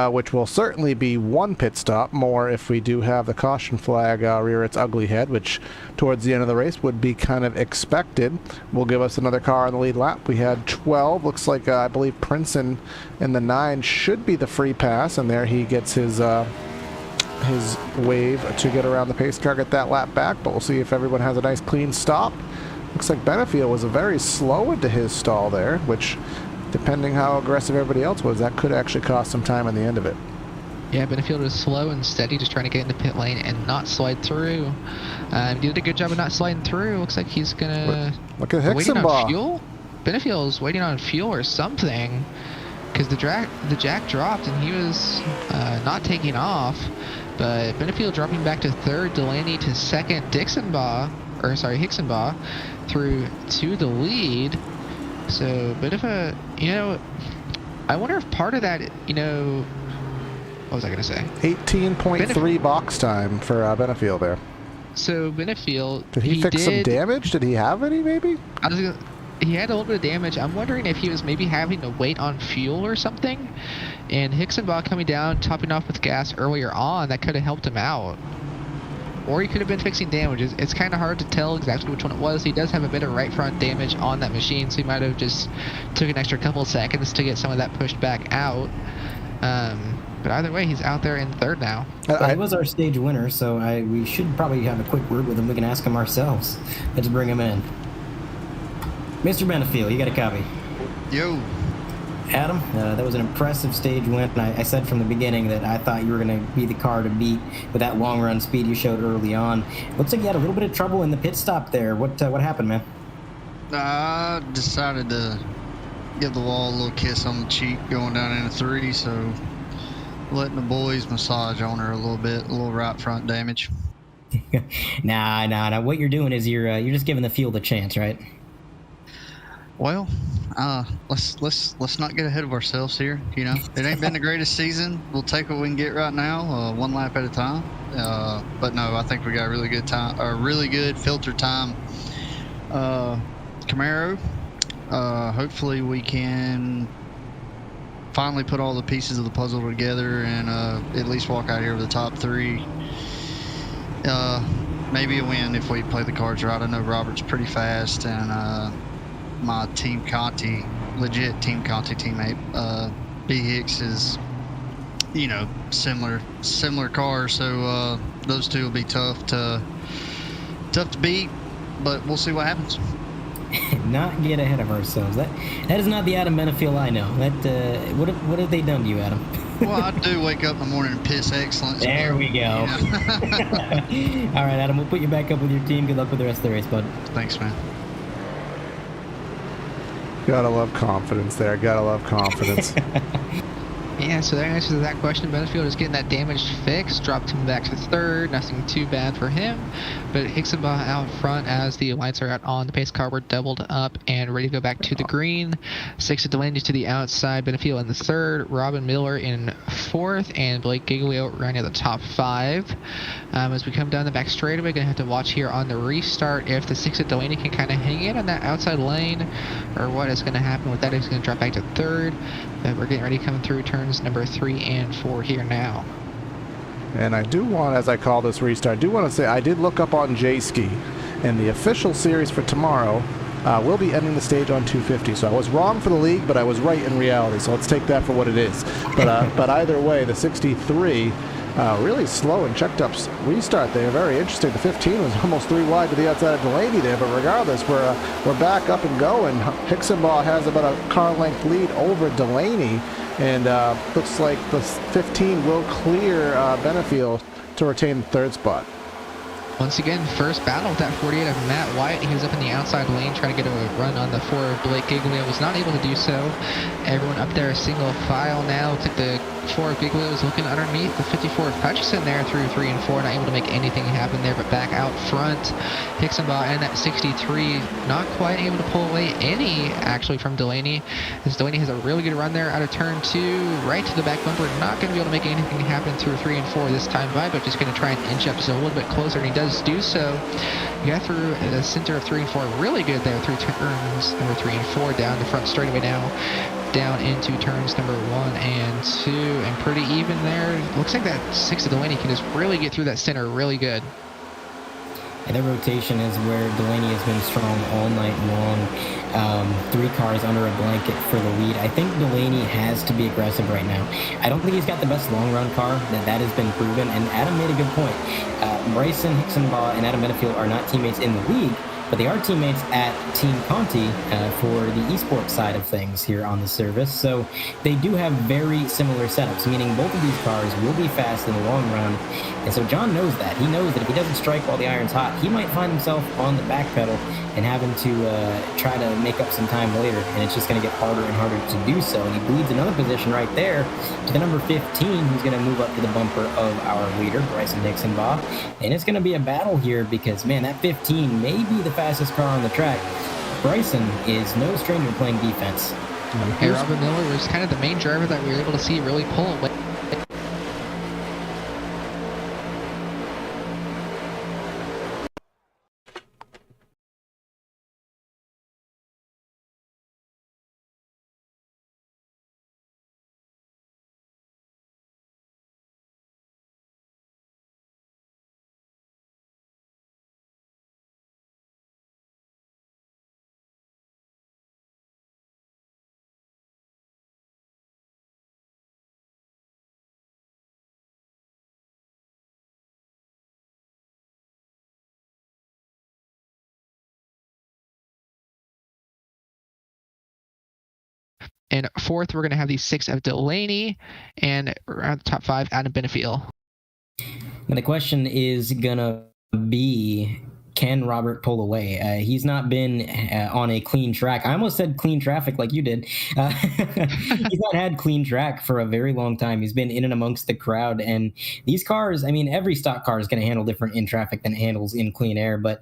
which will certainly be one pit stop more if we do have the caution flag rear its ugly head, which towards the end of the race would be kind of expected. Will give us another car on the lead lap. We had 12. Looks like I believe Princeton in the 9 should be the free pass, and there he gets his wave to get around the pace car, get that lap back. But we'll see if everyone has a nice clean stop. Looks like Benefield was very slow into his stall there, which, depending how aggressive everybody else was, that could actually cost some time on the end of it. Yeah, Benefield was slow and steady, just trying to get into pit lane and not slide through. He did a good job of not sliding through. Looks like he's gonna look at waiting on Hixenbaugh. fuel. Benefield's waiting on fuel or something, because the jack dropped and he was not taking off. But Benefield dropping back to 3rd, Delaney to 2nd, Hixenbaugh through to the lead. So, bit of a, I wonder if part of that, what was I going to say? 18.3 box time for Benefield there. So, Benefield, Did he fix some damage? Did he have any, maybe? He had a little bit of damage. I'm wondering if he was maybe having to wait on fuel or something. And Hixenbaugh coming down, topping off with gas earlier on, that could have helped him out. Or he could have been fixing damages. It's kind of hard to tell exactly which one it was. He does have a bit of right front damage on that machine, so he might have just took an extra couple seconds to get some of that pushed back out. But either way, he's out there in third now. Well, he was our stage winner, so we should probably have a quick word with him. We can ask him ourselves. Let's bring him in. Mr. Benefield, you got a copy? Yo. Adam, that was an impressive stage win. I said from the beginning that I thought you were going to be the car to beat with that long run speed you showed early on. Looks like you had a little bit of trouble in the pit stop there. What happened, man? I decided to give the wall a little kiss on the cheek going down into 3, so letting the boys massage on her a little bit, a little right front damage. Nah. What you're doing is you're just giving the field a chance, right? Well, let's not get ahead of ourselves here. It ain't been the greatest season. We'll take what we can get right now, one lap at a time. But no, I think we got a really good time, or really good filter time. Camaro. Hopefully we can finally put all the pieces of the puzzle together and at least walk out here with the top 3. Maybe a win if we play the cards right. I know Robert's pretty fast, and my Team Conti, legit Team Conti teammate, B Hicks is, similar cars. So those two will be tough to beat, but we'll see what happens. Not get ahead of ourselves. That is not the Adam Benefield I know. What have they done to you, Adam? Well, I do wake up in the morning and piss excellence. There we go. All right, Adam, we'll put you back up with your team. Good luck with the rest of the race, bud. Thanks, man. Gotta love confidence there. Gotta love confidence. Yeah, so that answers that question. Benefield is getting that damage fixed, dropped him back to third. Nothing too bad for him. But Hixenbaugh out front as the lights are out on the pace car. We're doubled up and ready to go back to the green. 6 at Delaney to the outside. Benefield in the third. Robin Miller in fourth. And Blake Giglio running at the top 5. As we come down the back straightaway, going to have to watch here on the restart if the 6 at Delaney can kind of hang in on that outside lane, or what is going to happen with that. It's going to drop back to third. But we're getting ready to come through turns number 3 and 4 here now. And I do want, as I call this restart, I do want to say I did look up on J-Ski, and the official series for tomorrow will be ending the stage on 250. So I was wrong for the league, but I was right in reality. So let's take that for what it is. But either way, the 63 really slow and checked up restart there. Very interesting. The 15 was almost 3 wide to the outside of Delaney there, but regardless, we're back up and going. Hixenbaugh has about a car length lead over Delaney, and looks like the 15 will clear Benefield to retain the third spot. Once again, first battle with that 48 of Matt White. He was up in the outside lane trying to get a run on the 4 of Blake Giglio. Was not able to do so. Everyone up there single file now. Looks like the 4 of Giglio is looking underneath the 54 of Hutchison there through 3 and 4. Not able to make anything happen there, but back out front. Hixenbaugh and that 63 not quite able to pull away any actually from Delaney. As Delaney has a really good run there out of turn 2, right to the back bumper. Not going to be able to make anything happen through 3 and 4 this time by, but just going to try and inch up just a little bit closer, and he does do so. You got through the center of 3 and 4 really good there through turns number 3 and 4 down the front straightaway now, down into turns number 1 and 2, and pretty even there. Looks like that 6 of Delaney can just really get through that center really good. And the rotation is where Delaney has been strong all night long. 3 cars under a blanket for the lead. I think Delaney has to be aggressive right now. I don't think he's got the best long run car. That has been proven. And Adam made a good point. Bryson Hixenbaugh and Adam Benefield are not teammates in the league, but they are teammates at Team Conti for the esports side of things here on the service. So they do have very similar setups, meaning both of these cars will be fast in the long run. And so John knows that. He knows that if he doesn't strike while the iron's hot, he might find himself on the back pedal and having to try to make up some time later. And it's just going to get harder and harder to do so. And he bleeds another position right there to the number 15, who's going to move up to the bumper of our leader, Bryson Hixenbaugh. And it's going to be a battle here because, man, that 15 may be the fastest car on the track. Bryson is no stranger to playing defense. Hey, Robin Miller was kind of the main driver that we were able to see really pull away. In fourth, we're going to have the 6 of Delaney, and around the top 5, Adam Benefiel. Now the question is gonna be, can Robert pull away? He's not been on a clean track. I almost said clean traffic like you did. He's not had clean track for a very long time. He's been in and amongst the crowd. And these cars, I mean, every stock car is going to handle different in traffic than it handles in clean air. But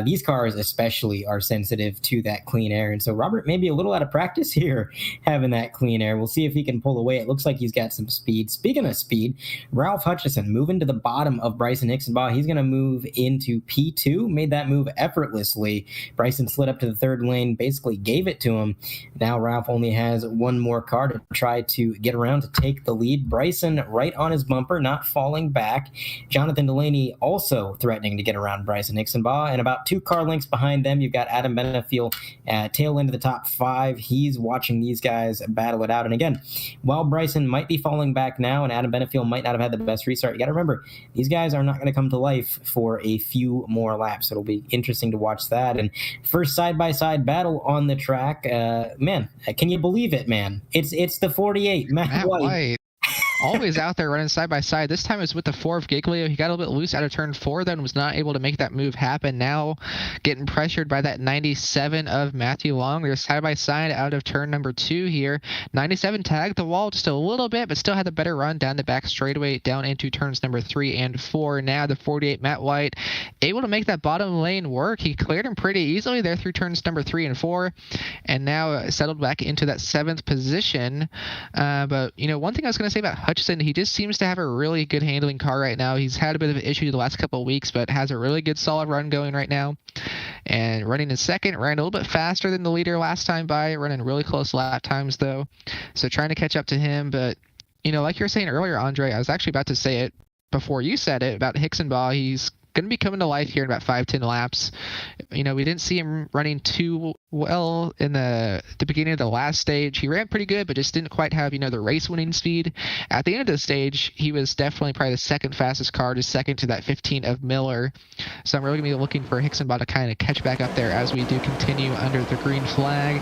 these cars especially are sensitive to that clean air. And so Robert may be a little out of practice here having that clean air. We'll see if he can pull away. It looks like he's got some speed. Speaking of speed, Ralph Hutchison moving to the bottom of Bryson Hixenbaugh. He's going to move into P2. Made that move effortlessly. Bryson slid up to the third lane, basically gave it to him. Now Ralph only has one more car to try to get around to take the lead. Bryson right on his bumper, not falling back. Jonathan Delaney also threatening to get around Bryson Hixenbaugh, and about 2 car lengths behind them, you've got Adam Benefiel tail into the top 5. He's watching these guys battle it out. And again, while Bryson might be falling back now and Adam Benefiel might not have had the best restart, you got to remember, these guys are not going to come to life for a few more laps. It'll be interesting to watch that. And first side-by-side battle on the track. Man, can you believe it, man? It's the 48, Matt White. Always out there running side by side. This time it was with the 4 of Giglio. He got a little bit loose out of turn 4, then was not able to make that move happen. Now getting pressured by that 97 of Matthew Long. They're side by side out of turn number 2 here. 97 tagged the wall just a little bit, but still had the better run down the back straightaway down into turns number 3 and 4. Now the 48 Matt White able to make that bottom lane work. He cleared him pretty easily there through turns number 3 and 4, and now settled back into that 7th position. But you know, one thing I was going to say about Hutchison, he just seems to have a really good handling car right now. He's had a bit of an issue the last couple of weeks, but has a really good solid run going right now. And running in second, ran a little bit faster than the leader last time by, running really close lap times though. So trying to catch up to him. But, you know, like you were saying earlier, Andre, I was actually about to say it before you said it about Hixenbaugh. He's going to be coming to life here in about 5-10 laps. You know, we didn't see him running too well in the beginning of the last stage. He ran pretty good, but just didn't quite have, you know, the race winning speed. At the end of the stage, he was definitely probably the second fastest car, just second to that 15 of Miller. So I'm really going to be looking for Hixenbaugh to kind of catch back up there as we do continue under the green flag.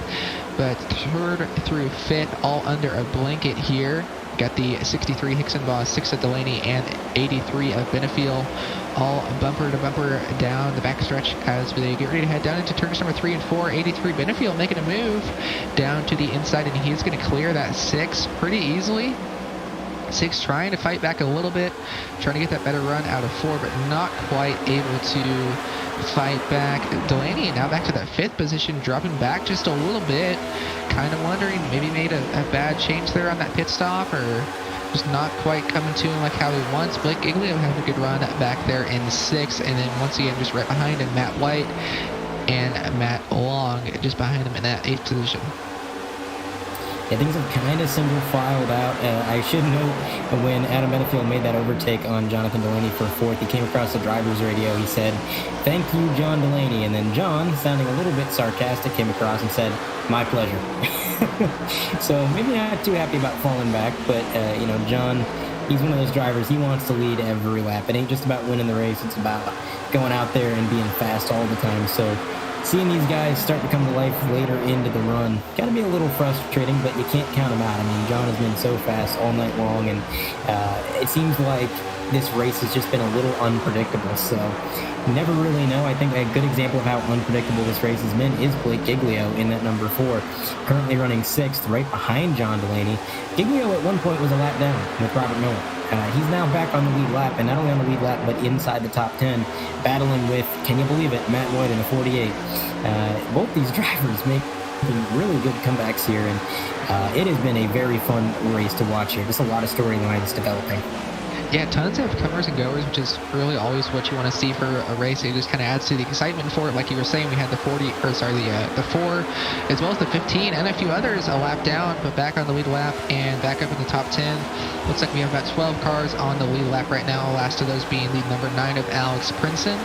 But third through fifth, all under a blanket here. Got the 63 Hixenbaugh, 6 of Delaney, and 83 of Benefiel, all bumper to bumper down the backstretch as they get ready to head down into turns number 3 and 4. 83 Benefiel making a move down to the inside, and he's going to clear that 6 pretty easily. 6 trying to fight back a little bit, trying to get that better run out of 4, but not quite able to fight back. Delaney now back to that 5th position, dropping back just a little bit. Kind of wondering, maybe made a bad change there on that pit stop, or just not quite coming to him like how he wants. Blake Giglio had a good run back there in 6th, and then once again just right behind him, Matt White and Matt Long just behind him in that 8th position. Yeah, things have kind of single filed out. I should note when Adam Benefiel made that overtake on Jonathan Delaney for 4th, he came across the driver's radio. He said, "Thank you, John Delaney." And then John, sounding a little bit sarcastic, came across and said, "My pleasure." So maybe not too happy about falling back, but, you know, John, he's one of those drivers. He wants to lead every lap. It ain't just about winning the race. It's about going out there and being fast all the time. So seeing these guys start to come to life later into the run got to be a little frustrating, but you can't count them out. I mean, John has been so fast all night long, and it seems like this race has just been a little unpredictable. So you never really know. I think a good example of how unpredictable this race has been is Blake Giglio in that number 4, currently running 6th right behind John Delaney. Giglio at one point was a lap down with Robert Miller. He's now back on the lead lap, and not only on the lead lap, but inside the top 10, battling with, can you believe it, Matt Lloyd in a 48. Both these drivers make really good comebacks here, and it has been a very fun race to watch here. Just a lot of storylines developing. Yeah, tons of comers and goers, which is really always what you want to see for a race. It just kind of adds to the excitement for it. Like you were saying, we had the 4, as well as the 15, and a few others a lap down, but back on the lead lap and back up in the top 10. Looks like we have about 12 cars on the lead lap right now. Last of those being lead number 9 of Alex Princeton,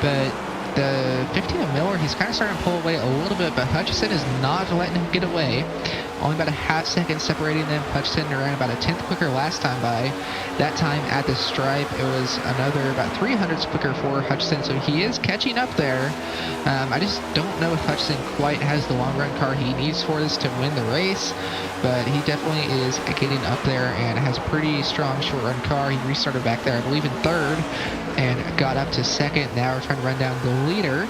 but the 15 of Miller, he's kind of starting to pull away a little bit, but Hutchison is not letting him get away. Only about a half second separating them. Hutchison ran about a 10th quicker last time by. That time at the stripe, it was another about 300ths quicker for Hutchison, so he is catching up there. I just don't know if Hutchison quite has the long run car he needs for this to win the race, but he definitely is getting up there and has a pretty strong short run car. He restarted back there, I believe, in 3rd and got up to 2nd. Now we're trying to run down the leader,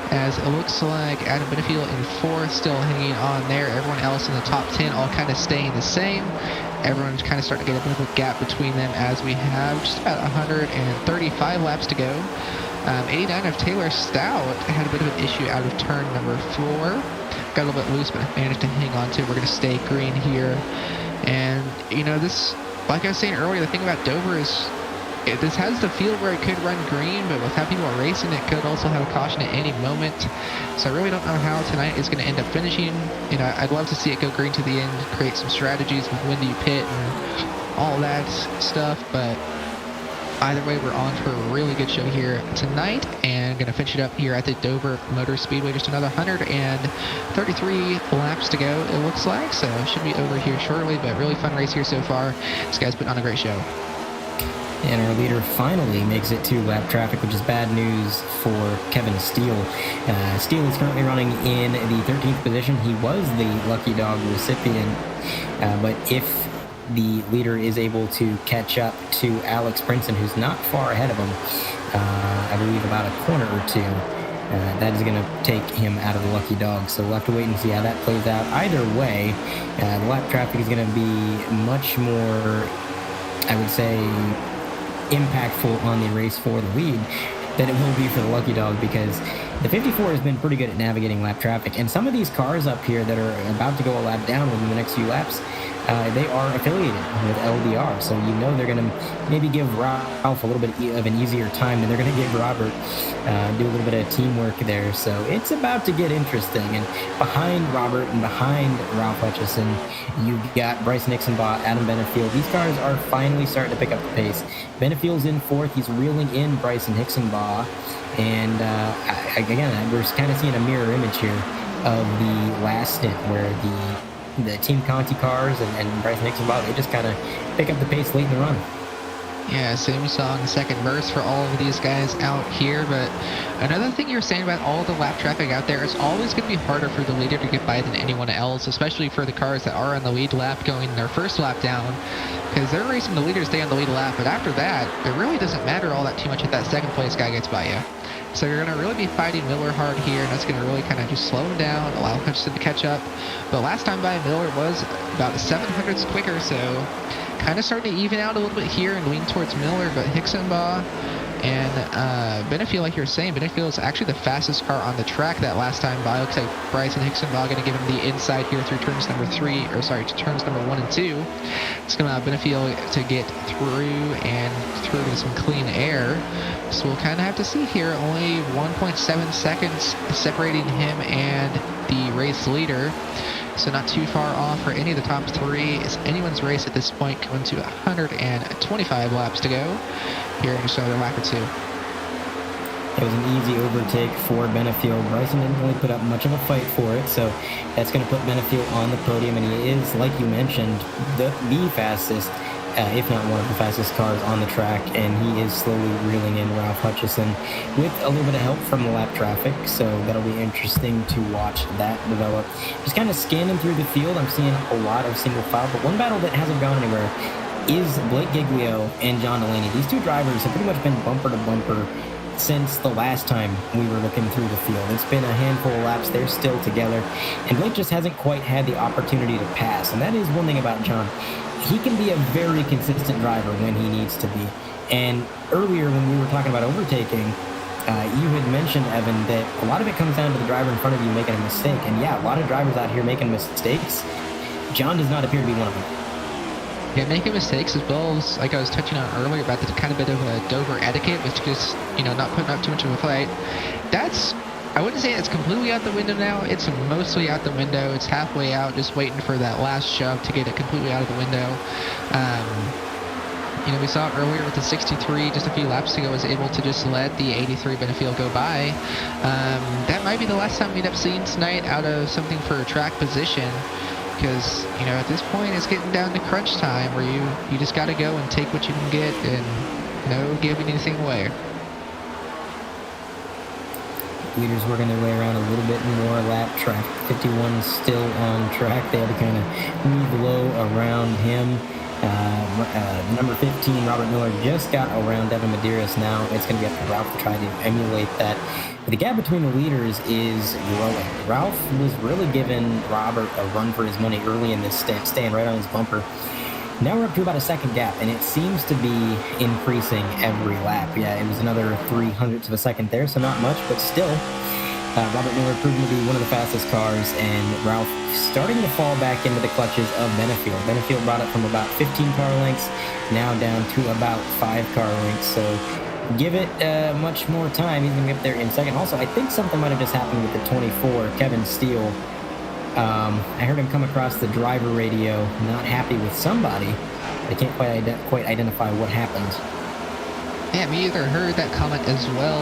as it looks like Adam Benefield in 4th, still hanging on there. Everyone else in the top 10 all kind of staying the same. Everyone's kind of starting to get a bit of a gap between them, as we have just about 135 laps to go. 89 of Taylor Stout had a bit of an issue out of turn number 4. Got a little bit loose, but managed to hang on to it. We're going to stay green here. And, you know, this, like I was saying earlier, the thing about Dover is this has the field where it could run green, but with how people are racing, it could also have a caution at any moment. So I really don't know how tonight is going to end up finishing. You know, I'd love to see it go green to the end, create some strategies with when do you pit and all that stuff, but either way, we're on for a really good show here tonight, and going to finish it up here at the Dover Motor Speedway. Just another 133 laps to go, it looks like, so should be over here shortly, but really fun race here so far. This guy's putting on a great show. And our leader finally makes it to lap traffic, which is bad news for Kevin Steele. Steele is currently running in the 13th position. He was the Lucky Dog recipient, but if the leader is able to catch up to Alex Princeton, who's not far ahead of him, I believe about a corner or two, that is going to take him out of the Lucky Dog. So we'll have to wait and see how that plays out. Either way, the lap traffic is going to be much more, I would say, impactful on the race for the lead than it will be for the Lucky Dog, because the 54 has been pretty good at navigating lap traffic, and some of these cars up here that are about to go a lap down within the next few laps, they are affiliated with LDR, so you know they're going to maybe give Ralph a little bit of an easier time than they're going to give Robert. Do a little bit of teamwork there, so it's about to get interesting. And behind Robert and behind Ralph Hutchison, you've got Bryce Nixonbaugh, Adam Benefield. These cars are finally starting to pick up the pace. Benefield's in 4th. He's reeling in Bryce and Nixonbaugh, and again, we're kind of seeing a mirror image here of the last stint where the Team Conti cars and Bryce Nixonbaugh, they just kind of pick up the pace late in the run. Yeah, same we saw in the second burst for all of these guys out here, but another thing you're saying about all the lap traffic out there, it's always going to be harder for the leader to get by than anyone else, especially for the cars that are on the lead lap going their first lap down, because they're racing the leader to stay on the lead lap, but after that, it really doesn't matter all that too much if that second place guy gets by you. So you're going to really be fighting Miller hard here, and that's going to really kind of just slow him down, allow Hutchison to catch up. But last time by, Miller was about 700ths quicker, so kind of starting to even out a little bit here and lean towards Miller, but Nixonbaugh and Benefield, like you were saying, Benefield is actually the fastest car on the track that last time by. Looks like Bryce and Nixonbaugh going to give him the inside here through turns number 1 and 2. It's going to allow Benefield to get through and through to some clean air. So we'll kind of have to see here. Only 1.7 seconds separating him and the race leader. So not too far off for any of the top 3. It's anyone's race at this point, going to 125 laps to go here in just another lap or 2. It was an easy overtake for Benefield. Bryson didn't really put up much of a fight for it, so that's going to put Benefield on the podium, and he is, like you mentioned, the fastest, if not one of the fastest cars on the track, and he is slowly reeling in Ralph Hutchison with a little bit of help from the lap traffic, so that'll be interesting to watch that develop. Just kind of scanning through the field, I'm seeing a lot of single file, but one battle that hasn't gone anywhere is Blake Giglio and John Delaney. These two drivers have pretty much been bumper to bumper since the last time we were looking through the field. It's been a handful of laps. They're still together, and Blake just hasn't quite had the opportunity to pass. And that is one thing about John. He can be a very consistent driver when he needs to be. And earlier when we were talking about overtaking, you had mentioned, Evan, that a lot of it comes down to the driver in front of you making a mistake. And yeah, a lot of drivers out here making mistakes. John does not appear to be one of them. Yeah, making mistakes as well as, like I was touching on earlier, about the kind of bit of a Dover etiquette, which just, not putting up too much of a fight. That's, I wouldn't say it's completely out the window now. It's mostly out the window. It's halfway out, just waiting for that last shove to get it completely out of the window. We saw it earlier with the 63 just a few laps ago, was able to just let the 83 Benefield go by. That might be the last time we'd have seen tonight out of something for track position, because, at this point it's getting down to crunch time where you just got to go and take what you can get and no giving anything away. Leaders working their way around a little bit more lap track. 51 still on track. They had to kind of move low around him. Number 15, Robert Miller, just got around Devin Medeiros. Now it's going to be up to Ralph to try to emulate that. But the gap between the leaders is growing. Ralph was really giving Robert a run for his money early in this stint, staying right on his bumper. Now we're up to about a second gap, and it seems to be increasing every lap. Yeah, it was another 0.03 of a second there, so not much, but still. Robert Miller proving to be one of the fastest cars, and Ralph starting to fall back into the clutches of Benefield. Benefield brought it from about 15 car lengths, now down to about 5 car lengths. So give it much more time. He's going to be up there in second. Also, I think something might have just happened with the 24, Kevin Steele. I heard him come across the driver radio, not happy with somebody. I can't quite identify what happened. Yeah, me either heard that comment as well.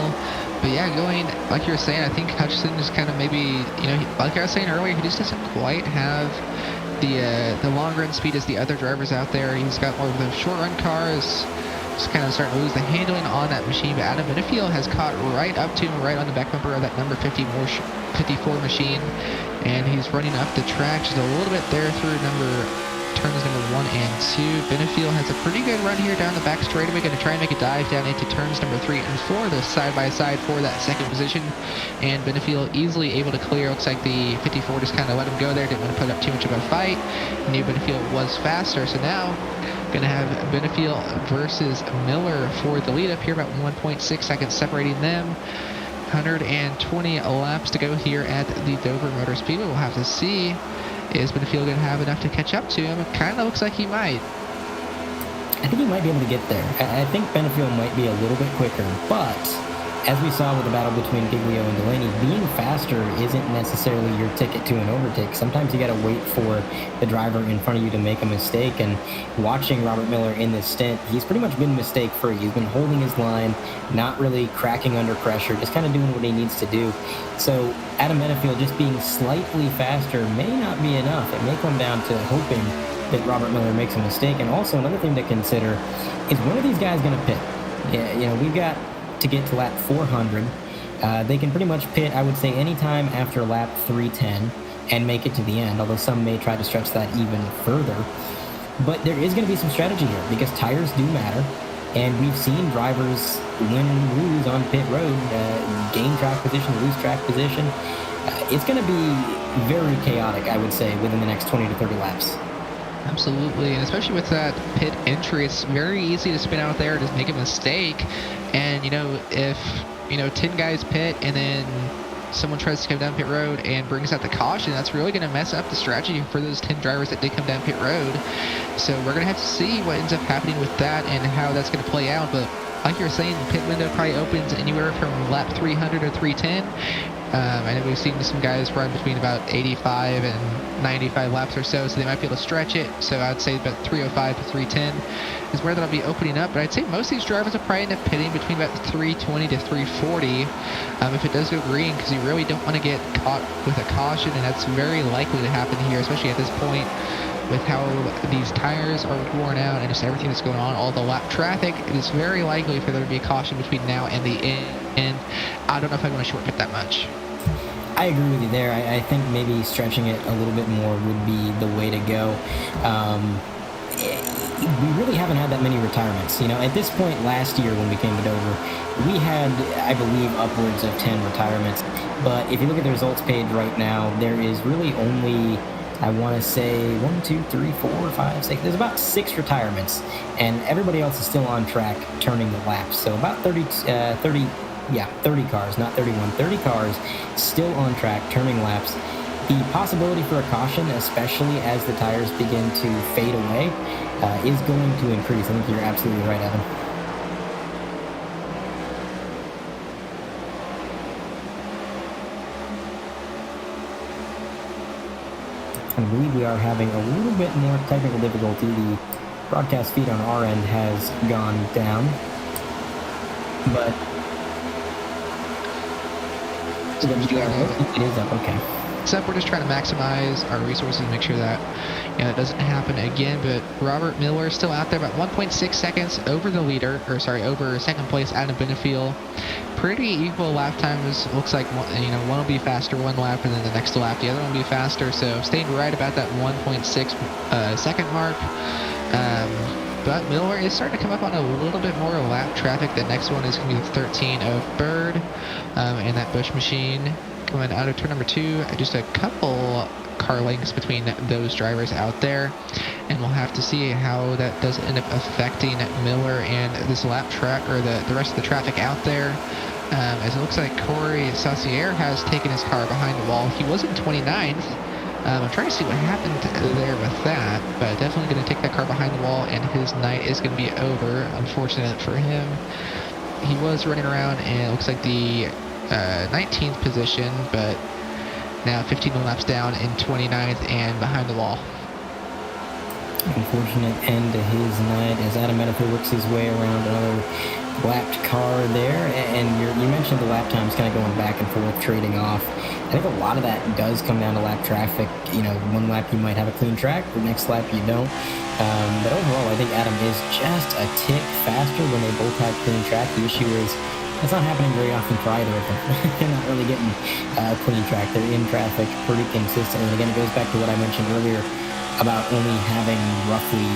But yeah, going, like you were saying, I think Hutchinson is kind of maybe, like I was saying earlier, he just doesn't quite have the long run speed as the other drivers out there. He's got more of the short run cars, just kind of starting to lose the handling on that machine. But Adam Benefield has caught right up to him, right on the back bumper of that number 54 machine. And he's running up the track just a little bit there through turns number 1 and 2. Benefield has a pretty good run here down the back straightaway. Going to try and make a dive down into turns number 3 and 4. They're side by side for that second position. And Benefield easily able to clear. Looks like the 54 just kind of let him go there. Didn't want to put up too much of a fight. Knew Benefield was faster. So now going to have Benefield versus Miller for the lead up here. About 1.6 seconds separating them. 120 laps to go here at the Dover Motor Speedway. We'll have to see. Is Benefield going to have enough to catch up to him? It kind of looks like he might. I think he might be able to get there. I think Benefield might be a little bit quicker, but as we saw with the battle between Giglio and Delaney, being faster isn't necessarily your ticket to an overtake. Sometimes you got to wait for the driver in front of you to make a mistake, and watching Robert Miller in this stint, he's pretty much been mistake-free. He's been holding his line, not really cracking under pressure, just kind of doing what he needs to do. So Adam Benefield just being slightly faster may not be enough. It may come down to hoping that Robert Miller makes a mistake. And also another thing to consider is, when are these guys going to pit? Yeah, we've got to get to lap 400. They can pretty much pit, I would say, anytime after lap 310 and make it to the end, although some may try to stretch that even further. But there is going to be some strategy here, because tires do matter, and we've seen drivers win and lose on pit road, gain track position, lose track position. It's going to be very chaotic, I would say, within the next 20 to 30 laps. Absolutely, and especially with that pit entry, it's very easy to spin out there, just make a mistake. And, if, 10 guys pit and then someone tries to come down pit road and brings out the caution, that's really going to mess up the strategy for those 10 drivers that did come down pit road. So we're going to have to see what ends up happening with that and how that's going to play out. But like you were saying, the pit window probably opens anywhere from lap 300 or 310. I know we've seen some guys run between about 85 and 95 laps or so they might be able to stretch it. So I'd say about 305 to 310 is where that'll be opening up. But I'd say most of these drivers will probably end up pitting between about 320 to 340 if it does go green, because you really don't want to get caught with a caution, and that's very likely to happen here, especially at this point with how these tires are worn out and just everything that's going on, all the lap traffic. It is very likely for there to be a caution between now and the end. And I don't know if I want to shortcut that much. I agree with you there. I think maybe stretching it a little bit more would be the way to go. we really haven't had that many retirements. You know, at this point last year when we came to Dover, we had, I believe, upwards of 10 retirements. But if you look at the results page right now, there is really only, I want to say 1, 2, 3, 4, 5, 6. There's about 6 retirements, and everybody else is still on track turning the laps. So about 30 cars, not 31, 30 cars still on track turning laps. The possibility for a caution, especially as the tires begin to fade away, is going to increase. I think you're absolutely right, Evan. I believe we are having a little bit more technical difficulty. The broadcast feed on our end has gone down, but it is up. Okay. Except we're just trying to maximize our resources and make sure that it doesn't happen again. But Robert Miller is still out there, about 1.6 seconds over the leader, over second place, Adam Benefiel. Pretty equal lap times. Looks like one will be faster one lap, and then the next lap the other one will be faster. So staying right about that 1.6 second mark. But Miller is starting to come up on a little bit more lap traffic. The next one is going to be the 13 of Bird, and that Bush machine coming out of turn number 2. Just a couple car lengths between those drivers out there, and we'll have to see how that does end up affecting Miller and this lap track, or the rest of the traffic out there. As it looks like Corey Saucier has taken his car behind the wall. He was in 29th. I'm trying to see what happened there with that, but definitely going to take that car behind the wall, and his night is going to be over. Unfortunate for him. He was running around, and it looks like the 19th position, but now 15 laps down in 29th and behind the wall. Unfortunate end to his night as Adam Benefiel works his way around another lapped car there. And you mentioned the lap times kind of going back and forth, trading off. I think a lot of that does come down to lap traffic. One lap you might have a clean track, the next lap you don't. But overall, I think Adam is just a tick faster when they both have clean track. The issue is it's not happening very often for either of them. They're not really getting a clean track. They're in traffic pretty consistently. And again, it goes back to what I mentioned earlier about only having roughly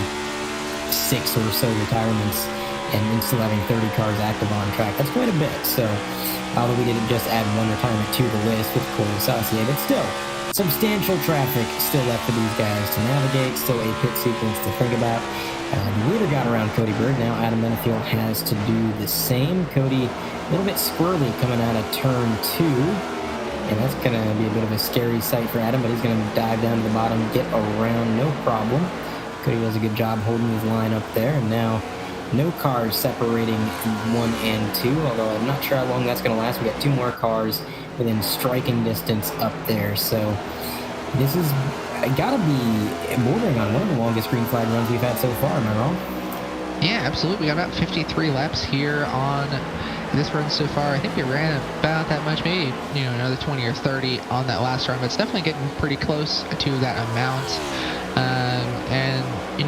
6 or so retirements and still having 30 cars active on track. That's quite a bit. So, although we didn't just add 1 retirement to the list with Corey Saucier, but still, substantial traffic still left for these guys to navigate, still a pit sequence to think about. The leader got around Cody Bird. Now Adam Benefiel has to do the same. Cody a little bit squirrely coming out of turn 2. And that's going to be a bit of a scary sight for Adam, but he's going to dive down to the bottom, get around, no problem. Cody does a good job holding his line up there. And now no cars separating 1 and 2, although I'm not sure how long that's going to last. We got 2 more cars within striking distance up there. So this is got to be bordering on one of the longest green flag runs we've had so far, am I wrong? Yeah, absolutely. We got about 53 laps here on this run so far. I think we ran about that much, maybe another 20 or 30 on that last run, but it's definitely getting pretty close to that amount.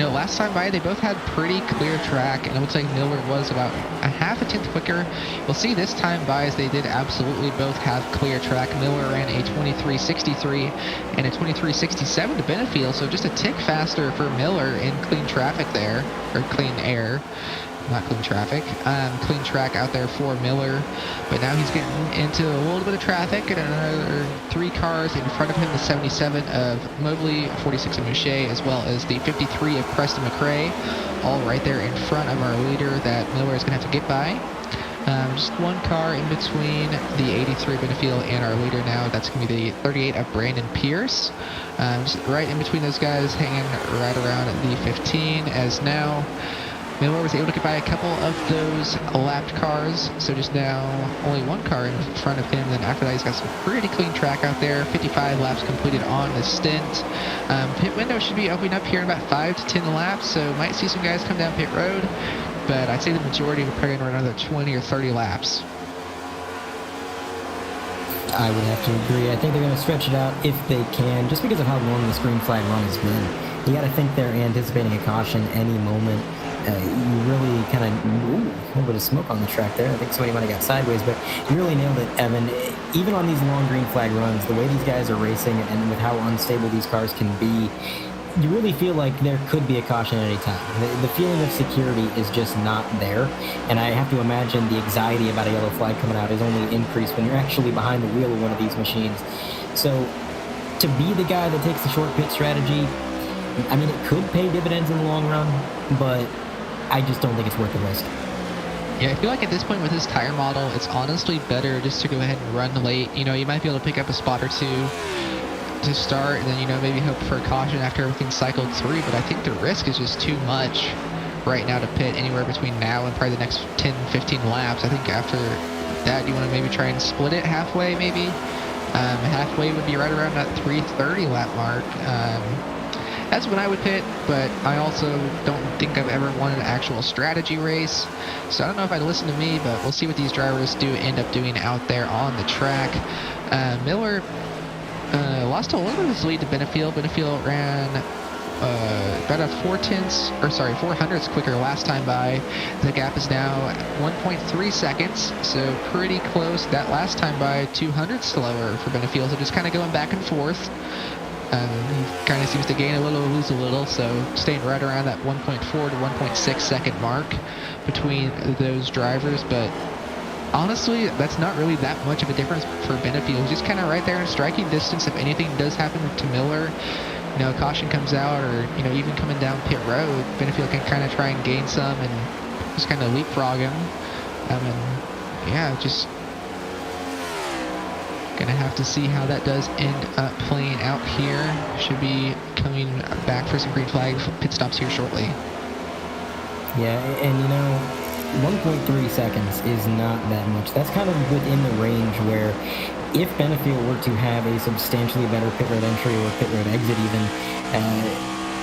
Last time by, they both had pretty clear track, and it looks like Miller was about a half a tenth quicker. We'll see this time by as they did absolutely both have clear track. Miller ran a 23.63 and a 23.67 to Benefiel, so just a tick faster for Miller in clean traffic there, or clean air. Not clean traffic, clean track out there for Miller, but now he's getting into a little bit of traffic, and another 3 cars in front of him, the 77 of Mobley, 46 of Mouchet, as well as the 53 of Preston McRae, all right there in front of our leader that Miller is going to have to get by. Just 1 car in between the 83 Benefiel and our leader now. That's going to be the 38 of Brandon Pierce. Just right in between those guys, hanging right around the 15, as now Miller was able to get by a couple of those lapped cars, so just now only 1 car in front of him. Then after that, he's got some pretty clean track out there. 55 laps completed on the stint. Pit window should be opening up here in about 5 to 10 laps, so might see some guys come down pit road, but I'd say the majority are probably going to run another 20 or 30 laps. I would have to agree. I think they're going to stretch it out if they can, just because of how long this green flag run has been. You got to think they're anticipating a caution any moment. You really kind of, a little bit of smoke on the track there. I think somebody might have got sideways, but you really nailed it, Evan. Even on these long green flag runs, the way these guys are racing and with how unstable these cars can be, you really feel like there could be a caution at any time. The feeling of security is just not there, and I have to imagine the anxiety about a yellow flag coming out is only increased when you're actually behind the wheel of one of these machines. So to be the guy that takes the short pit strategy, I mean, it could pay dividends in the long run, but I just don't think it's worth the risk. Yeah, I feel like at this point with this tire model, it's honestly better just to go ahead and run late. You know, you might be able to pick up a spot or two to start, and then, you know, maybe hope for a caution after everything's cycled through, but I think the risk is just too much right now to pit anywhere between now and probably the next 10, 15 laps. I think after that, you want to maybe try and split it halfway, maybe. Halfway would be right around that 3:30 lap mark. That's when I would pit, but I also don't think I've ever won an actual strategy race, so I don't know if I'd listen to me, but we'll see what these drivers do end up doing out there on the track. Miller lost a little bit of his lead to Benefield. Benefield ran about a 4/hundredths quicker last time by. The gap is now 1.3 seconds, so pretty close. That last time by 200 slower for Benefield, so just kind of going back and forth. He kind of seems to gain a little, lose a little, so staying right around that 1.4 to 1.6 second mark between those drivers, but honestly, that's not really that much of a difference for Benefield. He's just kind of right there in striking distance. If anything does happen to Miller, you know, caution comes out, or, you know, even coming down pit road, Benefield can kind of try and gain some and just kind of leapfrog him. And yeah, just gonna have to see how that does end up playing out here. Should be coming back for some green flag pit stops here shortly. Yeah, and you know, 1.3 seconds is not that much. That's kind of within the range where if Benefield were to have a substantially better pit road entry or pit road exit even,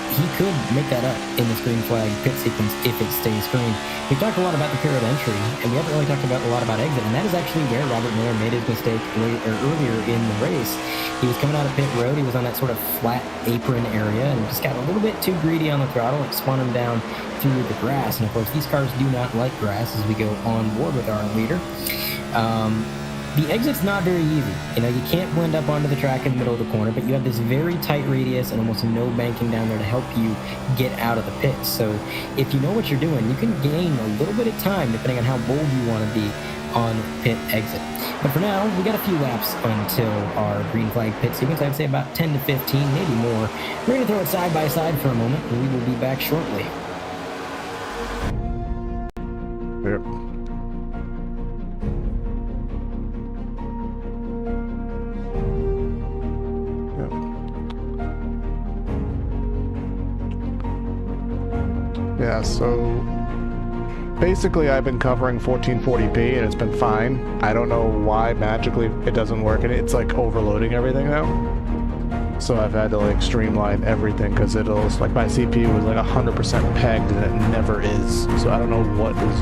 he could make that up in this green flag pit sequence if it stays green. We've talked a lot about the pit road entry, and we haven't really talked about a lot about exit, and that is actually where Robert Miller made his mistake earlier in the race. He was coming out of pit road, he was on that sort of flat apron area, and just got a little bit too greedy on the throttle. It spun him down through the grass, and of course these cars do not like grass as we go on board with our leader. The exit's not very easy. You know, you can't blend up onto the track in the middle of the corner, but you have this very tight radius and almost no banking down there to help you get out of the pits. So if you know what you're doing, you can gain a little bit of time depending on how bold you want to be on pit exit. But for now, we got a few laps until our green flag pit sequence. I'd say about 10 to 15, maybe more. We're going to throw it side by side for a moment, and we will be back shortly. Yep. Yeah, so basically I've been covering 1440p and it's been fine. I don't know why magically it doesn't work, and it's like overloading everything now. So I've had to like streamline everything because it'll, like, my CPU was like 100% pegged and it never is. So I don't know what is.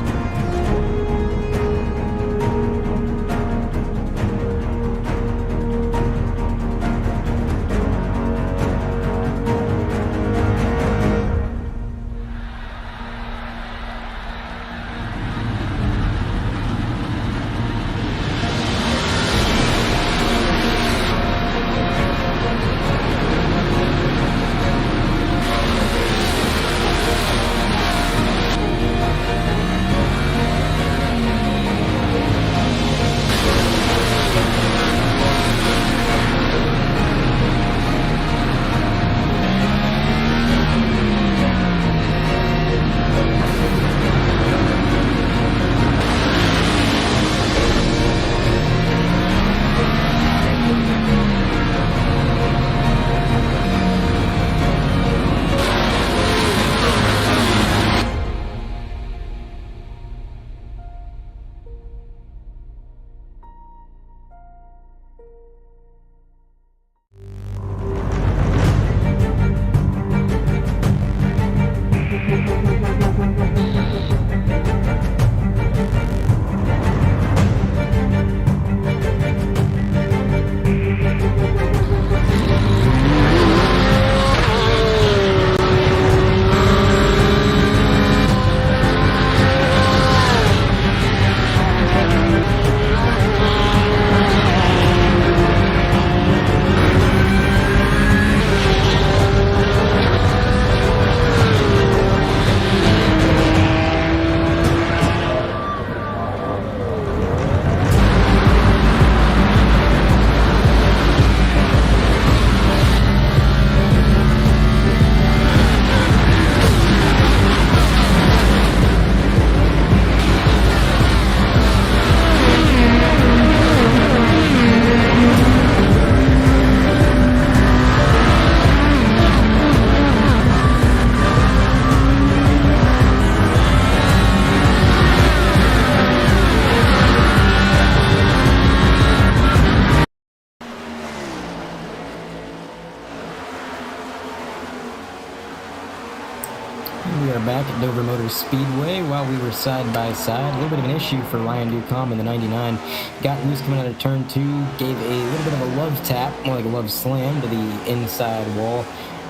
We are back at Dover Motor Speedway. While we were side by side, a little bit of an issue for Ryan DeCunha in the 99. Got loose coming out of turn 2, gave a little bit of a love tap, more like a love slam to the inside wall.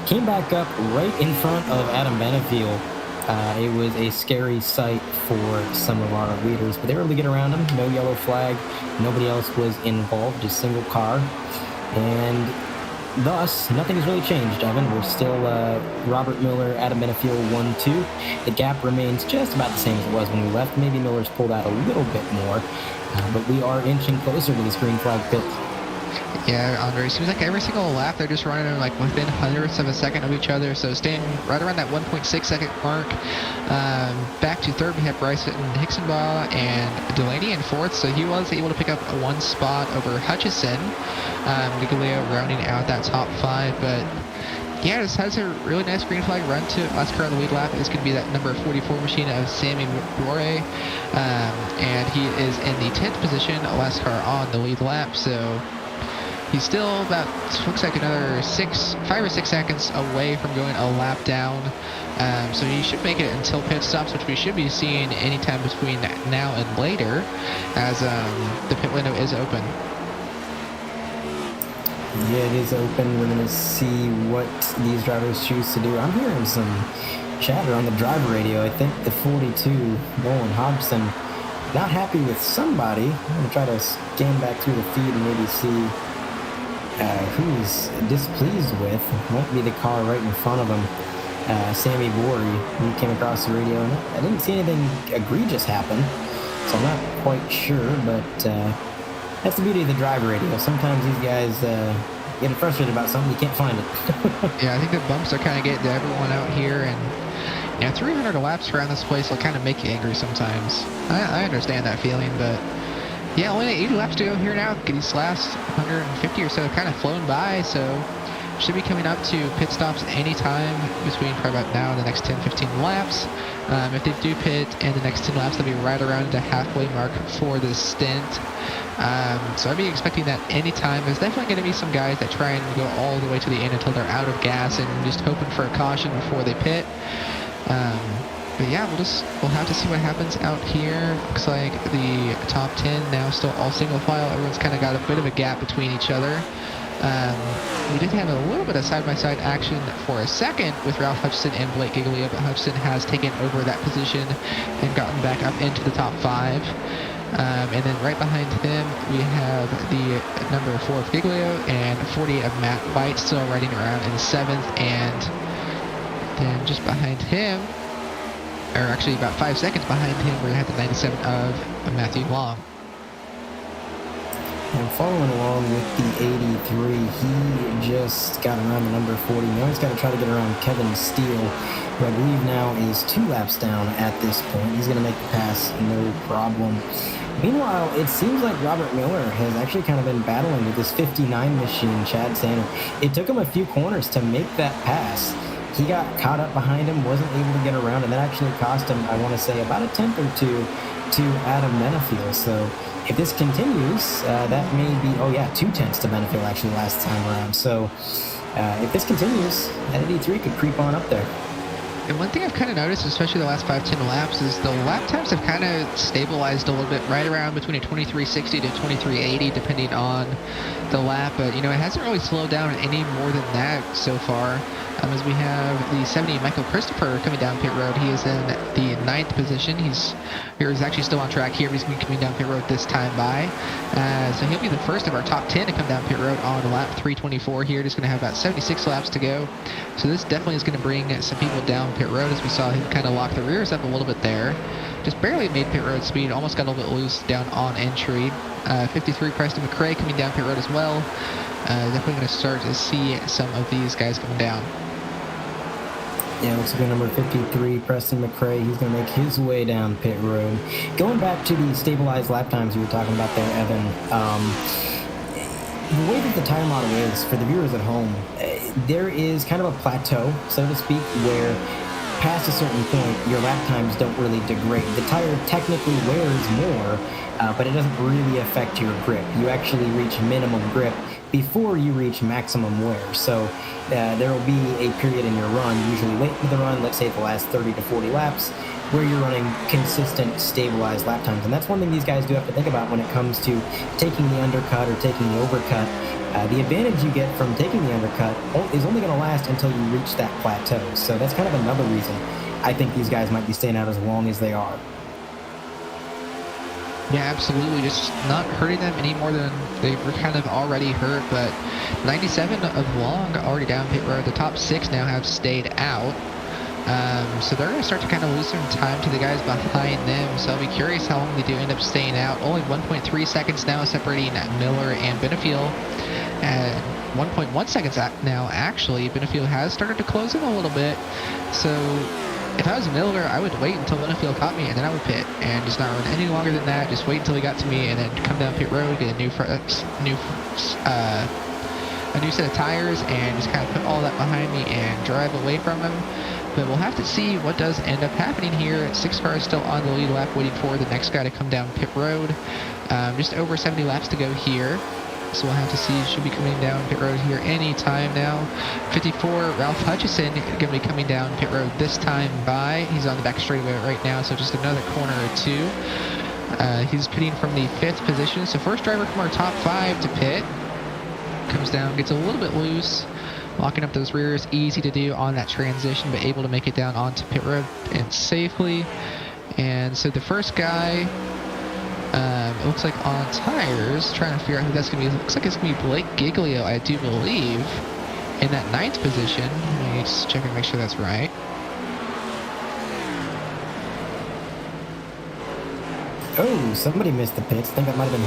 Came back up right in front of Adam Benefield. It was a scary sight for some of our leaders, but they were able to get around him. No yellow flag. Nobody else was involved, just single car. And thus, nothing's really changed, Evan. We're still Robert Miller, Adam Benefield 1-2. The gap remains just about the same as it was when we left. Maybe Miller's pulled out a little bit more, but we are inching closer to this green flag pit. Yeah, Andre, it seems like every single lap they're just running like within hundredths of a second of each other, so staying right around that 1.6 second mark. Back to third, we have Bryson Hicksonbaugh and Delaney in fourth, so he was able to pick up one spot over Hutchison. Giglio rounding out that top 5, but yeah, this has a really nice green flag run to last car on the lead lap. It's going to be that number 44 machine of Sammy Bore, and he is in the 10th position, last car on the lead lap, so he's still about, looks like another 5 or 6 seconds away from going a lap down. So he should make it until pit stops, which we should be seeing anytime between now and later, as the pit window is open. Yeah, it is open. We're going to see what these drivers choose to do. I'm hearing some chatter on the driver radio. I think the 42, Nolan Hobson, not happy with somebody. I'm going to try to scan back through the feed and maybe see who he's displeased with. Might be the car right in front of him. Sammy Borey, he came across the radio, and I didn't see anything egregious happen, so I'm not quite sure, but that's the beauty of the driver radio. Sometimes these guys get frustrated about something, you can't find it. Yeah, I think the bumps are kind of getting to everyone out here, and yeah, 300 laps around this place will kind of make you angry sometimes. I understand that feeling, but yeah, only 80 laps to go here now. These last 150 or so have kind of flown by, so should be coming up to pit stops anytime between probably about now and the next 10-15 laps. If they do pit in the next 10 laps, they'll be right around the halfway mark for this stint. So I'd be expecting that anytime. There's definitely going to be some guys that try and go all the way to the end until they're out of gas and just hoping for a caution before they pit. But yeah, we'll have to see what happens out here. Looks like the top 10 now still all single file. Everyone's kind of got a bit of a gap between each other. We did have a little bit of side-by-side action for a second with Ralph Hutchison and Blake Giglio, but Hutchison has taken over that position and gotten back up into the top 5. And then right behind him, we have the number 4 of Giglio and 40 of Matt White still riding around in 7th. And then just behind him, or actually about 5 seconds behind him, we have the 97 of Matthew Long. And following along with the 83, he just got around the number 40. Now he's got to try to get around Kevin Steele, who I believe now is 2 laps down at this point. He's going to make the pass, no problem. Meanwhile, it seems like Robert Miller has actually kind of been battling with this 59 machine, Chad Sander. It took him a few corners to make that pass. He got caught up behind him, wasn't able to get around, and that actually cost him, I want to say, about a tenth or two to Adam Benefield. So if this continues, that may be, 2 tenths to Benefield actually last time around. So if this continues, that 83 could creep on up there. And one thing I've kind of noticed, especially the last 5-10 laps, is the lap times have kind of stabilized a little bit, right around between a 23.60 to 23.80, depending on the lap. But, it hasn't really slowed down any more than that so far. As we have the 70 Michael Christopher coming down pit road. He is in the 9th position. He's actually still on track here, but he's going to be coming down pit road this time by. So he'll be the first of our top 10 to come down pit road on lap 324 here. Just going to have about 76 laps to go. So this definitely is going to bring some people down pit road, as we saw him kind of lock the rears up a little bit there. Just barely made pit road speed, almost got a little bit loose down on entry. 53 Preston McRae coming down pit road as well. Definitely going to start to see some of these guys coming down. Yeah, looks like number 53, Preston McRae. He's going to make his way down pit road. Going back to the stabilized lap times you were talking about there, Evan, the way that the tire model is, for the viewers at home, there is kind of a plateau, so to speak, where past a certain point, your lap times don't really degrade. The tire technically wears more, but it doesn't really affect your grip. You actually reach minimum grip before you reach maximum wear. So there will be a period in your run, usually late in the run, let's say the last 30 to 40 laps, where you're running consistent, stabilized lap times. And that's one thing these guys do have to think about when it comes to taking the undercut or taking the overcut. The advantage you get from taking the undercut is only going to last until you reach that plateau. So that's kind of another reason I think these guys might be staying out as long as they are. Yeah, absolutely. Just not hurting them any more than they were kind of already hurt. But 97 of Long already down pit road. The top 6 now have stayed out. So they're going to start to kind of lose some time to the guys behind them. So I'll be curious how long they do end up staying out. Only 1.3 seconds now separating Miller and Benefield. And 1.1 seconds now, actually. Benefield has started to close in a little bit. So if I was Miller, I would wait until Benefield caught me, and then I would pit, and just not run any longer than that. Just wait until he got to me, and then come down pit road, get a new set of tires, and just kind of put all that behind me and drive away from him. But we'll have to see what does end up happening here. 6 cars still on the lead lap, waiting for the next guy to come down pit road. Just over 70 laps to go here. So we'll have to see. Should be coming down pit road here any time now. 54, Ralph Hutchison going to be coming down pit road this time by. He's on the back straightaway right now, so just another corner or 2. He's pitting from the 5th position. So first driver from our top 5 to pit. Comes down, gets a little bit loose. Locking up those rears, easy to do on that transition, but able to make it down onto pit road and safely. And so the first guy, it looks like on tires, trying to figure out who that's going to be. It looks like it's going to be Blake Giglio, I do believe, in that 9th position. Let me just check and make sure that's right. Oh, somebody missed the pits. I think that might have been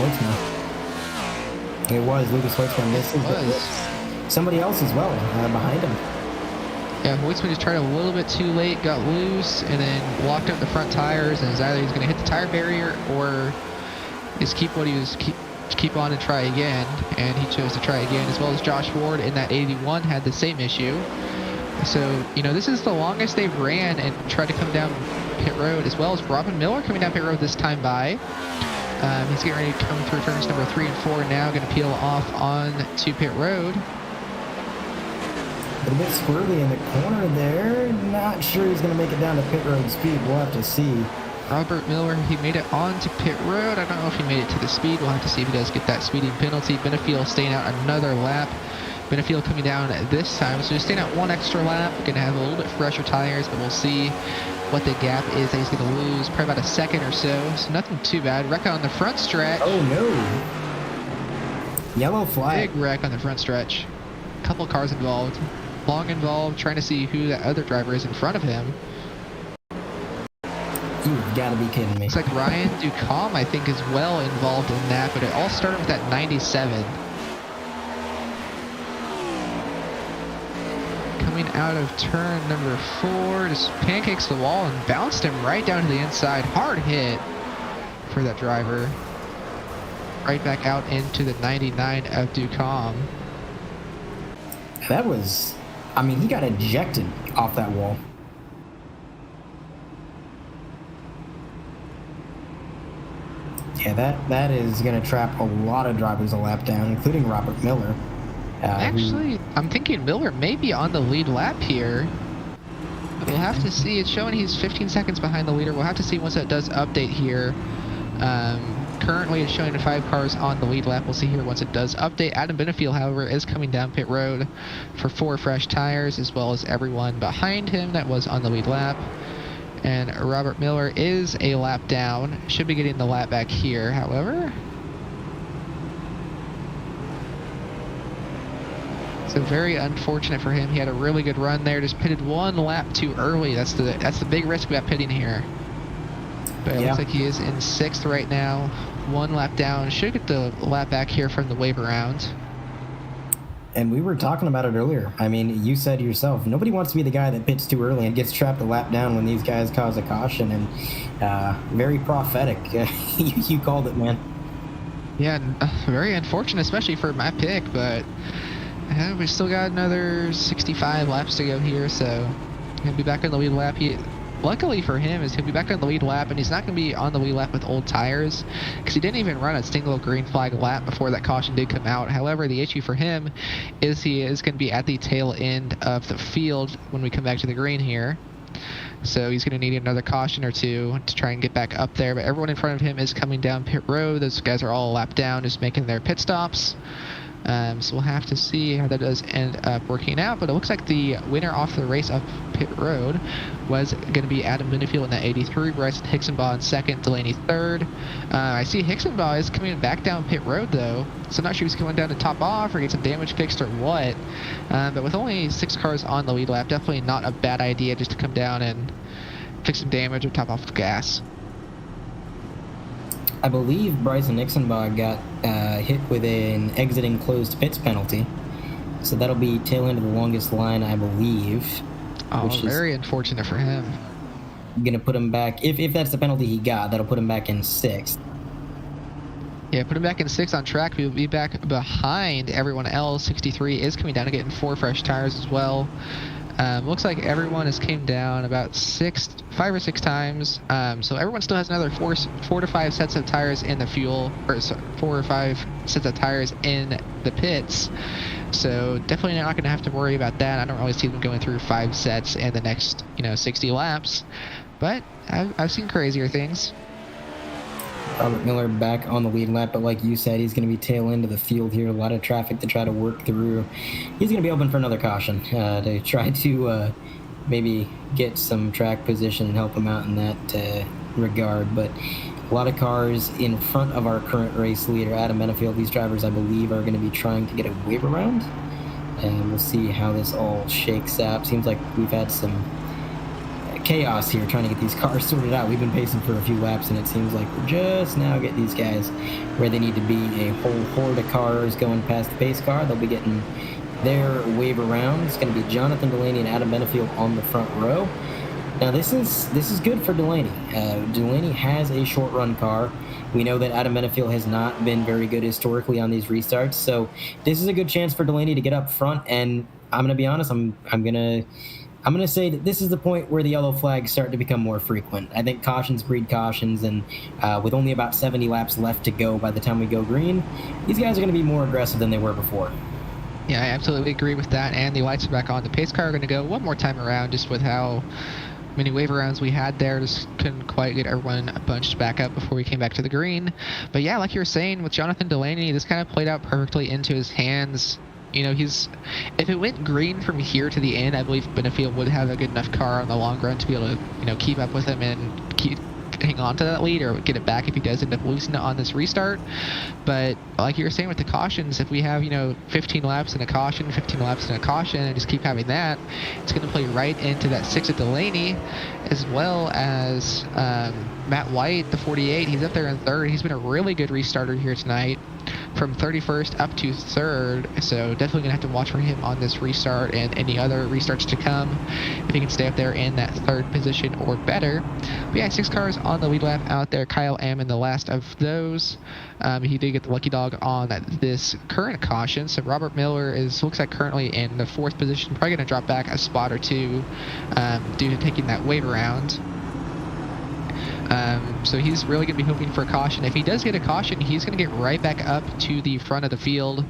Holtzman. It was Lucas Holtzman missed. It was somebody else as well behind him. Yeah, Holtzman just tried a little bit too late, got loose, and then locked up the front tires, and either he's going to hit the tire barrier or just keep on and try again. And he chose to try again, as well as Josh Ward in that 81 had the same issue. So, you know, this is the longest they've ran and tried to come down pit road, as well as Robin Miller coming down pit road this time by. He's getting ready to come through turns number 3 and 4 now, going to peel off on to pit road. A little bit squirrely in the corner there. Not sure he's going to make it down to pit road speed. We'll have to see. Robert Miller, he made it on to pit road. I don't know if he made it to the speed. We'll have to see if he does get that speeding penalty. Benefield staying out another lap. Benefield coming down this time. So just staying out 1 extra lap. We're going to have a little bit fresher tires, but we'll see what the gap is that he's going to lose. Probably about a second or so. So nothing too bad. Wreck on the front stretch. Oh, no. Yellow flag. Big wreck on the front stretch. Couple cars involved. Long involved, trying to see who that other driver is in front of him. You've got to be kidding me. Looks like Ryan DeCunha, I think, is well involved in that, but it all started with that 97. Coming out of turn number 4, just pancakes the wall and bounced him right down to the inside. Hard hit for that driver. Right back out into the 99 of DeCunha. That was... I mean, he got ejected off that wall. Yeah, that is going to trap a lot of drivers a lap down, including Robert Miller. Actually, I'm thinking Miller may be on the lead lap here. We'll have to see. It's showing he's 15 seconds behind the leader. We'll have to see once that does update here. Currently, it's showing 5 cars on the lead lap. We'll see here once it does update. Adam Benefield, however, is coming down pit road for 4 fresh tires, as well as everyone behind him that was on the lead lap. And Robert Miller is a lap down. Should be getting the lap back here, however. So very unfortunate for him. He had a really good run there. Just pitted 1 lap too early. That's the big risk about pitting here. But it looks like he is in 6th right now. 1 lap down. Should get the lap back here from the wave around. And we were talking about it earlier. I mean, you said yourself, nobody wants to be the guy that pits too early and gets trapped a lap down when these guys cause a caution. And very prophetic. You called it, man. Yeah, very unfortunate, especially for my pick. But we still got another 65 laps to go here. So he'll be back on the lead lap. luckily for him is he'll be back on the lead lap, and he's not going to be on the lead lap with old tires because he didn't even run a single green flag lap before that caution did come out. However, the issue for him is he is going to be at the tail end of the field when we come back to the green here. So he's going to need another caution or two to try and get back up there. But everyone in front of him is coming down pit road. Those guys are all a lap down, just making their pit stops. So we'll have to see how that does end up working out. But it looks like the winner off the race up pit road was going to be Adam Benefield in that 83, Bryson Hicksonbaugh in second, Delaney third. I see Hicksonbaugh is coming back down pit road though, so I'm not sure if he's going down to top off or get some damage fixed or what. But with only 6 cars on the lead lap, definitely not a bad idea just to come down and fix some damage or top off the gas. I believe Bryson Hicksonbaugh got hit with an exiting closed pits penalty. So that'll be tail end of the longest line, I believe. Oh, very unfortunate for him. Going to put him back, if that's the penalty he got, that'll put him back in 6th. Yeah, put him back in 6th on track. We'll be back behind everyone else. 63 is coming down and getting 4 fresh tires as well. Looks like everyone has came down about 5 or 6 times. So everyone still has another 4 to 5 sets of tires in the fuel, or 4 or 5 sets of tires in the pits. So definitely not going to have to worry about that. I don't really see them going through 5 sets in the next, 60 laps. But I've seen crazier things. Robert Miller back on the lead lap, but like you said, he's going to be tail end of the field here. A lot of traffic to try to work through. He's going to be open for another caution to try to maybe get some track position and help him out in that regard. But a lot of cars in front of our current race leader, Adam Benefield. These drivers, I believe, are going to be trying to get a wave around. And we'll see how this all shakes out. Seems like we've had some chaos here trying to get these cars sorted out. We've been pacing for a few laps, and it seems like we're just now getting these guys where they need to be. A whole horde of cars going past the pace car. They'll be getting their wave around. It's going to be Jonathan Delaney and Adam Benefield on the front row. Now this is good for Delaney. Delaney has a short run car. We know that Adam Benefield has not been very good historically on these restarts, so this is a good chance for Delaney to get up front. And I'm going to be honest, I'm going to say that this is the point where the yellow flags start to become more frequent. I think cautions breed cautions, and with only about 70 laps left to go by the time we go green, these guys are going to be more aggressive than they were before. Yeah, I absolutely agree with that, and the lights are back on. The pace car are going to go one more time around, just with how many wave arounds we had there. Just couldn't quite get everyone bunched back up before we came back to the green. But yeah, like you were saying, with Jonathan Delaney, this kind of played out perfectly into his hands. If it went green from here to the end, I believe Benefield would have a good enough car on the long run to be able to, keep up with him and hang on to that lead or get it back if he does end up losing it on this restart. But like you were saying with the cautions, if we have 15 laps and a caution, 15 laps and a caution, and just keep having that, it's going to play right into that 6 of Delaney, as well as Matt White, the 48. He's up there in 3rd. He's been a really good restarter here tonight, from 31st up to 3rd, so definitely gonna have to watch for him on this restart and any other restarts to come if he can stay up there in that 3rd position or better. But yeah, 6 cars on the lead lap out there. Kyle Ammon, the last of those. He did get the lucky dog on this current caution, so Robert Miller looks like currently in the 4th position, probably gonna drop back a spot or two due to taking that wave around. So he's really going to be hoping for a caution. If he does get a caution, he's going to get right back up to the front of the field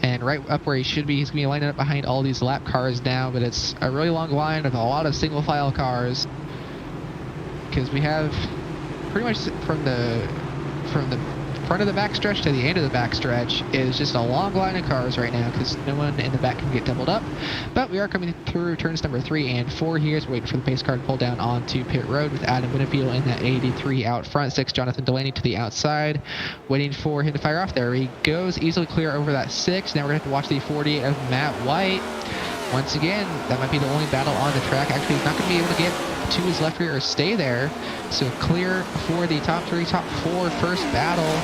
and right up where he should be. He's going to be lining up behind all these lap cars now, but it's a really long line of a lot of single file cars, because we have pretty much from the front of the backstretch to the end of the backstretch is just a long line of cars right now, because no one in the back can get doubled up. But we are coming through turns number 3 and 4 here. So waiting for the pace car to pull down onto pit road with Adam Benefield in that 83 out front, 6 Jonathan Delaney to the outside, waiting for him to fire off. There he goes, easily clear over that 6. Now we're going to have to watch the 48 of Matt White. Once again, that might be the only battle on the track. Actually, he's not going to be able to get to his left rear or stay there. So clear for the top 3, top 4 first battle.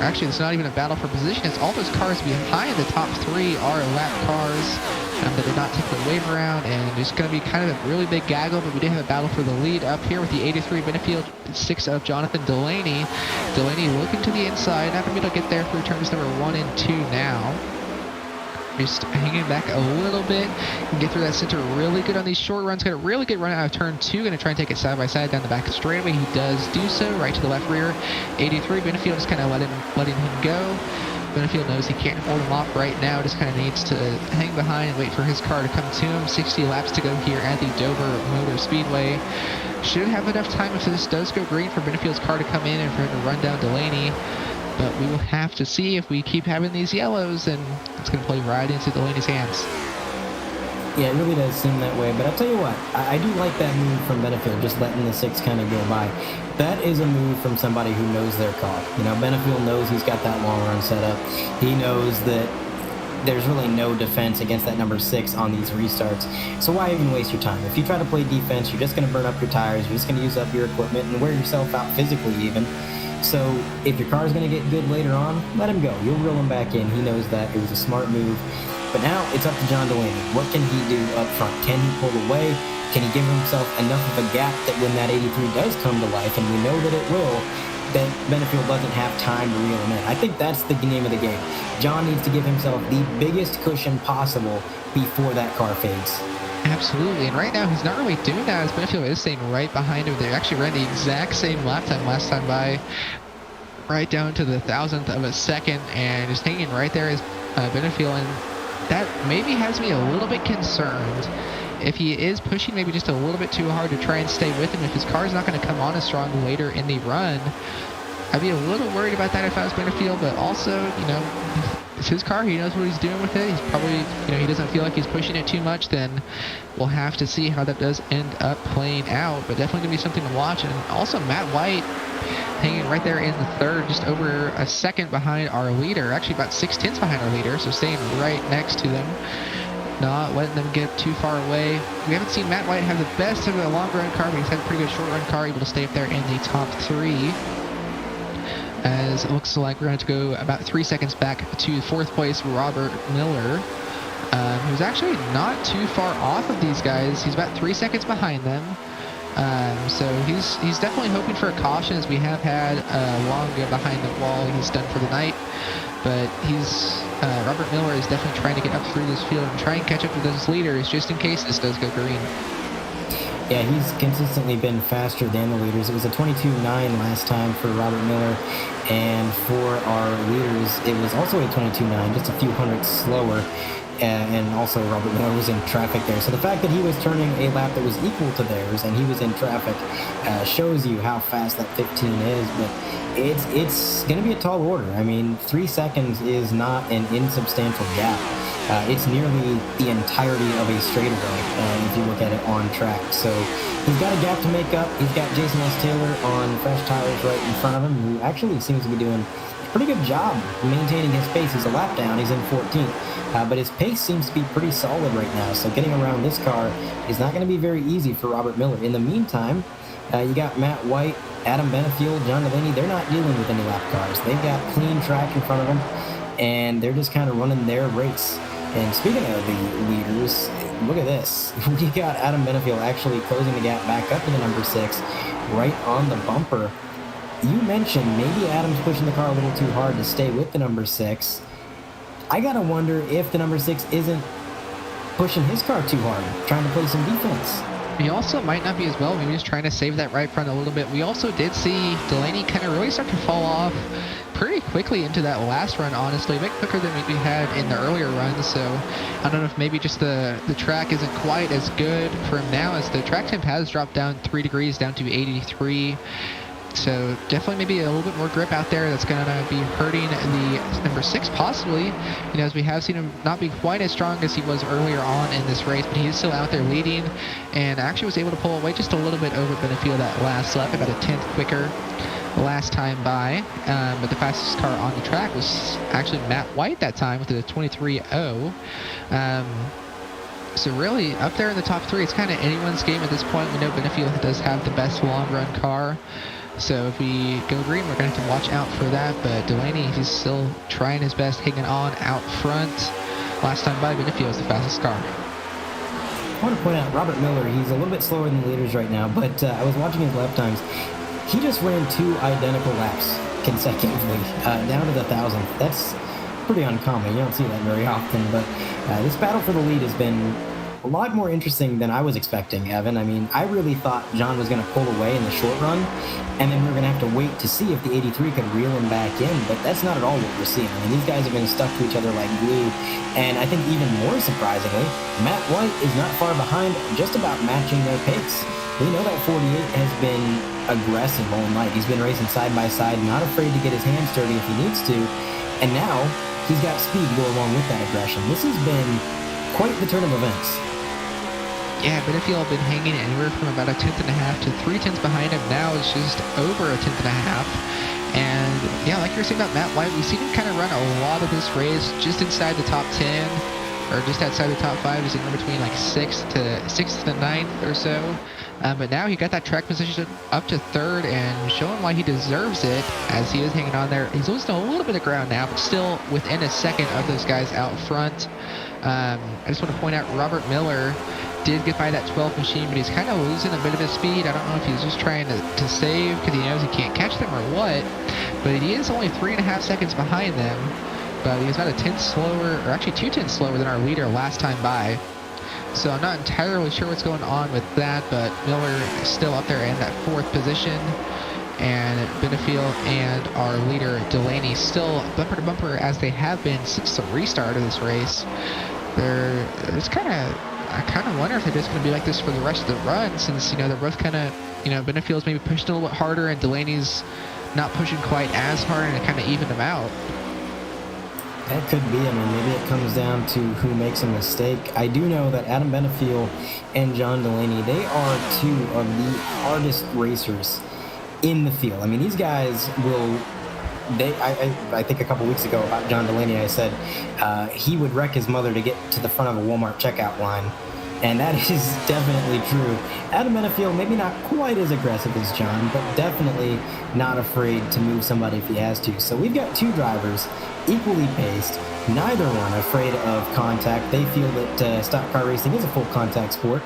Actually, it's not even a battle for position. It's all those cars behind the top 3 are lap cars that did not take the wave around, and it's going to be kind of a really big gaggle, but we did have a battle for the lead up here with the 83 Benefield, 6 of Jonathan Delaney. Delaney looking to the inside, not going to be able to get there through turns number 1 and 2 now. just hanging back a little bit. Can get through that center really good on these short runs. Got a really good run out of turn 2. Going to try and take it side by side down the back straightaway. He does do so. Right to the left rear. 83. Benefield just kind of letting him go. Benefield knows he can't hold him off right now. Just kind of needs to hang behind and wait for his car to come to him. 60 laps to go here at the Dover Motor Speedway. Should have enough time if this does go green for Benefield's car to come in and for him to run down Delaney. But we will have to see if we keep having these yellows, and it's going to play right into Delaney's hands. Yeah, it really does seem that way. But I'll tell you what, I do like that move from Benefield, just letting the 6 kind of go by. That is a move from somebody who knows their car. You know, Benefield knows he's got that long run set up. He knows that there's really no defense against that number 6 on these restarts. So why even waste your time? If you try to play defense, you're just going to burn up your tires, you're just going to use up your equipment and wear yourself out physically even. So if your car is going to get good later on, let him go. You'll reel him back in. He knows that. It was a smart move. But now it's up to John Delaney. What can he do up front? Can he pull away? Can he give himself enough of a gap that when that 83 does come to life, and we know that it will, that Benefield doesn't have time to reel him in? I think that's the name of the game. John needs to give himself the biggest cushion possible before that car fades. Absolutely, and right now he's not really doing that as Benefield is staying right behind him. They actually ran the exact same lap time last time by, right down to the 1,000th of a second, and just hanging right there is Benefield, and that maybe has me a little bit concerned. If he is pushing maybe just a little bit too hard to try and stay with him, if his car is not going to come on as strong later in the run, I'd be a little worried about that if I was Benefield, but also, you know, it's his car. He knows what he's doing with it. He's probably, you know, he doesn't feel like he's pushing it too much. Then we'll have to see how that does end up playing out, but definitely going to be something to watch. And also Matt White hanging right there in the third, just over a second behind our leader, actually about 6/10 behind our leader, so staying right next to them, not letting them get too far away. We haven't seen Matt White have the best of a long run car, but he's had a pretty good short run car, able to stay up there in the top 3. As it looks like we're going to have to go about 3 seconds back to 4th place Robert Miller, who's actually not too far off of these guys. He's about 3 seconds behind them. So he's definitely hoping for a caution, as we have had long go behind the wall. He's done for the night, but Robert Miller is definitely trying to get up through this field and try and catch up with those leaders just in case this does go green. Yeah, he's consistently been faster than the leaders. It was a 22.9 last time for Robert Miller, and for our leaders, it was also a 22.9, just a few hundredths slower. And also Robert Miller was in traffic there. So the fact that he was turning a lap that was equal to theirs and he was in traffic shows you how fast that 15 is. But it's going to be a tall order. I mean, 3 seconds is not an insubstantial gap. It's nearly the entirety of a straightaway if you look at it on track. So he's got a gap to make up. He's got Jason S. Taylor on fresh tires right in front of him, who actually seems to be doing a pretty good job maintaining his pace. He's a lap down. He's in 14th. But his pace seems to be pretty solid right now. So getting around this car is not going to be very easy for Robert Miller. In the meantime, you got Matt White, Adam Benefield, John Delaney. They're not dealing with any lap cars. They've got clean track in front of them, and they're just kind of running their race. And speaking of the leaders, look at this. We got Adam Benefield actually closing the gap back up to the number 6, right on the bumper. You mentioned maybe Adam's pushing the car a little too hard to stay with the number 6. I gotta wonder if the number 6 isn't pushing his car too hard, trying to play some defense. He also might not be as well, maybe just trying to save that right front a little bit. We also did see Delaney kind of really start to fall off pretty quickly into that last run, honestly, a bit quicker than we had in the earlier runs. So I don't know if maybe just the track isn't quite as good for him now, as the track temp has dropped down 3 degrees down to 83. So definitely maybe a little bit more grip out there that's going to be hurting the number 6 possibly. You know, as we have seen him not be quite as strong as he was earlier on in this race, but he is still out there leading and actually was able to pull away just a little bit over Benefield that last lap, about a 10th quicker last time by. But the fastest car on the track was actually Matt White that time with a 23.0. So really up there in the top 3, it's kind of anyone's game at this point. We know Benefield does have the best long run car. So if we go green, we're going to have to watch out for that. But Delaney, he's still trying his best, hanging on out front. Last time by, Benefield was the fastest car. I want to point out Robert Miller, he's a little bit slower than the leaders right now, but I was watching his lap times. He just ran 2 identical laps consecutively, down to the 1,000th. pretty uncommon. You don't see that very often. But this battle for the lead has been a lot more interesting than I was expecting, Evan. I mean, I really thought John was going to pull away in the short run, and then we were going to have to wait to see if the 83 could reel him back in, but that's not at all what we're seeing. I mean, these guys have been stuck to each other like glue, and I think even more surprisingly, Matt White is not far behind, just about matching their pace. We know that 48 has been aggressive all night. He's been racing side by side, not afraid to get his hands dirty if he needs to, and now he's got speed to go along with that aggression. This has been quite the turn of events. Yeah, Benefield have been hanging anywhere from about 1.5 tenths to 3 tenths behind him. Now it's just over 1.5 tenths. And yeah, like you were saying about Matt White, we've seen him kind of run a lot of this race just inside the top 10, or just outside the top 5, just in between like 6th to 9th or so. But now he got that track position up to 3rd and showing why he deserves it as he is hanging on there. He's losing a little bit of ground now, but still within a second of those guys out front. I just want to point out Robert Miller did get by that 12th machine, but he's kind of losing a bit of his speed. I don't know if he's just trying to save because he knows he can't catch them or what, but he is only 3.5 seconds behind them, but he's about 1 tenth slower, or actually 2 tenths slower than our leader last time by. So I'm not entirely sure what's going on with that, but Miller is still up there in that 4th position, and Benefield and our leader Delaney still bumper to bumper as they have been since the restart of this race. I kind of wonder if they're just going to be like this for the rest of the run, since, you know, they're both kind of, you know, Benefield's maybe pushed a little bit harder and Delaney's not pushing quite as hard, and it kind of evened them out. That could be. I mean, maybe it comes down to who makes a mistake. I do know that Adam Benefield and John Delaney, they are two of the hardest racers in the field. I mean, these guys will... I think a couple weeks ago about John Delaney, I said he would wreck his mother to get to the front of a Walmart checkout line. And that is definitely true. Adam Benefield, maybe not quite as aggressive as John, but definitely not afraid to move somebody if he has to. So we've got two drivers, equally paced, neither one afraid of contact. They feel that stock car racing is a full contact sport.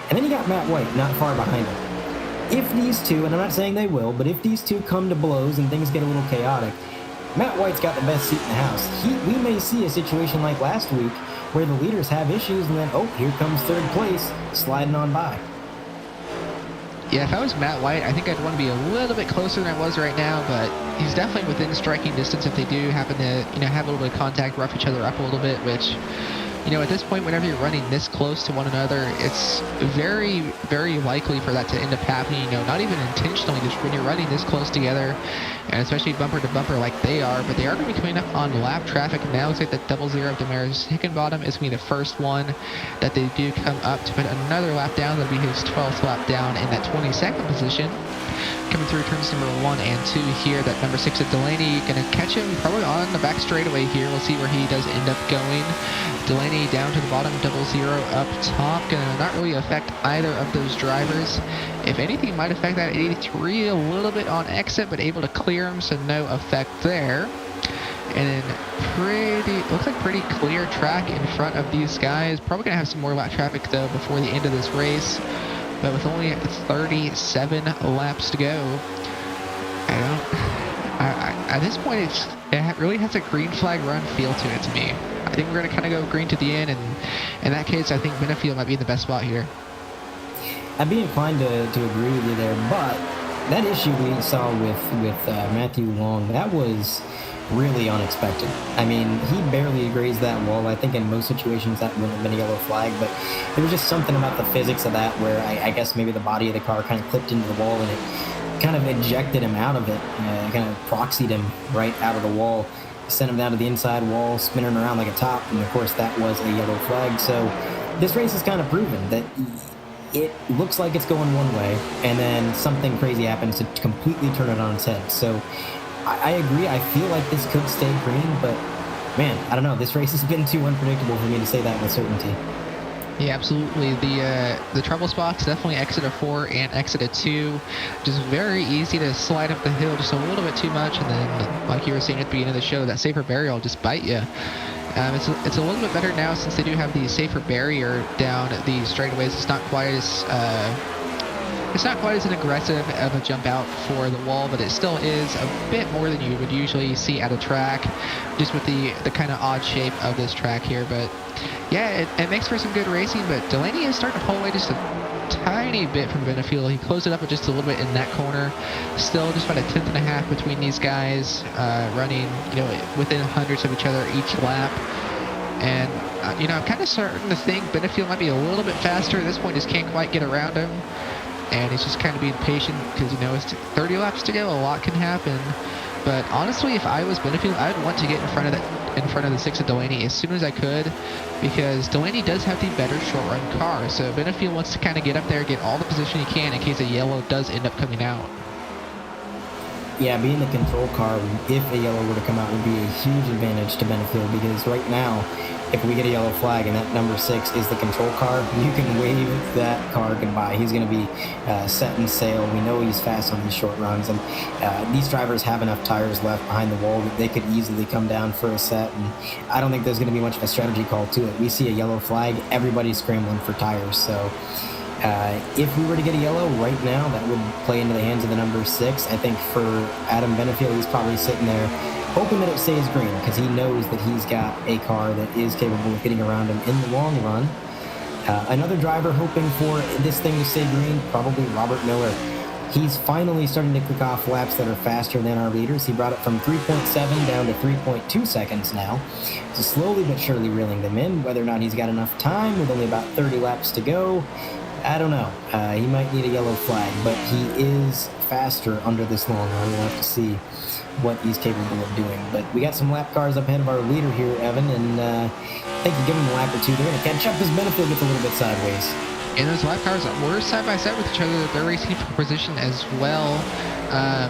And then you got Matt White not far behind him. If these two, and I'm not saying they will, but if these two come to blows and things get a little chaotic, Matt White's got the best seat in the house. We may see a situation like last week where the leaders have issues and then, oh, here comes 3rd place sliding on by. Yeah, if I was Matt White, I think I'd want to be a little bit closer than I was right now, but he's definitely within striking distance if they do happen to, you know, have a little bit of contact, rough each other up a little bit, which, you know, at this point, whenever you're running this close to one another, it's very, very likely for that to end up happening, you know, not even intentionally, just when you're running this close together, and especially bumper to bumper like they are, but they are going to be coming up on lap traffic. Now looks like the 00 of Damaris Hickenbottom is going to be the first one that they do come up to put another lap down. That'll be his 12th lap down in that 22nd position. Coming through turns number 1 and 2 here, that number 6 of Delaney going to catch him probably on the back straightaway here. We'll see where he does end up going. Delaney down to the bottom, 00 up top, gonna not really affect either of those drivers. If anything, might affect that 83 a little bit on exit, but able to clear him, so no effect there. And then looks like pretty clear track in front of these guys. Probably gonna have some more lap traffic though before the end of this race. But with only 37 laps to go, at this point, it really has a green flag run feel to it to me. I think we're going to kind of go green to the end, and in that case, I think Benefield might be in the best spot here. I'd be inclined to agree with you there, but that issue we saw with Matthew Long, that was really unexpected. I mean, he barely grazed that wall. I think in most situations that would have been a yellow flag, but there was just something about the physics of that where I guess maybe the body of the car kind of clipped into the wall and it kind of ejected him out of it, kind of proxied him right out of the wall, sent him down to the inside wall, spinning around like a top, and of course that was a yellow flag. So this race has kind of proven that it looks like it's going one way, and then something crazy happens to completely turn it on its head. So I agree. I feel like this could stay green, but man, I don't know. This race has been too unpredictable for me to say that with certainty. Yeah, absolutely. The trouble spots, definitely exit of 4 and exit of 2. Just very easy to slide up the hill just a little bit too much, and then, like you were saying at the beginning of the show, that safer barrier will just bite you. It's a little bit better now since they do have the safer barrier down the straightaways. It's not quite as It's not quite as an aggressive of a jump out for the wall, but it still is a bit more than you would usually see at a track, just with the kind of odd shape of this track here. But yeah, it makes for some good racing, but Delaney is starting to pull away just a tiny bit from Benefield. He closed it up just a little bit in that corner. Still just about a tenth and a half between these guys, running, within hundreds of each other each lap. And, I'm kind of starting to think Benefield might be a little bit faster. At this point, just can't quite get around him. And he's just kind of being patient because, it's 30 laps to go. A lot can happen. But honestly, if I was Benefield, I'd want to get in front of the 6 of Delaney as soon as I could, because Delaney does have the better short run car. So Benefield wants to kind of get up there, get all the position he can in case a yellow does end up coming out. Yeah, being the control car, if a yellow were to come out, would be a huge advantage to Benefield, because right now, if we get a yellow flag and that number 6 is the control car, you can wave that car goodbye. He's going to be set and sail. We know he's fast on these short runs, and these drivers have enough tires left behind the wall that they could easily come down for a set, and I don't think there's going to be much of a strategy call to it. We see a yellow flag, everybody's scrambling for tires, so if we were to get a yellow right now, that would play into the hands of the number 6. I think for Adam Benefield, he's probably sitting there hoping that it stays green, because he knows that he's got a car that is capable of getting around him in the long run. Another driver hoping for this thing to stay green, probably Robert Miller. He's finally starting to click off laps that are faster than our leaders. He brought it from 3.7 down to 3.2 seconds now. So slowly but surely reeling them in. Whether or not he's got enough time with only about 30 laps to go, I don't know. He might need a yellow flag, but he is faster under this long run. We'll have to see what he's capable of doing. But we got some lap cars up ahead of our leader here, Evan, and I think you give him a lap or two, they're going to catch up as Benefield gets a little bit sideways. And those lap cars were side by side with each other. They're racing for position as well,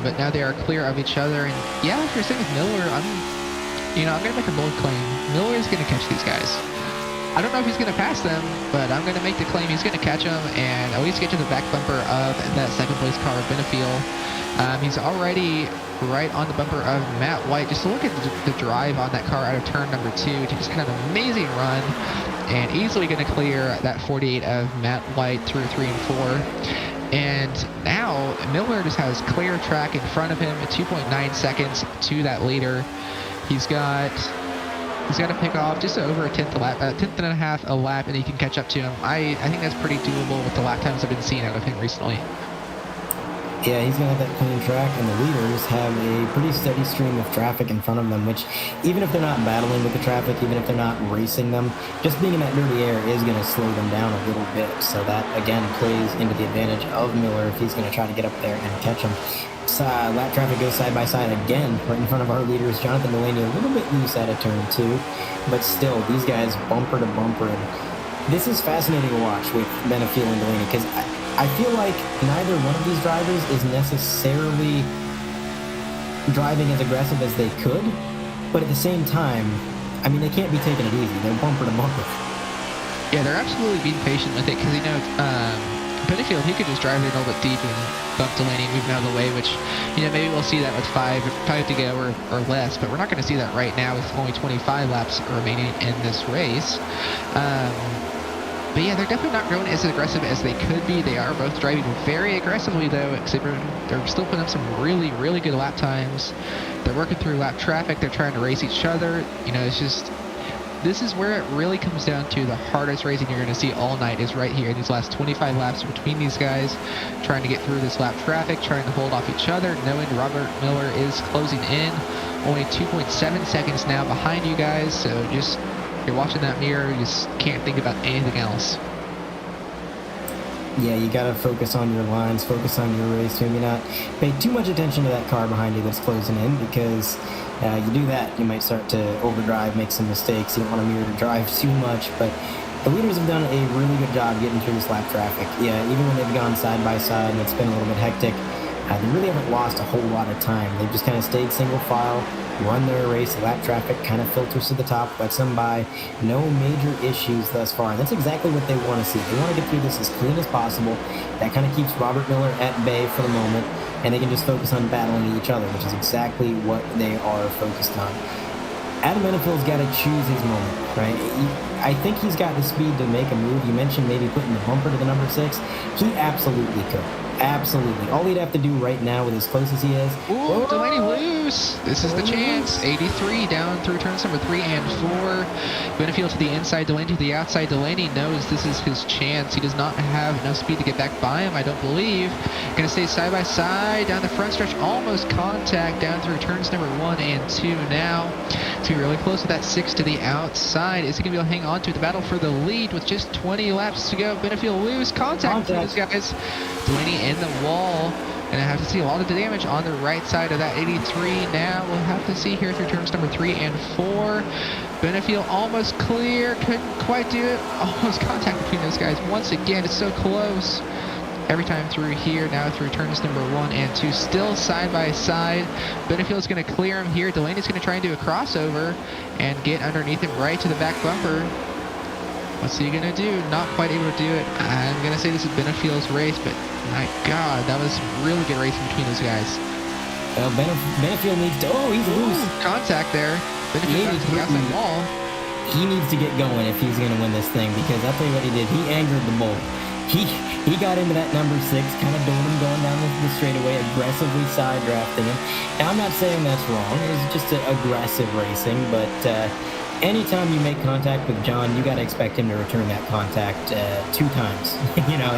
but now they are clear of each other. And yeah, if you're saying with Miller, I'm going to make a bold claim. Miller is going to catch these guys. I don't know if he's going to pass them, but I'm going to make the claim he's going to catch them and at least get to the back bumper of that second place car of Benefield. He's already right on the bumper of Matt White. Just look at the drive on that car out of turn number 2. He just had an amazing run and easily going to clear that 48 of Matt White through 3 and 4. And now Miller just has clear track in front of him at 2.9 seconds to that leader. He's got to pick off just over a tenth and a half a lap, and he can catch up to him. I think that's pretty doable with the lap times I've been seeing out of him recently. Yeah, he's going to have that clean track, and the leaders have a pretty steady stream of traffic in front of them, which even if they're not battling with the traffic, even if they're not racing them, just being in that dirty air is going to slow them down a little bit. So that, again, plays into the advantage of Miller if he's going to try to get up there and catch him. Lap traffic goes side by side again, right in front of our leaders. Jonathan Delaney a little bit loose out of turn 2, but still, these guys bumper to bumper. And this is fascinating to watch with Benefield and Delaney, because I feel like neither one of these drivers is necessarily driving as aggressive as they could, but at the same time, I mean, they can't be taking it easy. They're bumper to bumper. Yeah, they're absolutely being patient with it, because Benefield, he could just drive it a little bit deep and bump Delaney, moving out of the way, which, maybe we'll see that with five to go or less, but we're not going to see that right now with only 25 laps remaining in this race. But yeah, they're definitely not going as aggressive as they could be. They are both driving very aggressively, though, except they're still putting up some really, really good lap times. They're working through lap traffic. They're trying to race each other. It's just, this is where it really comes down to the hardest racing you're going to see all night is right here in these last 25 laps between these guys, trying to get through this lap traffic, trying to hold off each other, knowing Robert Miller is closing in. Only 2.7 seconds now behind you guys, so just, you're watching that mirror, you just can't think about anything else. Yeah, you gotta focus on your lines, focus on your race, maybe not pay too much attention to that car behind you that's closing in, because you do that, you might start to overdrive, make some mistakes. You don't want to mirror to drive too much, but the leaders have done a really good job getting through this lap traffic. Yeah, even when they've gone side by side and it's been a little bit hectic, they really haven't lost a whole lot of time. They've just kind of stayed single file, run their race. The lap traffic kind of filters to the top, lets them by. No major issues thus far, and that's exactly what they want to see. They want to get through this as clean as possible. That kind of keeps Robert Miller at bay for the moment, and they can just focus on battling each other, which is exactly what they are focused on. Adam Benefield's got to choose his moment, right? I think he's got the speed to make a move. You mentioned maybe putting the bumper to the number 6. He absolutely could. Absolutely. All he'd have to do right now with as close as he is. Ooh, Delaney loose. This is the chance. 83 down through turns number 3 and 4. Benefield to the inside, Delaney to the outside. Delaney knows this is his chance. He does not have enough speed to get back by him, I don't believe. Going to stay side by side down the front stretch. Almost contact down through turns number 1 and 2 now. To be really close to that 6 to the outside. Is he going to be able to hang on to the battle for the lead with just 20 laps to go? Benefield loose. Contact between those guys. Delaney in the wall. And I have to see a lot of the damage on the right side of that 83 now. We'll have to see here through turns number 3 and 4. Benefield almost clear. Couldn't quite do it. Almost contact between those guys. Once again, it's so close. Every time through here, now through turns number 1 and 2, still side by side. Benefield's going to clear him here. Delaney's going to try and do a crossover and get underneath him right to the back bumper. What's he going to do? Not quite able to do it. I'm going to say this is Benefield's race, but my God, that was really good racing between those guys. Well, Benefield needs to... Oh, he's loose. Contact there. Benefield to the outside wall. He needs to get going if he's going to win this thing, because I'll tell you what he did. He angered the bull. He got into that number 6, kind of doing him going down the straightaway, aggressively side drafting him. Now, I'm not saying that's wrong. It was just aggressive racing, but anytime you make contact with John, you got to expect him to return that contact 2 times. You know,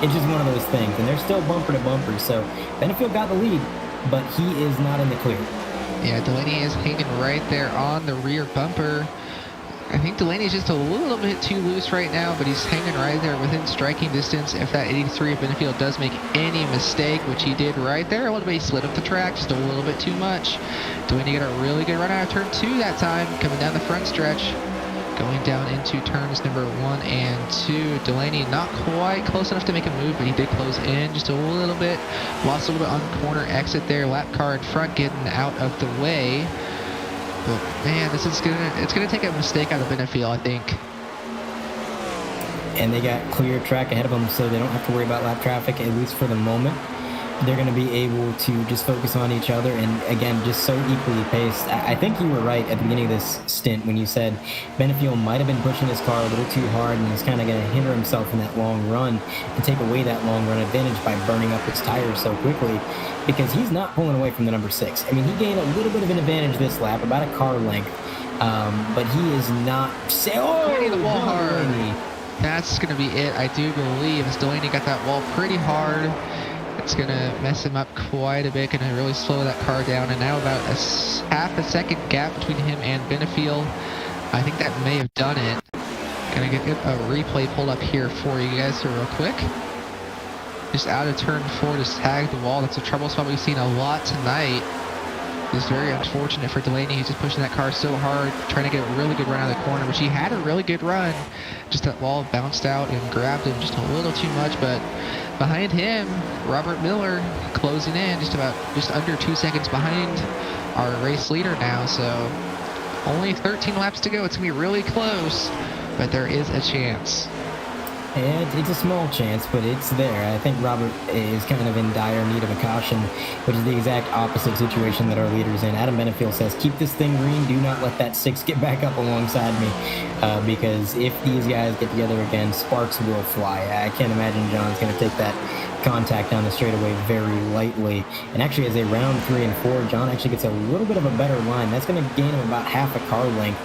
it's just one of those things, and they're still bumper to bumper. So Benefield got the lead, but he is not in the clear. Yeah, Delaney is hanging right there on the rear bumper. I think Delaney's just a little bit too loose right now, but he's hanging right there within striking distance. If that 83 of Benefield does make any mistake, which he did right there, a little bit, he slid up the track just a little bit too much. Delaney got a really good run out of turn 2 that time, coming down the front stretch, going down into turns number 1 and 2. Delaney not quite close enough to make a move, but he did close in just a little bit. Lost a little bit on corner exit there. Lap car in front getting out of the way. But man, it's gonna take a mistake out of Benefield, I think. And they got clear track ahead of them, so they don't have to worry about lap traffic, at least for the moment. They're going to be able to just focus on each other, and again, just so equally paced. I think you were right at the beginning of this stint when you said Benefield might have been pushing his car a little too hard, and he's kind of going to hinder himself in that long run and take away that long run advantage by burning up his tires so quickly, because he's not pulling away from the number 6. I mean, he gained a little bit of an advantage this lap, about a car length, but he is not... Delaney the wall hard. That's going to be it, I do believe, as Delaney got that wall pretty hard. It's going to mess him up quite a bit, going to really slow that car down, and now about a half a second gap between him and Benefield. I think that may have done it. Going to get a replay pulled up here for you guys here real quick. Just out of turn 4, just tagged the wall. That's a trouble spot we've seen a lot tonight. It's very unfortunate for Delaney. He's just pushing that car so hard, trying to get a really good run out of the corner, which he had a really good run. Just that wall bounced out and grabbed him just a little too much, but behind him, Robert Miller closing in just under 2 seconds behind our race leader now. So only 13 laps to go. It's going to be really close, but there is a chance. Yeah, it's a small chance, but it's there. I think Robert is kind of in dire need of a caution, which is the exact opposite situation that our leader's in. Adam Benefield says, keep this thing green. Do not let that 6 get back up alongside me, because if these guys get together again, sparks will fly. I can't imagine John's going to take that contact down the straightaway very lightly. And actually, as they round 3 and 4, John actually gets a little bit of a better line. That's going to gain him about half a car length.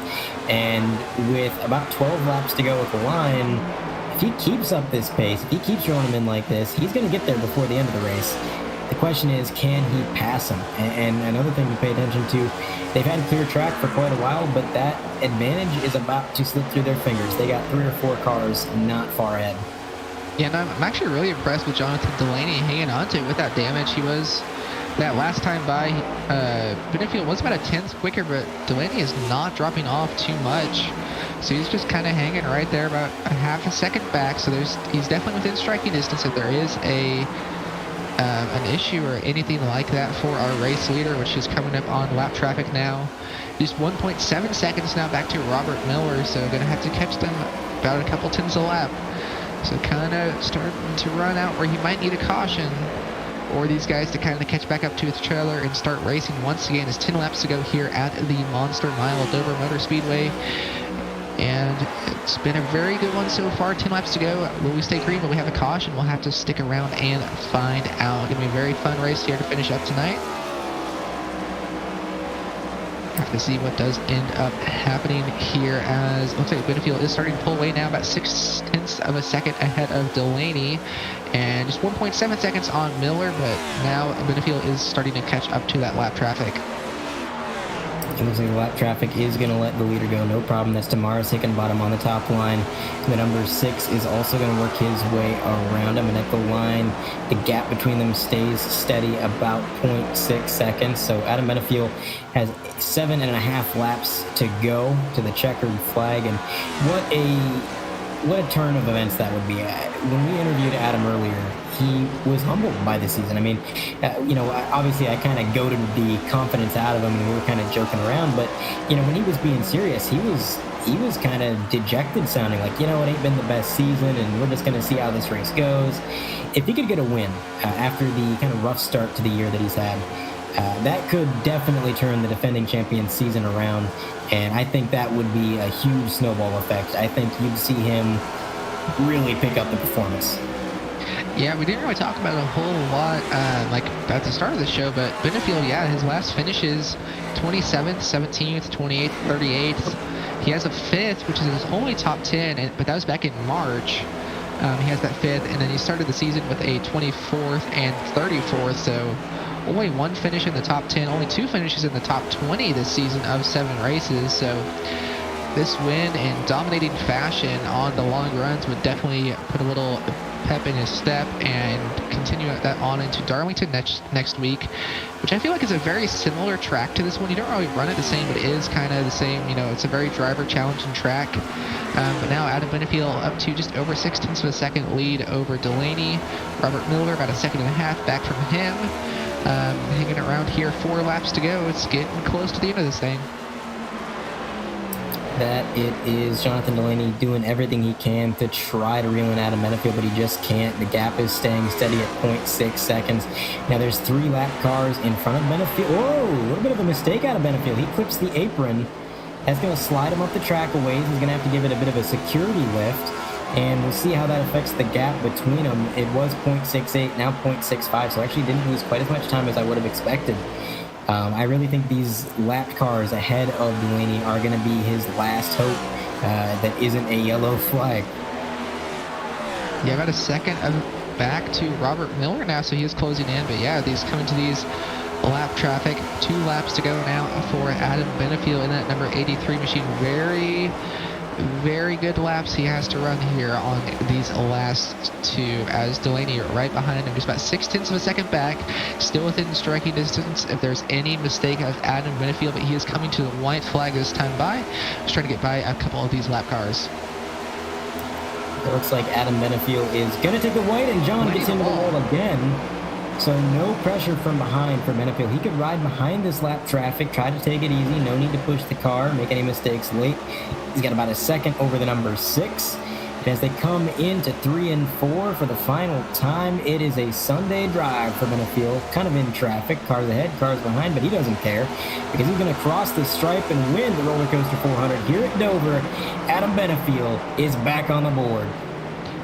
And with about 12 laps to go with the line, if he keeps up this pace, if he keeps throwing him in like this, he's going to get there before the end of the race. The question is, can he pass him? And another thing to pay attention to, they've had clear track for quite a while, but that advantage is about to slip through their fingers. They got 3 or 4 cars not far ahead. Yeah, and I'm actually really impressed with Jonathan Delaney hanging on to it with that damage. He was, that last time by, Benefield was about a 10th quicker, but Delaney is not dropping off too much. So he's just kind of hanging right there, about a half a second back. So he's definitely within striking distance. If there is an issue or anything like that for our race leader, which is coming up on lap traffic now, just 1.7 seconds now back to Robert Miller. So going to have to catch them about a couple tenths a lap. So kind of starting to run out where he might need a caution, or these guys to kind of catch back up to each other and start racing once again. There's 10 laps to go here at the Monster Mile at Dover Motor Speedway. And it's been a very good one so far. 10 laps to go. Will we stay green? Will we have a caution? We'll have to stick around and find out. Going to be a very fun race here to finish up tonight. Have to see what does end up happening here, as it looks like Benefield is starting to pull away now, about 0.6 of a second ahead of Delaney, and just 1.7 seconds on Miller, but now Benefield is starting to catch up to that lap traffic. It looks like the lap traffic is going to let the leader go, no problem. That's Tamaris Hickenbottom on the top line. The number 6 is also going to work his way around him, and at the line, the gap between them stays steady, about 0.6 seconds. So Adam Benefield has 7.5 laps to go to the checkered flag, and what a turn of events that would be. When we interviewed Adam earlier, he was humbled by the season. I mean, obviously I kind of goaded the confidence out of him, and we were kind of joking around, but, when he was being serious, he was kind of dejected sounding, like, it ain't been the best season, and we're just going to see how this race goes. If he could get a win after the kind of rough start to the year that he's had, that could definitely turn the defending champion season around, and I think that would be a huge snowball effect. I think you'd see him really pick up the performance. Yeah, we didn't really talk about it a whole lot like at the start of the show, but Benefield, his last finishes 27th, 17th, 28th, 38th. He has a 5th, which is his only top 10, but that was back in March. He has that 5th, and then he started the season with a 24th and 34th, so only one finish in the top 10, only 2 finishes in the top 20 this season of 7 races. So this win in dominating fashion on the long runs would definitely put a little pep in his step and continue that on into Darlington next week, which I feel like is a very similar track to this one. You don't really run it the same, but it is kind of the same. It's a very driver challenging track. But now Adam Benefield up to just over 0.6 of a second lead over Delaney. Robert Miller about 1.5 seconds back from him. Hanging around here, 4 laps to go. It's getting close to the end of this thing. That it is Jonathan Delaney doing everything he can to try to reel in Adam Benefield, but he just can't. The gap is staying steady at 0.6 seconds. Now there's 3 lap cars in front of Benefield. Whoa, a little bit of a mistake out of Benefield. He clips the apron. That's going to slide him up the track a ways. He's going to have to give it a bit of a security lift, and we'll see how that affects the gap between them. It was 0.68, now 0.65, so actually didn't lose quite as much time as I would have expected. I really think these lapped cars ahead of Delaney are going to be his last hope that isn't a yellow flag. Yeah, about 1 second back to Robert Miller now, so he is closing in. But these coming to these lap traffic. 2 laps to go now for Adam Benefield in that number 83 machine. Very, very good laps he has to run here on these last 2, as Delaney right behind him, just about 0.6 of a second back, still within striking distance if there's any mistake of Adam Benefield, but he is coming to the white flag this time by, just trying to get by a couple of these lap cars. It looks like Adam Benefield is going to take the white, and John gets into the wall again. So no pressure from behind for Benefield. He could ride behind this lap traffic, try to take it easy, no need to push the car, make any mistakes late. He's got about 1 second over the number 6. And as they come into 3 and 4 for the final time, it is a Sunday drive for Benefield, kind of in traffic, cars ahead, cars behind, but he doesn't care because he's going to cross the stripe and win the Roller Coaster 400 here at Dover. Adam Benefield is back on the board.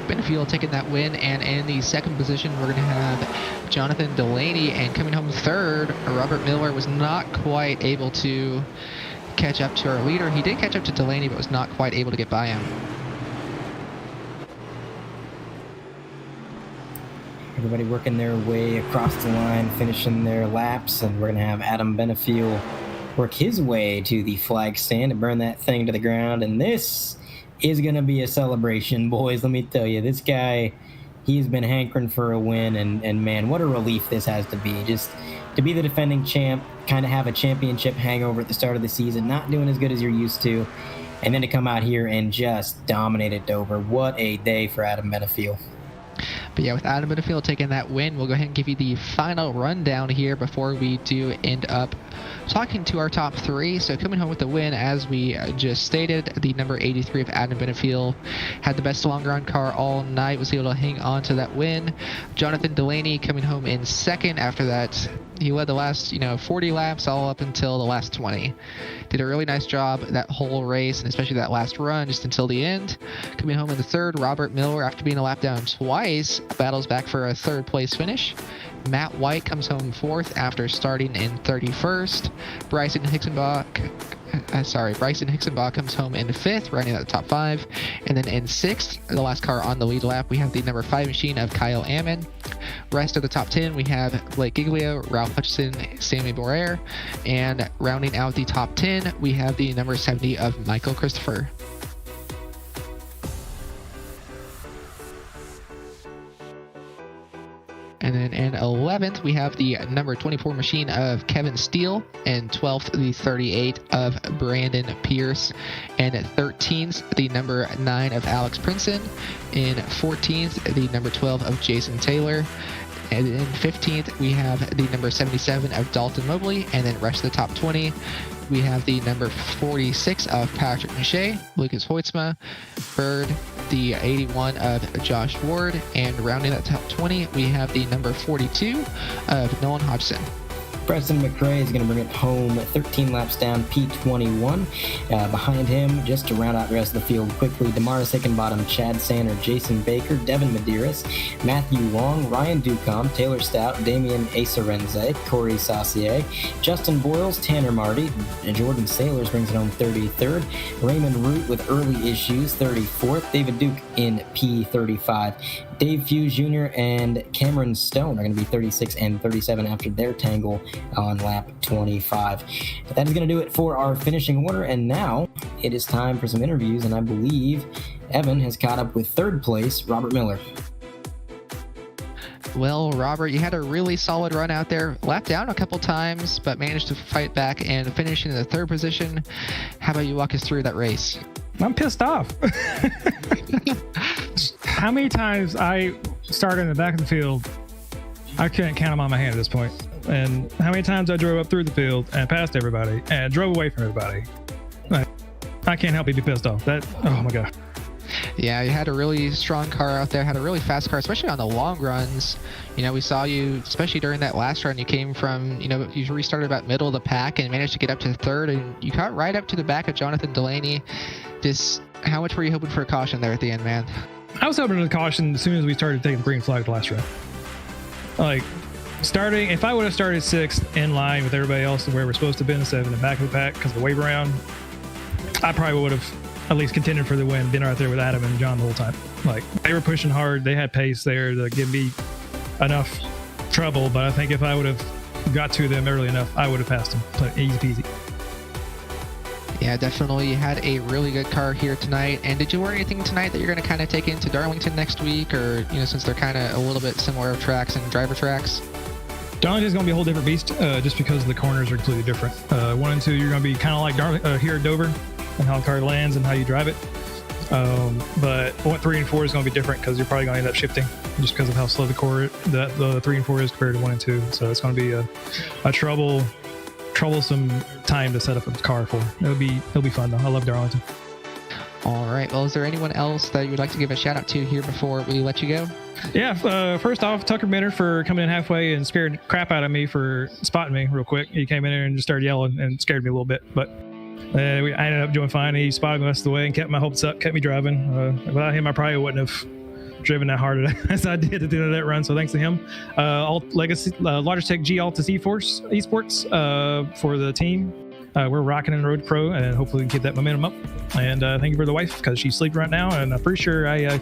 Benefield taking that win, and in the second position we're going to have Jonathan Delaney, and coming home third, Robert Miller was not quite able to catch up to our leader. He did catch up to Delaney, but was not quite able to get by him. Everybody working their way across the line, finishing their laps, and we're going to have Adam Benefield work his way to the flag stand and burn that thing to the ground, and this is going to be a celebration, boys. Let me tell you, this guy, he's been hankering for a win, and man, what a relief this has to be. Just to be the defending champ, kind of have a championship hangover at the start of the season, not doing as good as you're used to, and then to come out here and just dominate at Dover. What a day for Adam Benefield. But with Adam Benefield taking that win, we'll go ahead and give you the final rundown here before we do end up talking to our top 3. So coming home with the win, as we just stated, the number 83 of Adam Benefield had the best long run car all night, was able to hang on to that win. Jonathan Delaney coming home in second after that He led the last 40 laps all up until the last 20. Did a really nice job that whole race, and especially that last run just until the end. Coming home in the third, Robert Miller, after being a lap down twice, battles back for a third place finish. Matt White comes home fourth after starting in 31st. Bryson Hixenbach comes home in fifth, running at the top 5. And then in sixth, the last car on the lead lap, we have the number 5 machine of Kyle Ammon. Rest of the top 10, we have Blake Giglio, Ralph Hutchison, Sammy Borer. And rounding out the top 10, we have the number 70 of Michael Christopher. And then in 11th, we have the number 24 machine of Kevin Steele. And 12th, the 38 of Brandon Pierce. And 13th, the number 9 of Alex Princeton. In 14th, the number 12 of Jason Taylor. And in 15th, we have the number 77 of Dalton Mobley. And then rest of the top 20, we have the number 46 of Patrick Miche, Lucas Hoitzma, Bird, the 81 of Josh Ward, and rounding that top 20, we have the number 42 of Nolan Hodgson. Preston McRae is going to bring it home 13 laps down, P21. Behind him, just to round out the rest of the field quickly, Damaris Hickenbottom, Chad Sander, Jason Baker, Devin Medeiros, Matthew Long, Ryan Ducombe, Taylor Stout, Damian Acerenze, Corey Saucier, Justin Boyles, Tanner Marty, and Jordan Sailors brings it home 33rd. Raymond Root with early issues, 34th. David Duke in P35. Dave Hughes Jr. and Cameron Stone are going to be 36 and 37 after their tangle on lap 25. That is going to do it for our finishing order, and now it is time for some interviews, and I believe Evan has caught up with third place, Robert Miller. Well, Robert, you had a really solid run out there, lapped down a couple times, but managed to fight back and finish in the third position. How about you walk us through that race? I'm pissed off. How many times I started in the back of the field, I couldn't count them on my hand at this point. And how many times I drove up through the field and passed everybody and drove away from everybody. I can't help but be pissed off. Oh my God. Yeah, you had a really strong car out there, had a really fast car, especially on the long runs. We saw you, especially during that last run, you came from, you restarted about middle of the pack and managed to get up to third, and you got right up to the back of Jonathan Delaney. How much were you hoping for a caution there at the end, man? I was hoping for a caution as soon as we started taking the green flag the last run. If I would have started sixth in line with everybody else where we're supposed to have been instead of in the back of the pack because of the wave around, I probably would have at least contended for the win, been right there with Adam and John the whole time. They were pushing hard. They had pace there to give me enough trouble, but I think if I would have got to them early enough, I would have passed them. Easy peasy. Yeah, definitely. You had a really good car here tonight. And did you learn anything tonight that you're going to kind of take into Darlington next week, or since they're kind of a little bit similar of tracks and driver tracks? Darlington's going to be a whole different beast just because the corners are completely different. 1 and 2, you're going to be kind of like here at Dover and how the car lands and how you drive it. But 3 and 4 is going to be different because you're probably going to end up shifting just because of how slow the 3 and 4 is compared to 1 and 2. So it's going to be a troublesome time to set up a car for. It'll be fun though. I love Darlington. All right. Well, is there anyone else that you would like to give a shout out to here before we let you go? Yeah. First off, Tucker Minner for coming in halfway and scared the crap out of me for spotting me real quick. He came in there and just started yelling and scared me a little bit, but I ended up doing fine. He spotted me the rest of the way and kept my hopes up, kept me driving. Without him, I probably wouldn't have driven that hard as I did at the end of that run. So thanks to him. Logitech G Altus Esports for the team. We're rocking in Road Pro, and hopefully we can keep that momentum up. And thank you for the wife, because she's sleeping right now, and I'm pretty sure I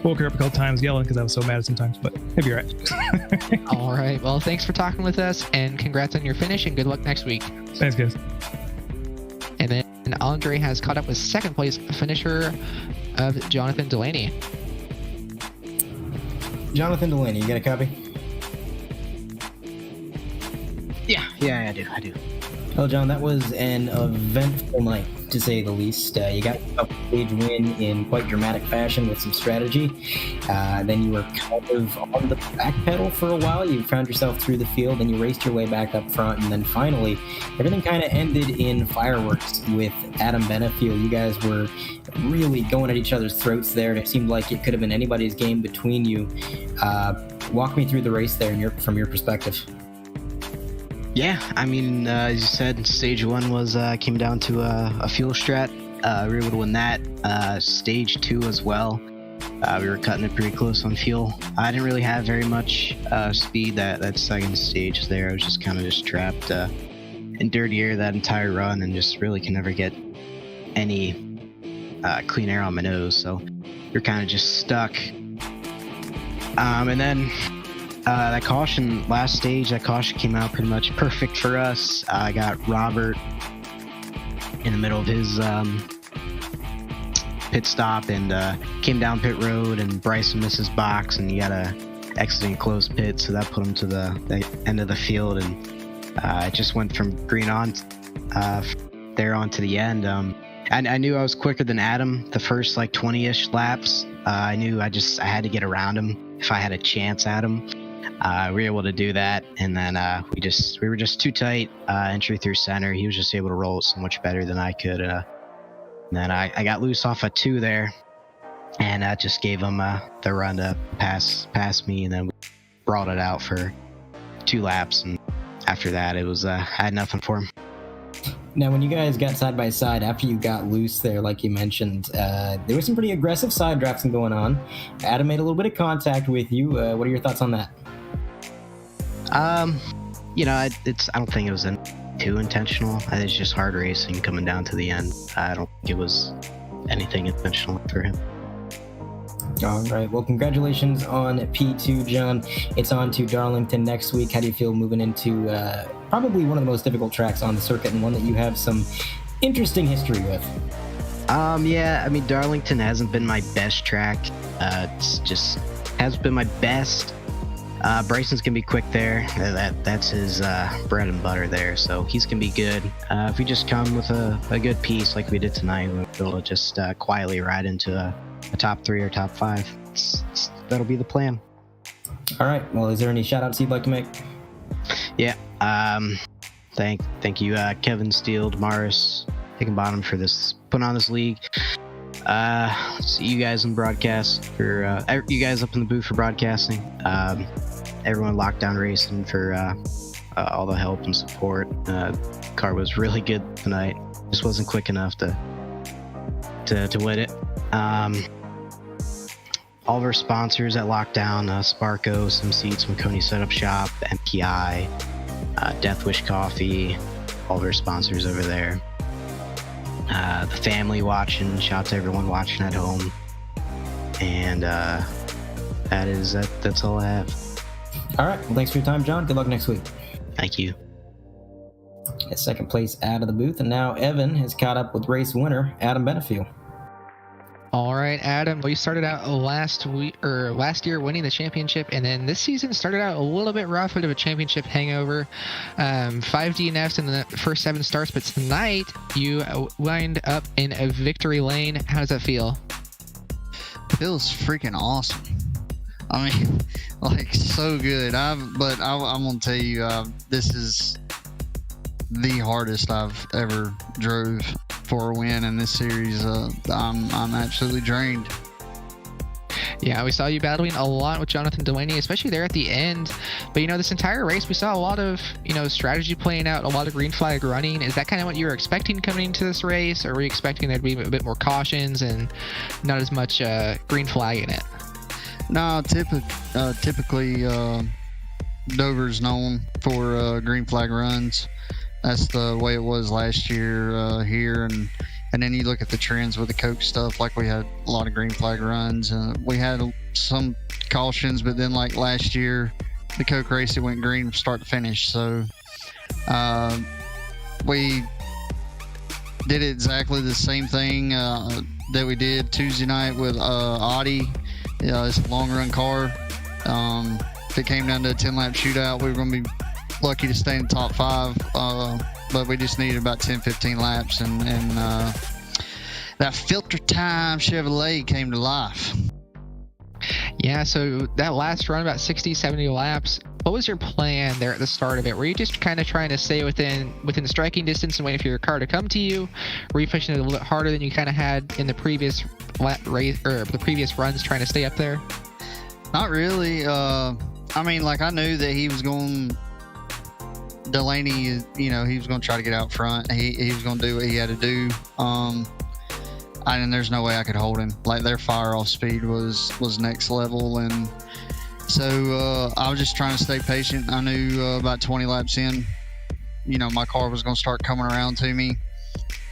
woke her up a couple times yelling because I was so mad sometimes, but it'll be all right. All right. Well, thanks for talking with us, and congrats on your finish, and good luck next week. Thanks, guys. And then Andre has caught up with second place finisher of Jonathan Delaney. Jonathan Delaney, you got a copy? Yeah, I do. Well, John, that was an eventful night, to say the least. You got a stage win in quite dramatic fashion with some strategy. Then you were kind of on the back pedal for a while. You found yourself through the field, and you raced your way back up front. And then finally, everything kind of ended in fireworks with Adam Benefiel. You guys were really going at each other's throats there, and it seemed like it could have been anybody's game between you. Walk me through the race there from your perspective. Yeah, I mean, as you said, stage 1 was came down to a fuel strat. We were able to win that. Stage 2 as well. We were cutting it pretty close on fuel. I didn't really have very much speed that second stage there. I was just kind of trapped in dirty air that entire run and just really can never get any clean air on my nose. So you're kind of just stuck. And then that caution, last stage, that caution came out pretty much perfect for us. I got Robert in the middle of his pit stop and came down pit road, and Bryson missed his box and he got a exiting closed pit, so that put him to the end of the field, and it just went from green on there on to the end. I knew I was quicker than Adam the first like 20-ish laps. I knew I had to get around him if I had a chance at him. We were able to do that, and then we were just too tight entry through center. He was just able to roll it so much better than I could. And then I got loose off a 2 there, and that just gave him the run to pass me, and then we brought it out for 2 laps, and after that it was I had nothing for him. Now, when you guys got side by side after you got loose there, like you mentioned, there was some pretty aggressive side drafting going on. Adam made a little bit of contact with you. What are your thoughts on that? You know, I don't think it was too intentional. I think it's just hard racing coming down to the end. I don't think it was anything intentional for him. All right. Well, congratulations on P2, John. It's on to Darlington next week. How do you feel moving into probably one of the most difficult tracks on the circuit, and one that you have some interesting history with? Yeah, I mean, Darlington hasn't been my best track. It's just has been my best. Bryson's gonna be quick there. That's his bread and butter there, so he's gonna be good. If we just come with a good piece like we did tonight, we'll be able to just quietly ride into a top 3 or top 5. That'll be the plan. All right. Well, is there any shout outs you'd like to make? Yeah. Thank you, Kevin Steele, Damaris, Higginbottom for putting on this league. See you guys in broadcast for you guys up in the booth for broadcasting. Everyone Lockdown Racing for all the help and support. Car was really good tonight. Just wasn't quick enough to win it. All of our sponsors at Lockdown, Sparko, Some Seats, Makeeng Setup Shop, MPI, Death Wish Coffee, all of our sponsors over there. The family watching, shout out to everyone watching at home. And that's all I have. All right. Well, thanks for your time, John. Good luck next week. Thank you. At second place out of the booth, and now Evan has caught up with race winner Adam Benefiel. All right, Adam. Well, you started out last year winning the championship, and then this season started out a little bit rough, bit of a championship hangover. 5 DNFs in the first 7 starts, but tonight you wind up in a victory lane. How does that feel? Feels freaking awesome. I mean, like, so good. I'm gonna tell you, this is the hardest I've ever drove for a win in this series. I'm absolutely drained. Yeah, we saw you battling a lot with Jonathan Delaney, especially there at the end. But, this entire race, we saw a lot of, strategy playing out, a lot of green flag running. Is that kind of what you were expecting coming into this race? Or were you expecting there to be a bit more cautions and not as much green flag in it? No, typically Dover's known for green flag runs. That's the way it was last year here, and then you look at the trends with the Coke stuff. Like, we had a lot of green flag runs, we had some cautions, but then like last year, the Coke race, it went green from start to finish. So we did exactly the same thing that we did Tuesday night with Audi. It's a long run car. If it came down to a 10-lap shootout, we were going to be lucky to stay in the top 5, but we just needed about 10-15 laps, and that filter time Chevrolet came to life. Yeah, so that last run, about 60-70 laps, what was your plan there at the start of it? Were you just kind of trying to stay within striking distance and waiting for your car to come to you? Were you pushing it a little bit harder than you kind of had in the previous race or the previous runs, trying to stay up there? Not really. I mean, like, I knew that he was going Delaney, you know, he was going to try to get out front. He was going to do what he had to do. And there's no way I could hold him. Like, their fire off speed was next level. And so I was just trying to stay patient. I knew about 20 laps in, you know, my car was going to start coming around to me.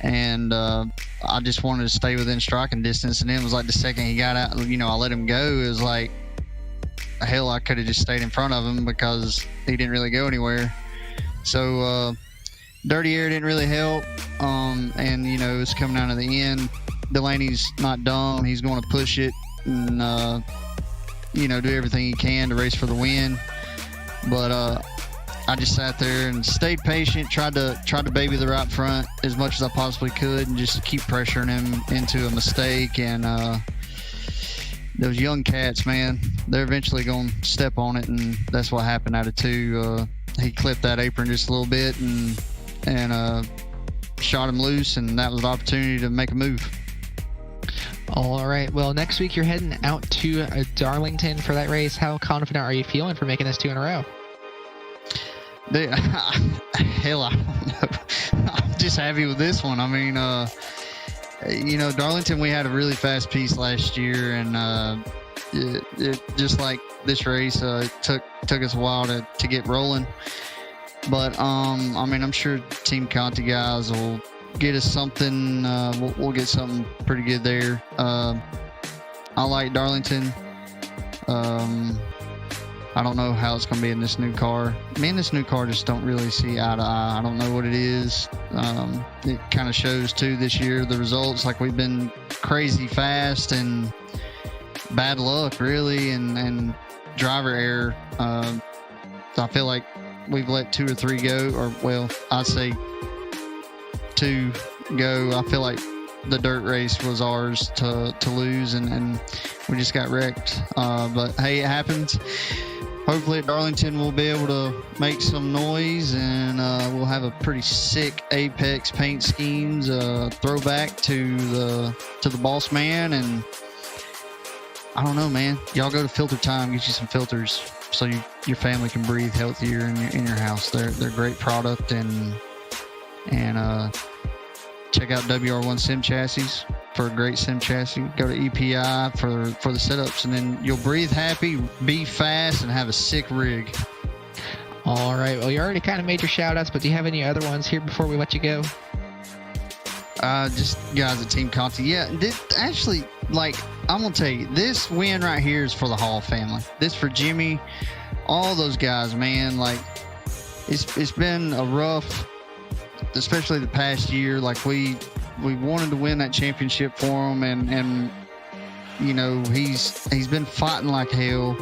And I just wanted to stay within striking distance. And then it was like the second he got out, you know, I let him go. It was like, hell, I could have just stayed in front of him because he didn't really go anywhere. So dirty air didn't really help. And, you know, it's coming down to the end. Delaney's not dumb. He's going to push it and, you know, do everything he can to race for the win. But I just sat there and stayed patient, tried to baby the right front as much as I possibly could and just keep pressuring him into a mistake. And those young cats, man, they're eventually going to step on it, and that's what happened out of two. He clipped that apron just a little bit and shot him loose, and that was the opportunity to make a move. All right. Well, next week you're heading out to Darlington for that race. How confident are you feeling for making this 2 in a row? Dude, hell, I don't know. I'm just happy with this one. I mean, you know, Darlington, we had a really fast piece last year, and it just like this race, it took us a while to get rolling. But I mean, I'm sure Team Conti guys will get us something. We'll get something pretty good there. I like Darlington. I don't know how it's going to be in this new car. Me and this new car just don't really see eye to eye. I don't know what it is. It kind of shows too this year, the results. Like, we've been crazy fast and bad luck really, and driver error. I feel like we've let 2 or 3 go, or well, I'd say 2 go. I feel like the dirt race was ours to lose, and we just got wrecked. But hey, it happens. Hopefully at Darlington we'll be able to make some noise, and we'll have a pretty sick Apex paint schemes throwback to the boss man. And I don't know, man, y'all go to Filter Time, get you some filters so your family can breathe healthier in your house. They're great product, and check out WR1 Sim Chassis for a great sim chassis. Go to EPI for the setups, and then you'll breathe happy, be fast, and have a sick rig. All right. Well, you already kind of made your shout outs, but do you have any other ones here before we let you go? Just guys at Team Conti. Yeah, actually, like, I'm going to tell you, this win right here is for the Hall family. This for Jimmy, all those guys, man. Like, it's been a rough, especially the past year. Like, we wanted to win that championship for him, and you know, he's been fighting like hell.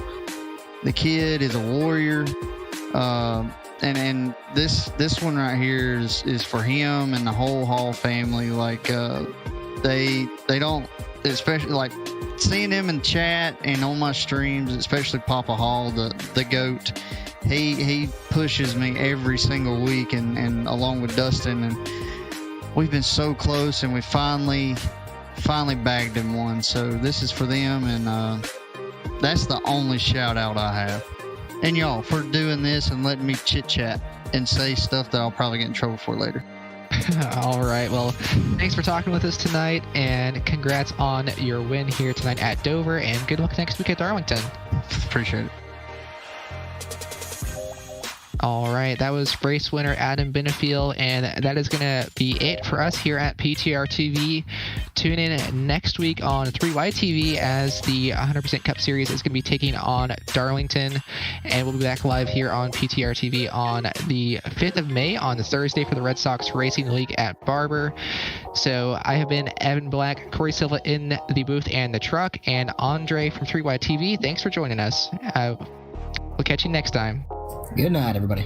The kid is a warrior, and this one right here is for him and the whole Hall family. Like, they don't, especially like seeing him in chat and on my streams, especially Papa Hall, the GOAT. He pushes me every single week, and along with Dustin, and we've been so close, and we finally bagged him one. So this is for them, and that's the only shout out I have. And y'all for doing this and letting me chit chat and say stuff that I'll probably get in trouble for later. All right. Well, thanks for talking with us tonight, and congrats on your win here tonight at Dover, and good luck next week at Darlington. Appreciate it. All right, that was race winner Adam Benefiel, and that is going to be it for us here at PTR TV. Tune in next week on 3Y TV as the 100% Cup Series is going to be taking on Darlington, and we'll be back live here on PTR TV on the 5th of May on the Thursday for the Red Sox Racing League at Barber. So I have been Evan Black, Corey Silva in the booth and the truck, and Andre from 3Y TV. Thanks for joining us. We'll catch you next time. Good night, everybody.